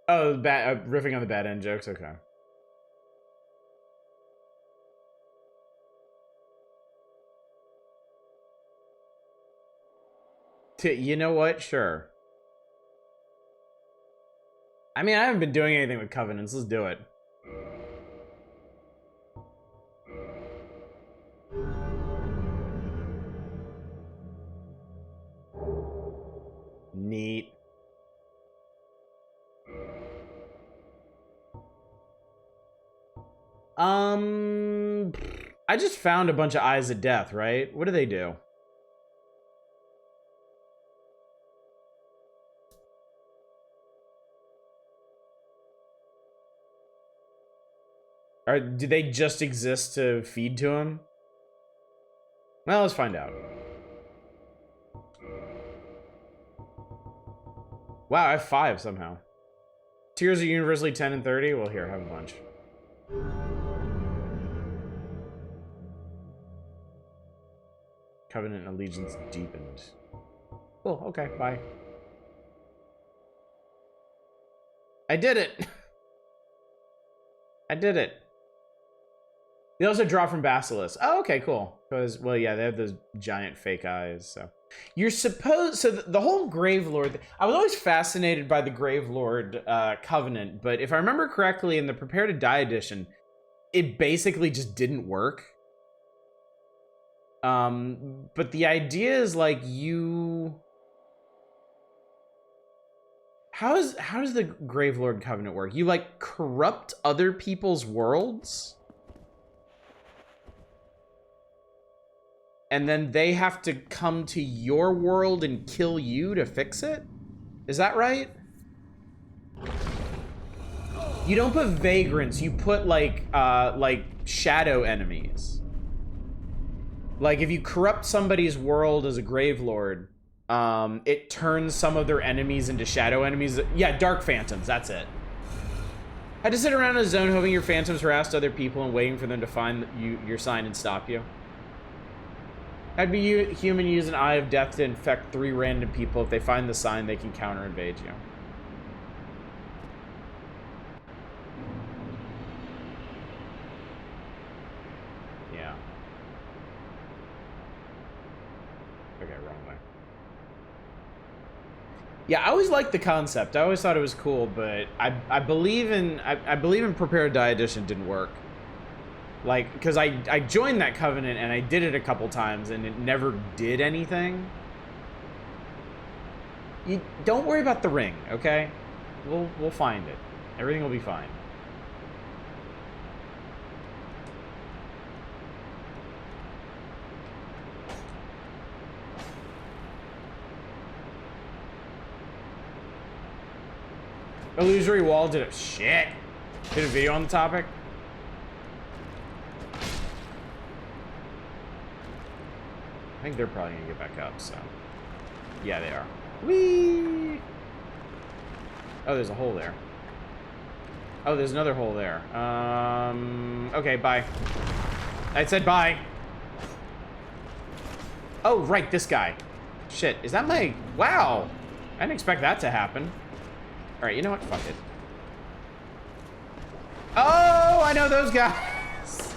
Oh, riffing on the bad end jokes, okay. You know what? Sure. I mean, I haven't been doing anything with covenants. Let's do it. Neat. I just found a bunch of Eyes of Death, right? What do they do? Or do they just exist to feed to him? Well, let's find out. Wow, I have 5 somehow. Tiers are universally 10 and 30? Well, here, have a bunch. Covenant allegiance deepened. Cool, okay, bye. I did it! I did it. They also draw from Basilisk. Oh, okay, cool. Because, well, yeah, they have those giant fake eyes, so. You're supposed... So the whole Gravelord... I was always fascinated by the Gravelord Covenant, but if I remember correctly, in the Prepare to Die edition, it basically just didn't work. But the idea is, like, you... How does the Gravelord Covenant work? You, like, corrupt other people's worlds? And then they have to come to your world and kill you to fix it? Is that right? You don't put vagrants, you put like shadow enemies. Like if you corrupt somebody's world as a Gravelord, it turns some of their enemies into shadow enemies. Yeah, Dark Phantoms, that's it. Had to sit around in a zone hoping your phantoms harassed other people and waiting for them to find your sign and stop you. I'd be human use an Eye of Death to infect 3 random people. If they find the sign, they can counter-invade you. Yeah. Okay, wrong way. Yeah, I always liked the concept. I always thought it was cool, but I believe in Prepare to Die Edition didn't work. Like, because I joined that covenant and I did it a couple times and it never did anything. You don't worry about the ring, okay? We'll find it. Everything will be fine. Illusory Wall did a shit. Did a video on the topic. I think they're probably gonna get back up, so. Yeah, they are. Whee! Oh, there's a hole there. Oh, there's another hole there. Okay, bye. I said bye. Oh, right, this guy. Shit, is that my... Wow! I didn't expect that to happen. Alright, you know what? Fuck it. Oh, I know those guys!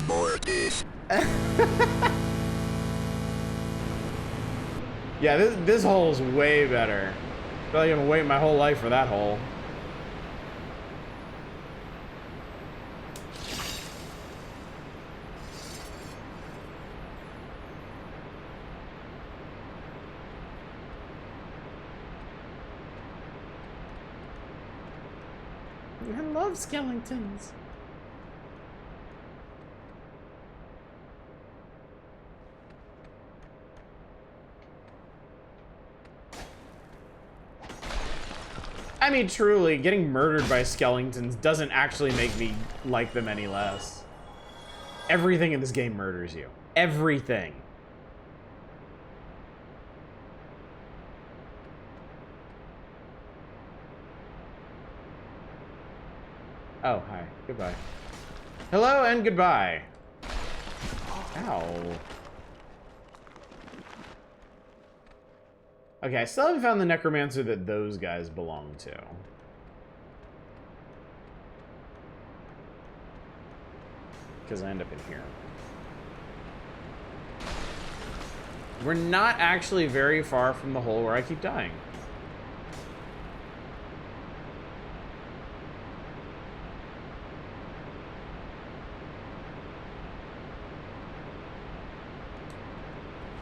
Mortis. Yeah, this hole is way better. I feel like I'm gonna wait my whole life for that hole. I love skeletons. I mean, truly, getting murdered by skeletons doesn't actually make me like them any less. Everything in this game murders you. Everything. Oh, hi. Goodbye. Hello and goodbye. Ow. Okay, I still haven't found the necromancer that those guys belong to. because I end up in here. We're not actually very far from the hole where I keep dying.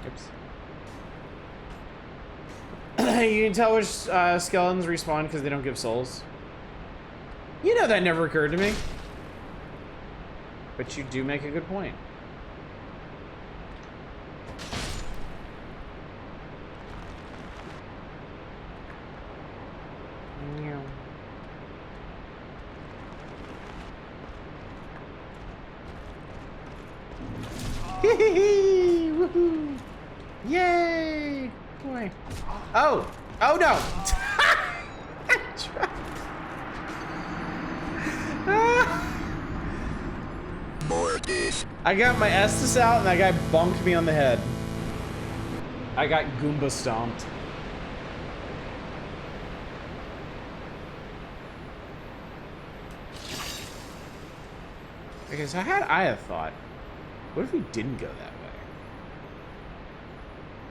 Oops. You can tell which skeletons respawn because they don't give souls. You know, that never occurred to me. But you do make a good point. Woohoo! Yay! Boy. Oh! Oh no! I got my Estus out and that guy bonked me on the head. I got Goomba stomped. Okay, so I have thought, what if we didn't go that way?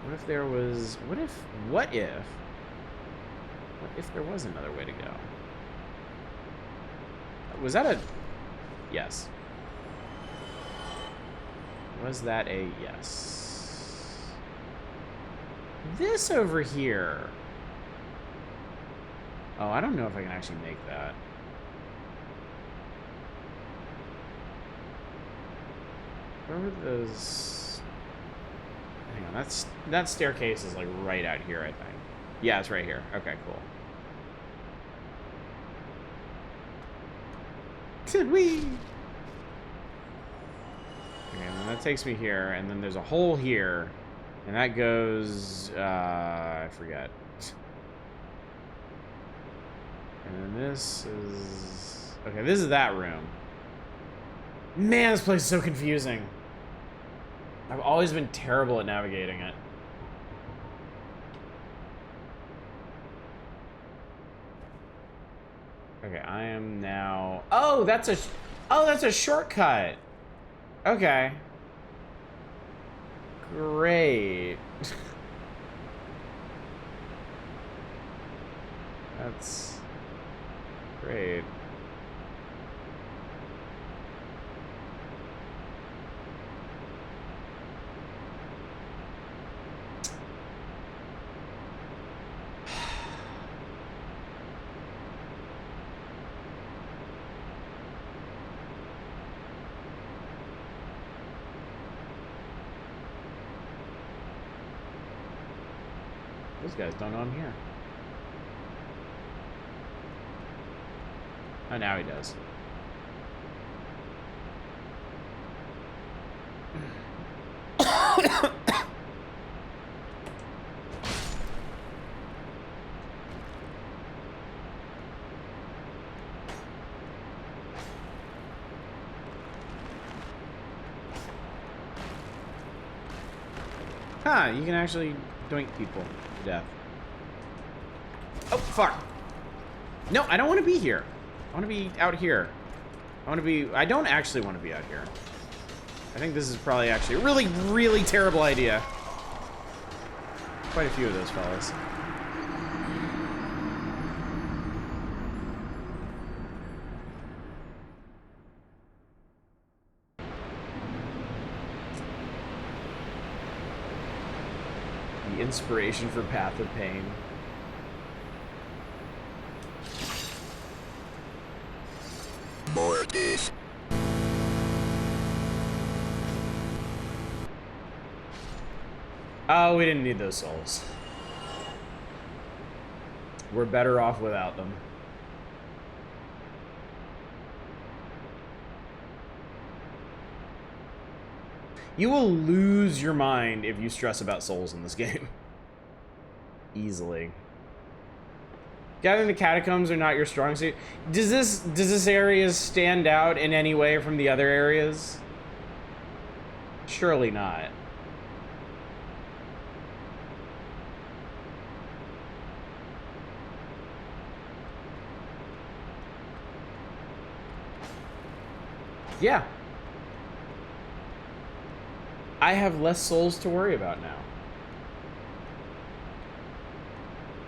What if there was, what if there was another way to go? Was that a, yes. Was that a yes? This over here. Oh, I don't know if I can actually make that. Where were those? Hang on, that staircase is like right out here, I think. Yeah, it's right here. Okay, cool. Whee! Okay, and then that takes me here, and then there's a hole here, and that goes, I forget. And then this is, okay, this is that room. Man, this place is so confusing. I've always been terrible at navigating it. Okay, I am now, oh, that's a shortcut. Okay. Great. That's great. Those guys don't know I'm here. Oh, now he does. Huh, you can actually doink people to death. Oh, fuck. No, I don't want to be here. I want to be out here. I don't actually want to be out here. I think this is probably actually a really, really terrible idea. Quite a few of those fellas. The inspiration for Path of Pain. More of this. Oh, we didn't need those souls. We're better off without them. You will lose your mind if you stress about souls in this game. Easily. Gathering the catacombs are not your strong suit. Does this area stand out in any way from the other areas? Surely not. Yeah. I have less souls to worry about now.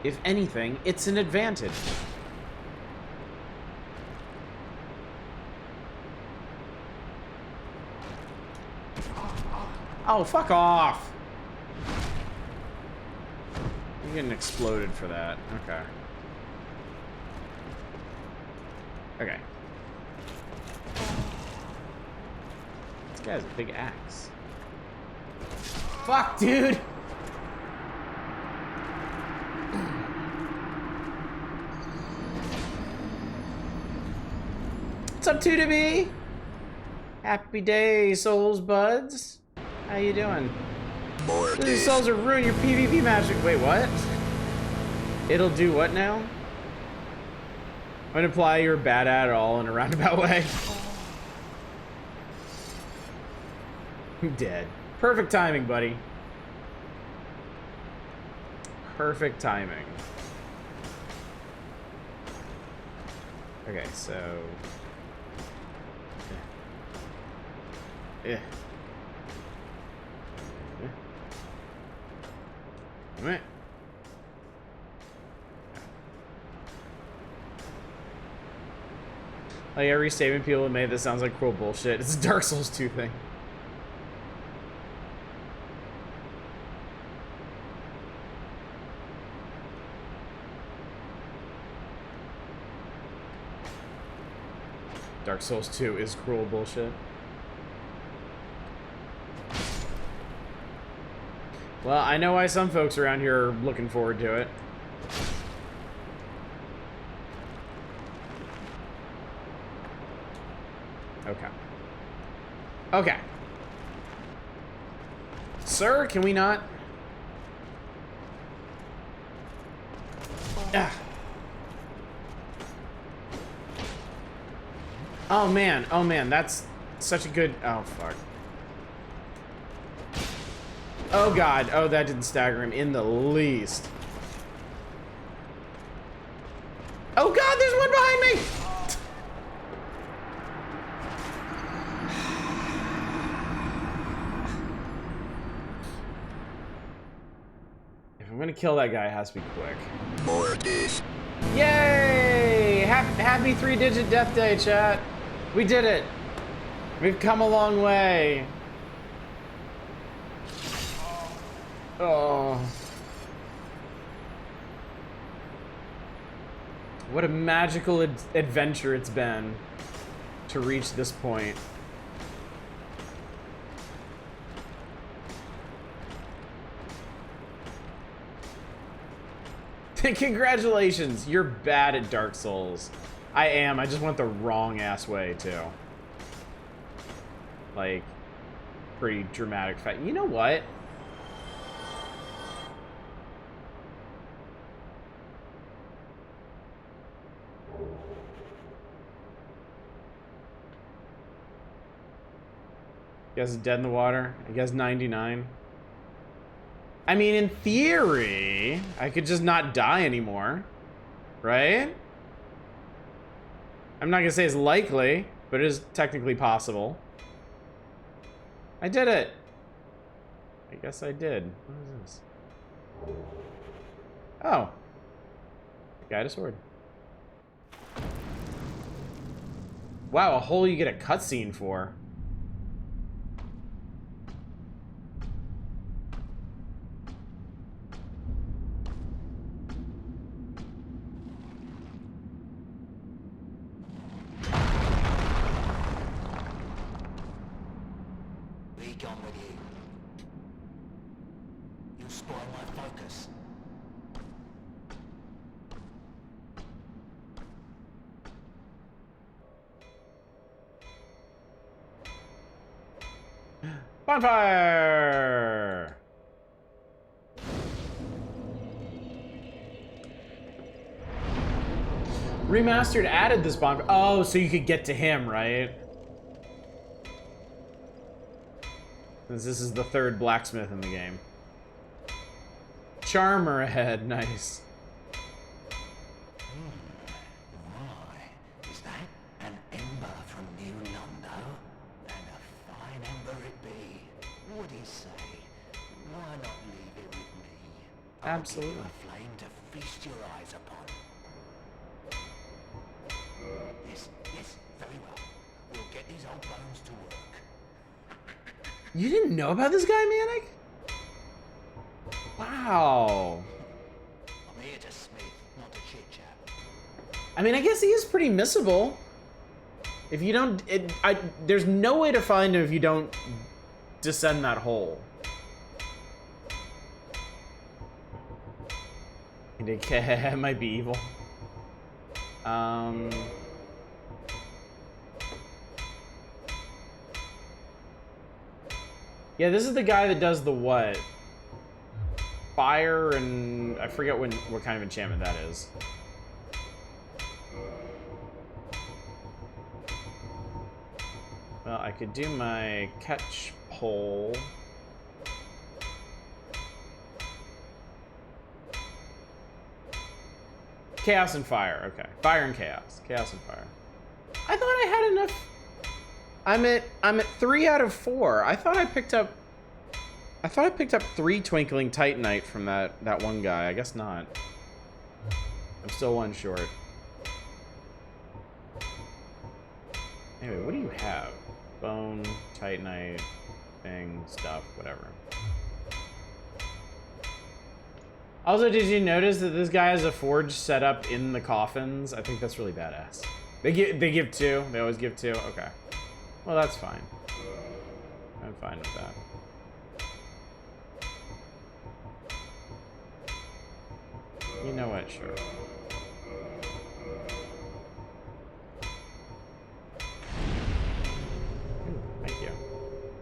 If anything, it's an advantage. Oh, fuck off! You're getting exploded for that. Okay. Okay. This guy has a big axe. Fuck, dude! What's up, 2DB? Happy day, Souls buds. How you doing? These souls will ruin your PvP magic. Wait, what? It'll do what now? Would imply you're bad at all in a roundabout way. I'm dead. Perfect timing, buddy. Perfect timing. Okay, so... Yeah. Alright. Like every statement people have made, this sounds like cruel bullshit. It's a Dark Souls 2 thing. Dark Souls 2 is cruel bullshit. Well, I know why some folks around here are looking forward to it. Okay. Okay. Sir, can we not? Ah. Oh man, that's such a good... Oh, fuck. Oh god, oh that didn't stagger him in the least. Oh god, there's one behind me! If I'm gonna kill that guy, it has to be quick. Mortis. Yay! Happy 3-digit death day, chat. We did it. We've come a long way. Oh. What a magical adventure it's been to reach this point. Congratulations, you're bad at Dark Souls. I am, I just went the wrong ass way too. Like, pretty dramatic fact. You know what? You guys are dead in the water? You guys 99? I mean, in theory, I could just not die anymore. Right? I'm not gonna say it's likely, but it is technically possible. I did it! I guess I did. What is this? Oh. Got a sword. Wow, a hole you get a cutscene for. Gone with you. You spoil my focus. Bonfire! Remastered added this bonfire. Oh, so you could get to him, right? Since this is the third blacksmith in the game. Charmer ahead, nice. Is that an ember from New Londo? And a fine ember it be. Would he say, why not leave it with me? Absolutely. I'll give you a flame to feast your eyes upon. Yes, yes, very well. We'll get these old bones to work. You didn't know about this guy, Manic? Wow. I'm here to smith, not to chit-chat. I mean, I guess he is pretty missable. If you don't, there's no way to find him if you don't descend that hole. It might be evil. Yeah, this is the guy that does the what? Fire and I forget what kind of enchantment that is. Well, I could do my catch pole. Chaos and fire, okay. Fire and chaos. Chaos and fire. I thought I had enough. I'm at 3 out of 4. I thought I picked up 3 Twinkling Titanite from that one guy. I guess not. I'm still 1 short. Anyway, what do you have? Bone, Titanite, thing, stuff, whatever. Also, did you notice that this guy has a forge set up in the coffins? I think that's really badass. They give 2. They always give 2. Okay. Well, that's fine. I'm fine with that. You know what? Sure. Ooh, thank you.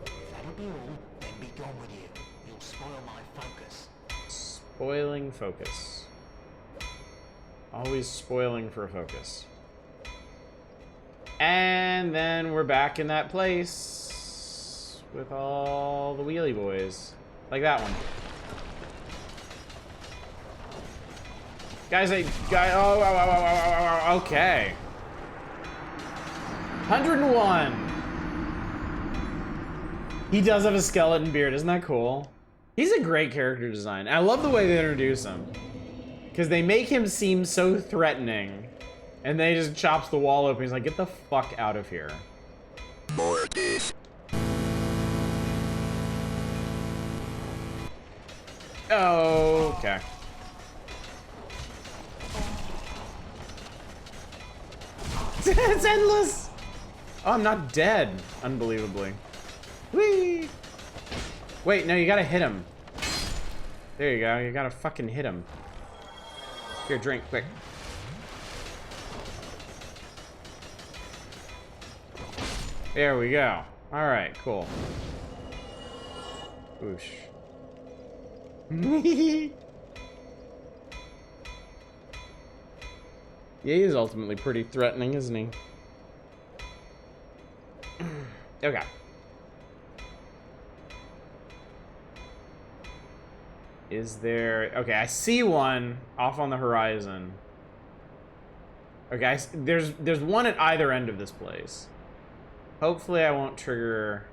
If that'll be all, then be gone with you. You'll spoil my focus. Spoiling focus. Always spoiling for focus. And then we're back in that place with all the wheelie boys. Like that one. Guys, oh, okay. 101. He does have a skeleton beard, isn't that cool? He's a great character design. I love the way they introduce him. Because they make him seem so threatening. And then he just chops the wall open. He's like, get the fuck out of here. Mortis. Oh, okay. It's endless! Oh, I'm not dead, unbelievably. Whee! Wait, no, you gotta hit him. There you go, you gotta fucking hit him. Here, drink, quick. There we go. Alright, cool. Whoosh. Yeah, he is ultimately pretty threatening, isn't he? Okay. Is there... Okay, I see one off on the horizon. Okay, there's one at either end of this place. Hopefully I won't trigger...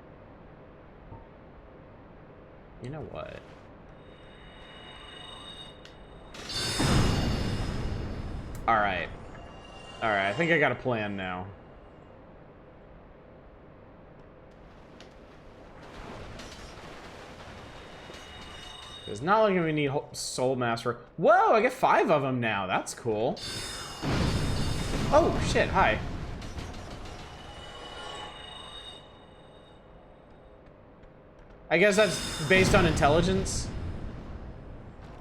You know what? Alright. Alright, I think I got a plan now. It's not like we need Soul Master. Whoa, I get 5 of them now. That's cool. Oh, shit, hi. I guess that's based on intelligence.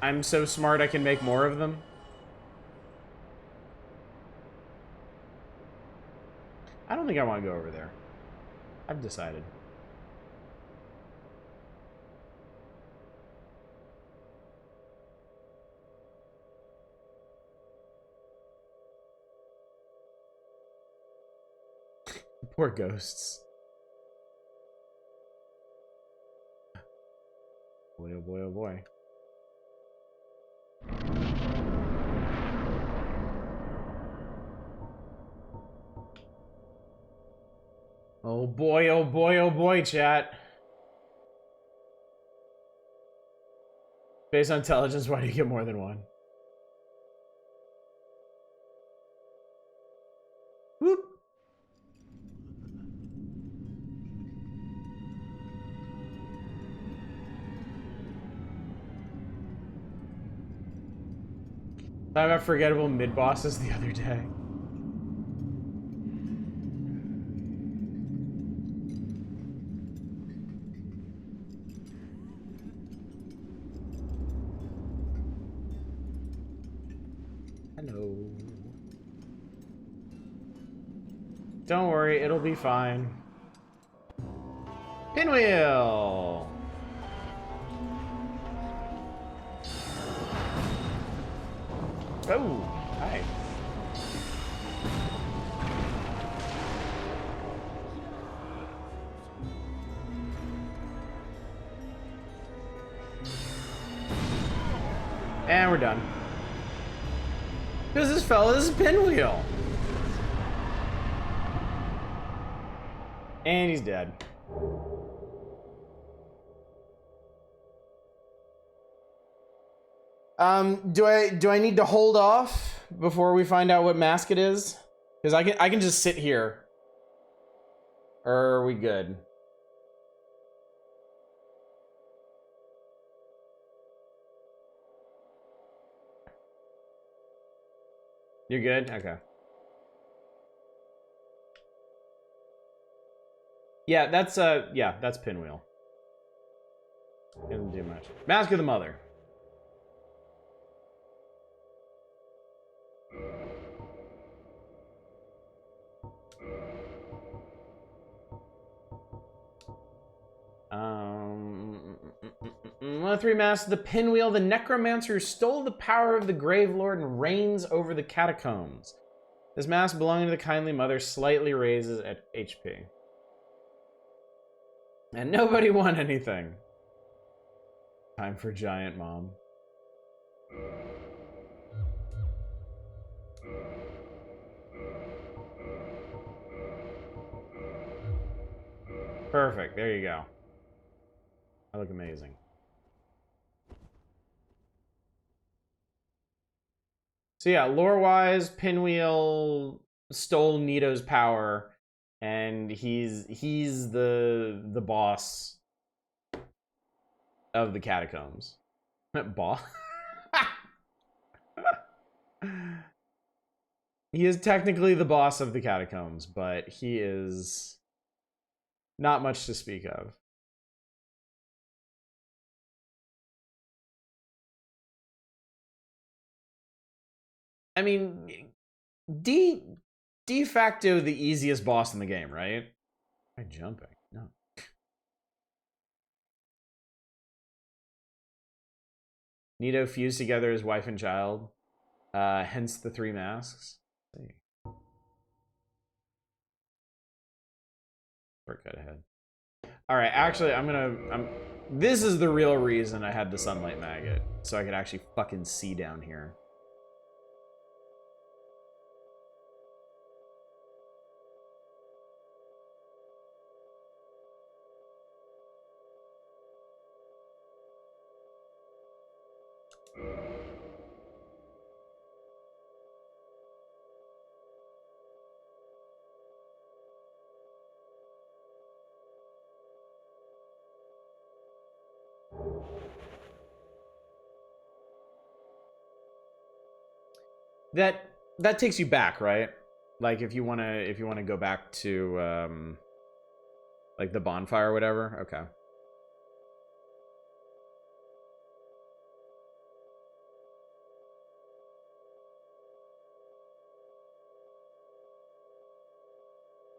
I'm so smart I can make more of them. I don't think I want to go over there. I've decided. Poor ghosts. Boy, oh boy, oh boy. Oh boy, oh boy, oh boy, chat. Based on intelligence, why do you get more than one? Whoop. I got forgettable mid-bosses the other day. Hello. Don't worry, it'll be fine. Pinwheel! Oh, hi. And we're done. Who's this fella? This is Pinwheel. And he's dead. Do I need to hold off before we find out what mask it is? Because I can just sit here. Or are we good? You're good? Okay. Yeah, that's Pinwheel. Doesn't do much. Mask of the Mother. One of three masks, the Pinwheel, the necromancer who stole the power of the Grave Lord and reigns over the catacombs. This mask belonging to the kindly mother slightly raises at HP. And nobody won anything. Time for Giant Mom. Perfect, there you go. I look amazing. So yeah, lore-wise, Pinwheel stole Nito's power, and he's the boss of the catacombs. Boss? He is technically the boss of the catacombs, but he is not much to speak of. I mean, de facto the easiest boss in the game, right? Am I jumping? No. Nito fused together his wife and child, hence the three masks. Let's see. Shortcut ahead. All right, actually, this is the real reason I had the sunlight maggot, so I could actually fucking see down here. That takes you back, right? Like if you wanna go back to like the bonfire or whatever. Okay.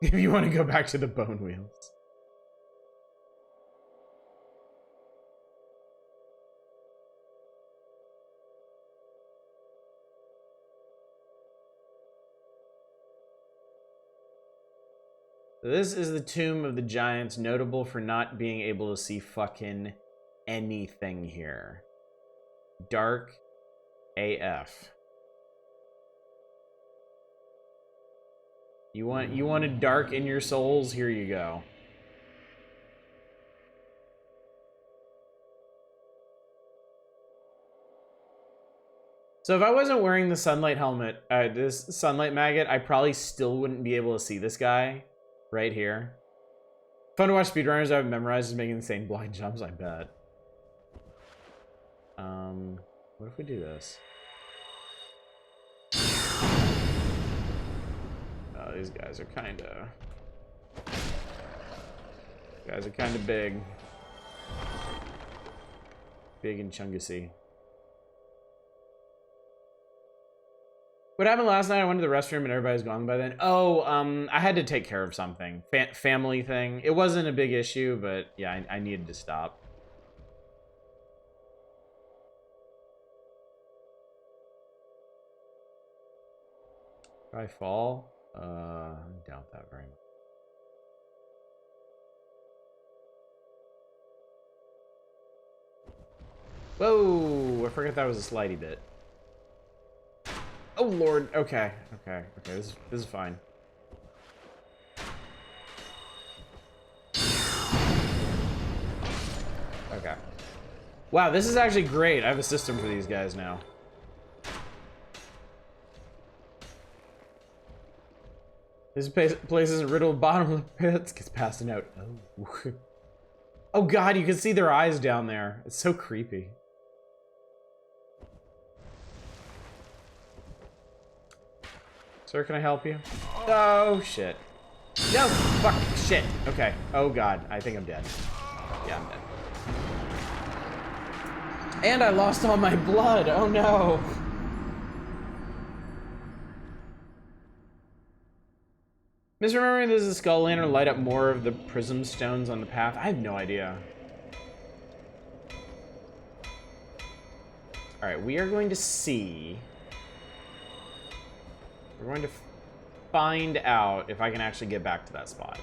If you want to go back to the bone wheels. This is the tomb of the giants, notable for not being able to see fucking anything here. Dark AF. You want a dark in your souls? Here you go. So if I wasn't wearing the sunlight helmet, this sunlight maggot, I probably still wouldn't be able to see this guy right here. Fun to watch speedrunners I've memorized is making insane blind jumps, I bet. What if we do this? Oh, these guys are kinda big. Big and chungussy. What happened last night? I went to the restroom and everybody's gone by then. Oh, I had to take care of something. Family thing. It wasn't a big issue, but yeah, I needed to stop. If I fall? I doubt that very much. Whoa! I forgot that was a slidey bit. Oh lord. Okay. This is fine. Okay. Wow, this is actually great. I have a system for these guys now. This place is riddled with bottomless pits. Gets passed a note. Oh. Oh god, you can see their eyes down there. It's so creepy. Sir, can I help you? Oh, shit. No! Fuck! Shit! Okay. Oh, God. I think I'm dead. Yeah, I'm dead. And I lost all my blood! Oh, no! Misremembering there's a skull lantern light up more of the prism stones on the path? I have no idea. Alright, we are going to see... We're going to find out if I can actually get back to that spot.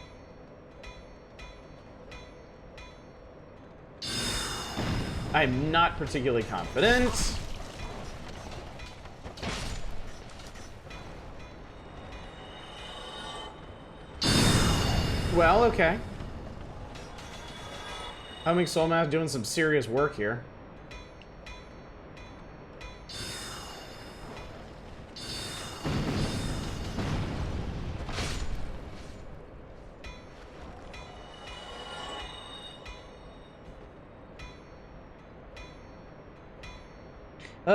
I'm not particularly confident. Well, okay. Humming Soul Math doing some serious work here.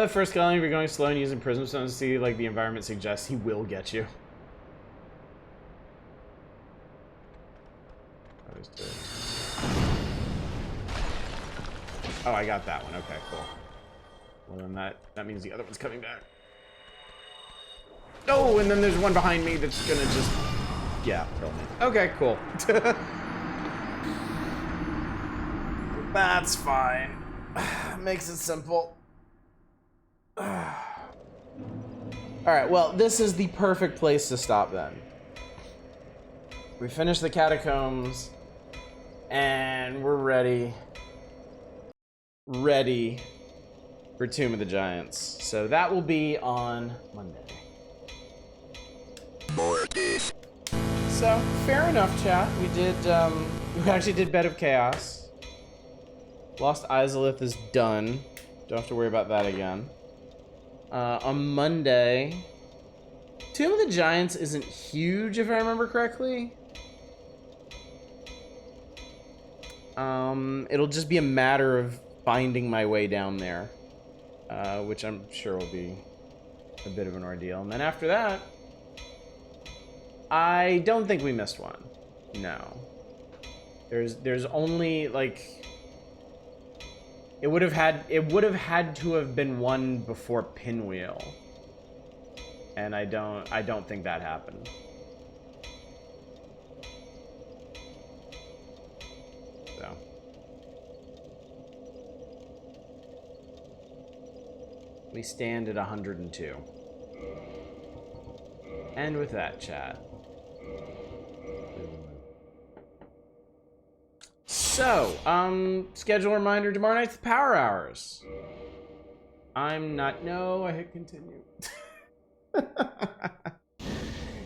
First colony, if you're going slow and using prism stones to see like the environment suggests, he will get you. Oh, I got that one. Okay, cool. Well, then that means the other one's coming back. Oh, and then there's one behind me that's gonna just, yeah, kill me. Okay, cool. That's fine. Makes it simple. Alright, well, this is the perfect place to stop then. We finished the catacombs, and we're ready for Tomb of the Giants. So that will be on Monday. More of this. So, fair enough, chat. We actually did Bed of Chaos. Lost Izalith is done. Don't have to worry about that again. On Monday, Tomb of the Giants isn't huge, if I remember correctly. It'll just be a matter of finding my way down there, which I'm sure will be a bit of an ordeal. And then after that, I don't think we missed one. No. There's only like... It would have had to have been one before Pinwheel. And I don't think that happened. So. We stand at 102. And with that, chat. So, schedule reminder, tomorrow night's Power Hours. No, I hit continue.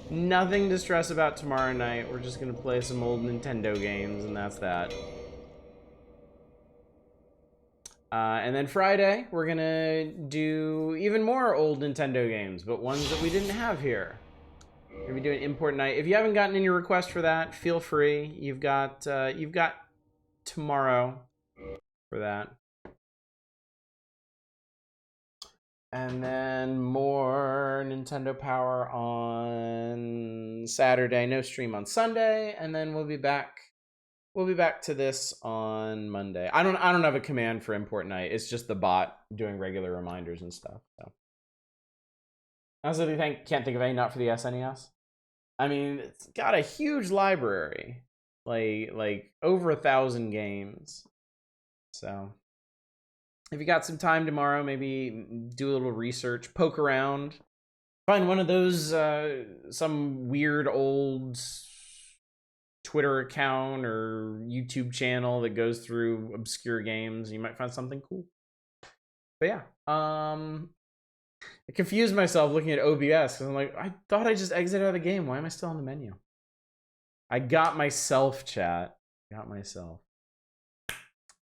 Nothing to stress about tomorrow night. We're just gonna play some old Nintendo games, and that's that. And then Friday, we're gonna do even more old Nintendo games, but ones that we didn't have here. We're gonna be doing import night. If you haven't gotten any requests for that, feel free. You've got tomorrow for that. And then more Nintendo Power on Saturday. No stream on Sunday, and then we'll be back. We'll be back to this on Monday. I don't have a command for import night. It's just the bot doing regular reminders and stuff. So I also can't think of any not for the SNES. I mean, it's got a huge library, like over 1,000 games. So if you got some time tomorrow, maybe do a little research, poke around, find one of those some weird old Twitter account or YouTube channel that goes through obscure games. You might find something cool. But yeah, I confused myself looking at OBS because I'm like, I thought I just exited out of the game. Why am I still on the menu? I got myself, chat. Got myself.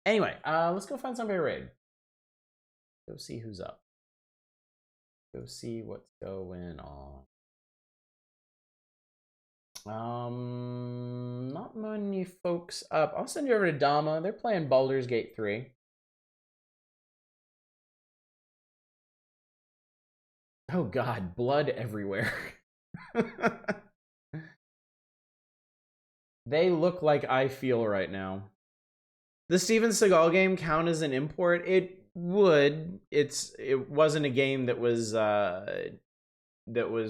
Anyway, let's go find somebody to raid. Go see who's up. Go see what's going on. Not many folks up. I'll send you over to Dama. They're playing Baldur's Gate 3. Oh god, blood everywhere. They look like I feel right now. The Steven Seagal game count as an import? It would. It wasn't a game that was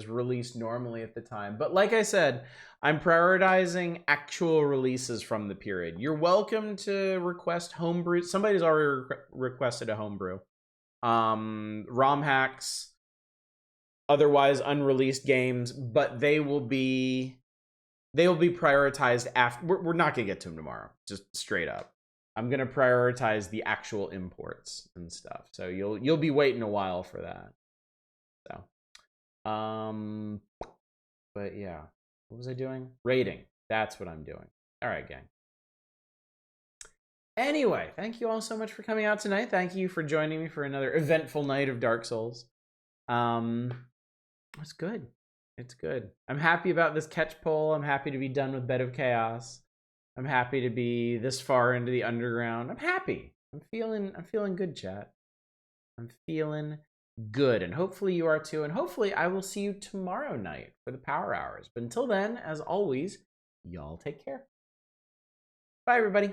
released normally at the time. But like I said, I'm prioritizing actual releases from the period. You're welcome to request homebrew. Somebody's already requested a homebrew. ROM hacks, otherwise unreleased games, but they will be prioritized after. We're not gonna get to them tomorrow, just straight up. I'm gonna prioritize the actual imports and stuff. So you'll be waiting a while for that. So but yeah, what was I doing? Rating. That's what I'm doing. All right, gang. Anyway, thank you all so much for coming out tonight. Thank you for joining me for another eventful night of Dark Souls. It's good. It's good. I'm happy about this catch poll. I'm happy to be done with Bed of Chaos. I'm happy to be this far into the underground. I'm happy. I'm feeling good, chat. I'm feeling good, and hopefully you are too, and hopefully I will see you tomorrow night for the Power Hours. But until then, as always, y'all take care. Bye, everybody.